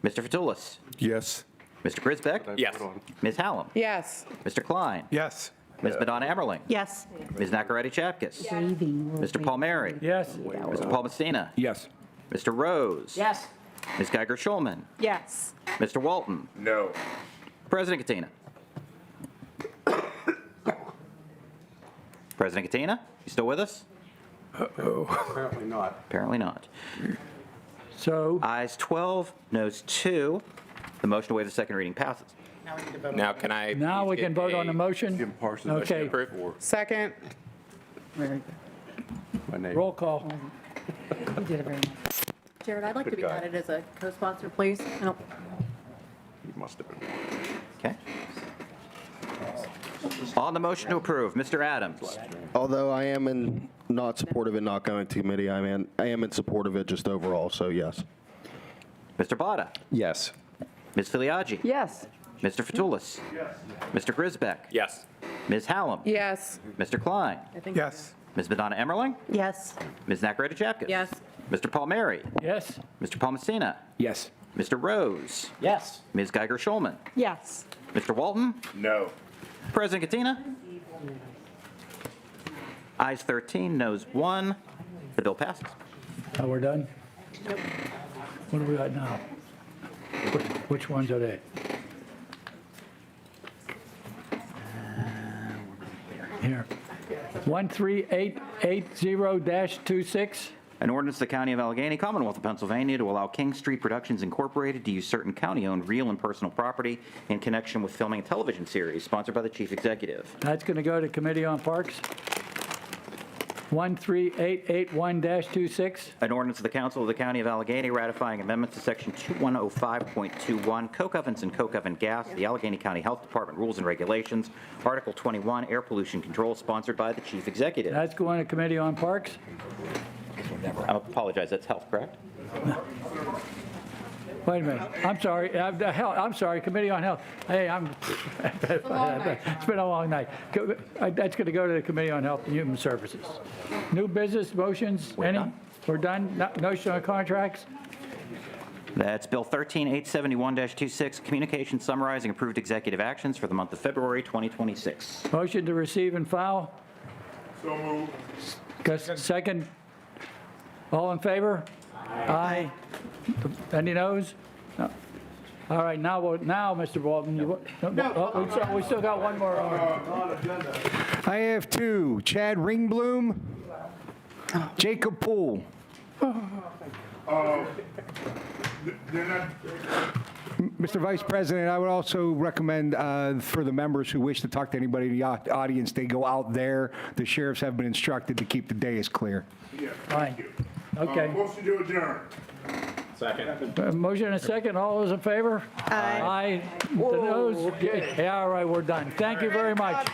Mr. Fatulis? Yes. Mr. Grisbeck? Yes. Ms. Hallam? Yes. Mr. Klein? Yes. Ms. Madonna Emmerling? Yes. Ms. Nacarati-Chapkus? Mr. Palmieri? Yes. Mr. Paul Messina? Yes. Mr. Rose? Yes. Ms. Geiger-Schulman? Yes. Mr. Walton? No. President Katina? President Katina, you still with us? Apparently not. Apparently not. So, Ayes 12, noes 2. The motion to waive the second reading passes. Now, can I? now we can vote on the motion? Okay, Second. roll call. Jared, I'd like to be added as a co-sponsor, please. I don't. You must have been. Okay. On the motion to approve, Mr. Adams. Although I am not supportive of not going to committee, I am in support of it just overall, so yes. Mr. Botta. Yes. Ms. Filiaggi. Yes. Mr. Fatulis. Yes. Mr. Grisbeck. Yes. Ms. Hallam. Yes. Mr. Klein. Yes. Ms. Madonna Emmerling. Yes. Ms. Nacarati-Chapkus. Yes. Mr. Palmieri. Yes. Mr. Paul Messina. Yes. Mr. Rose. Yes. Ms. Geiger-Schulman. Yes. Mr. Walton. No. President Katina. Ayes 13, noes 1. The bill passes. Oh, we're done? What do we got now? Which ones are they? Here. 13880-26. An ordinance of the County of Allegheny, Commonwealth of Pennsylvania, to allow King Street Productions Incorporated to use certain county-owned real and personal property in connection with filming a television series, sponsored by the Chief Executive. That's going to go to Committee on Parks. 13881-26. An ordinance of the Council of the County of Allegheny ratifying amendments to Section 2105.21, Coke ovens and Coke oven gas, the Allegheny County Health Department Rules and Regulations, Article 21, Air Pollution Control, sponsored by the Chief Executive. That's going to Committee on Parks. I apologize, that's Health, correct? Wait a minute. I'm sorry. I'm sorry. Committee on Health. Hey, it's been a long night. That's going to go to the Committee on Health and Human Services. New business motions? Any? We're done? Notion on contracts? That's Bill 13871-26, communication summarizing approved executive actions for the month of February 2026. Motion to receive and file? So moved. Second. All in favor? Aye. Any noes? No. All right, now, Mr. Walton, we still got one more. I have two, Chad Ringblom, Jacob Poole. They're not, Mr. Vice President, I would also recommend for the members who wish to talk to anybody in the audience, they go out there. The sheriffs have been instructed to keep the dais clear. yeah, Fine. thank you. Okay. Motion to adjourn. Motion and a second. All those in favor? Aye. The noes? Yeah, all right, we're done. Thank you very much.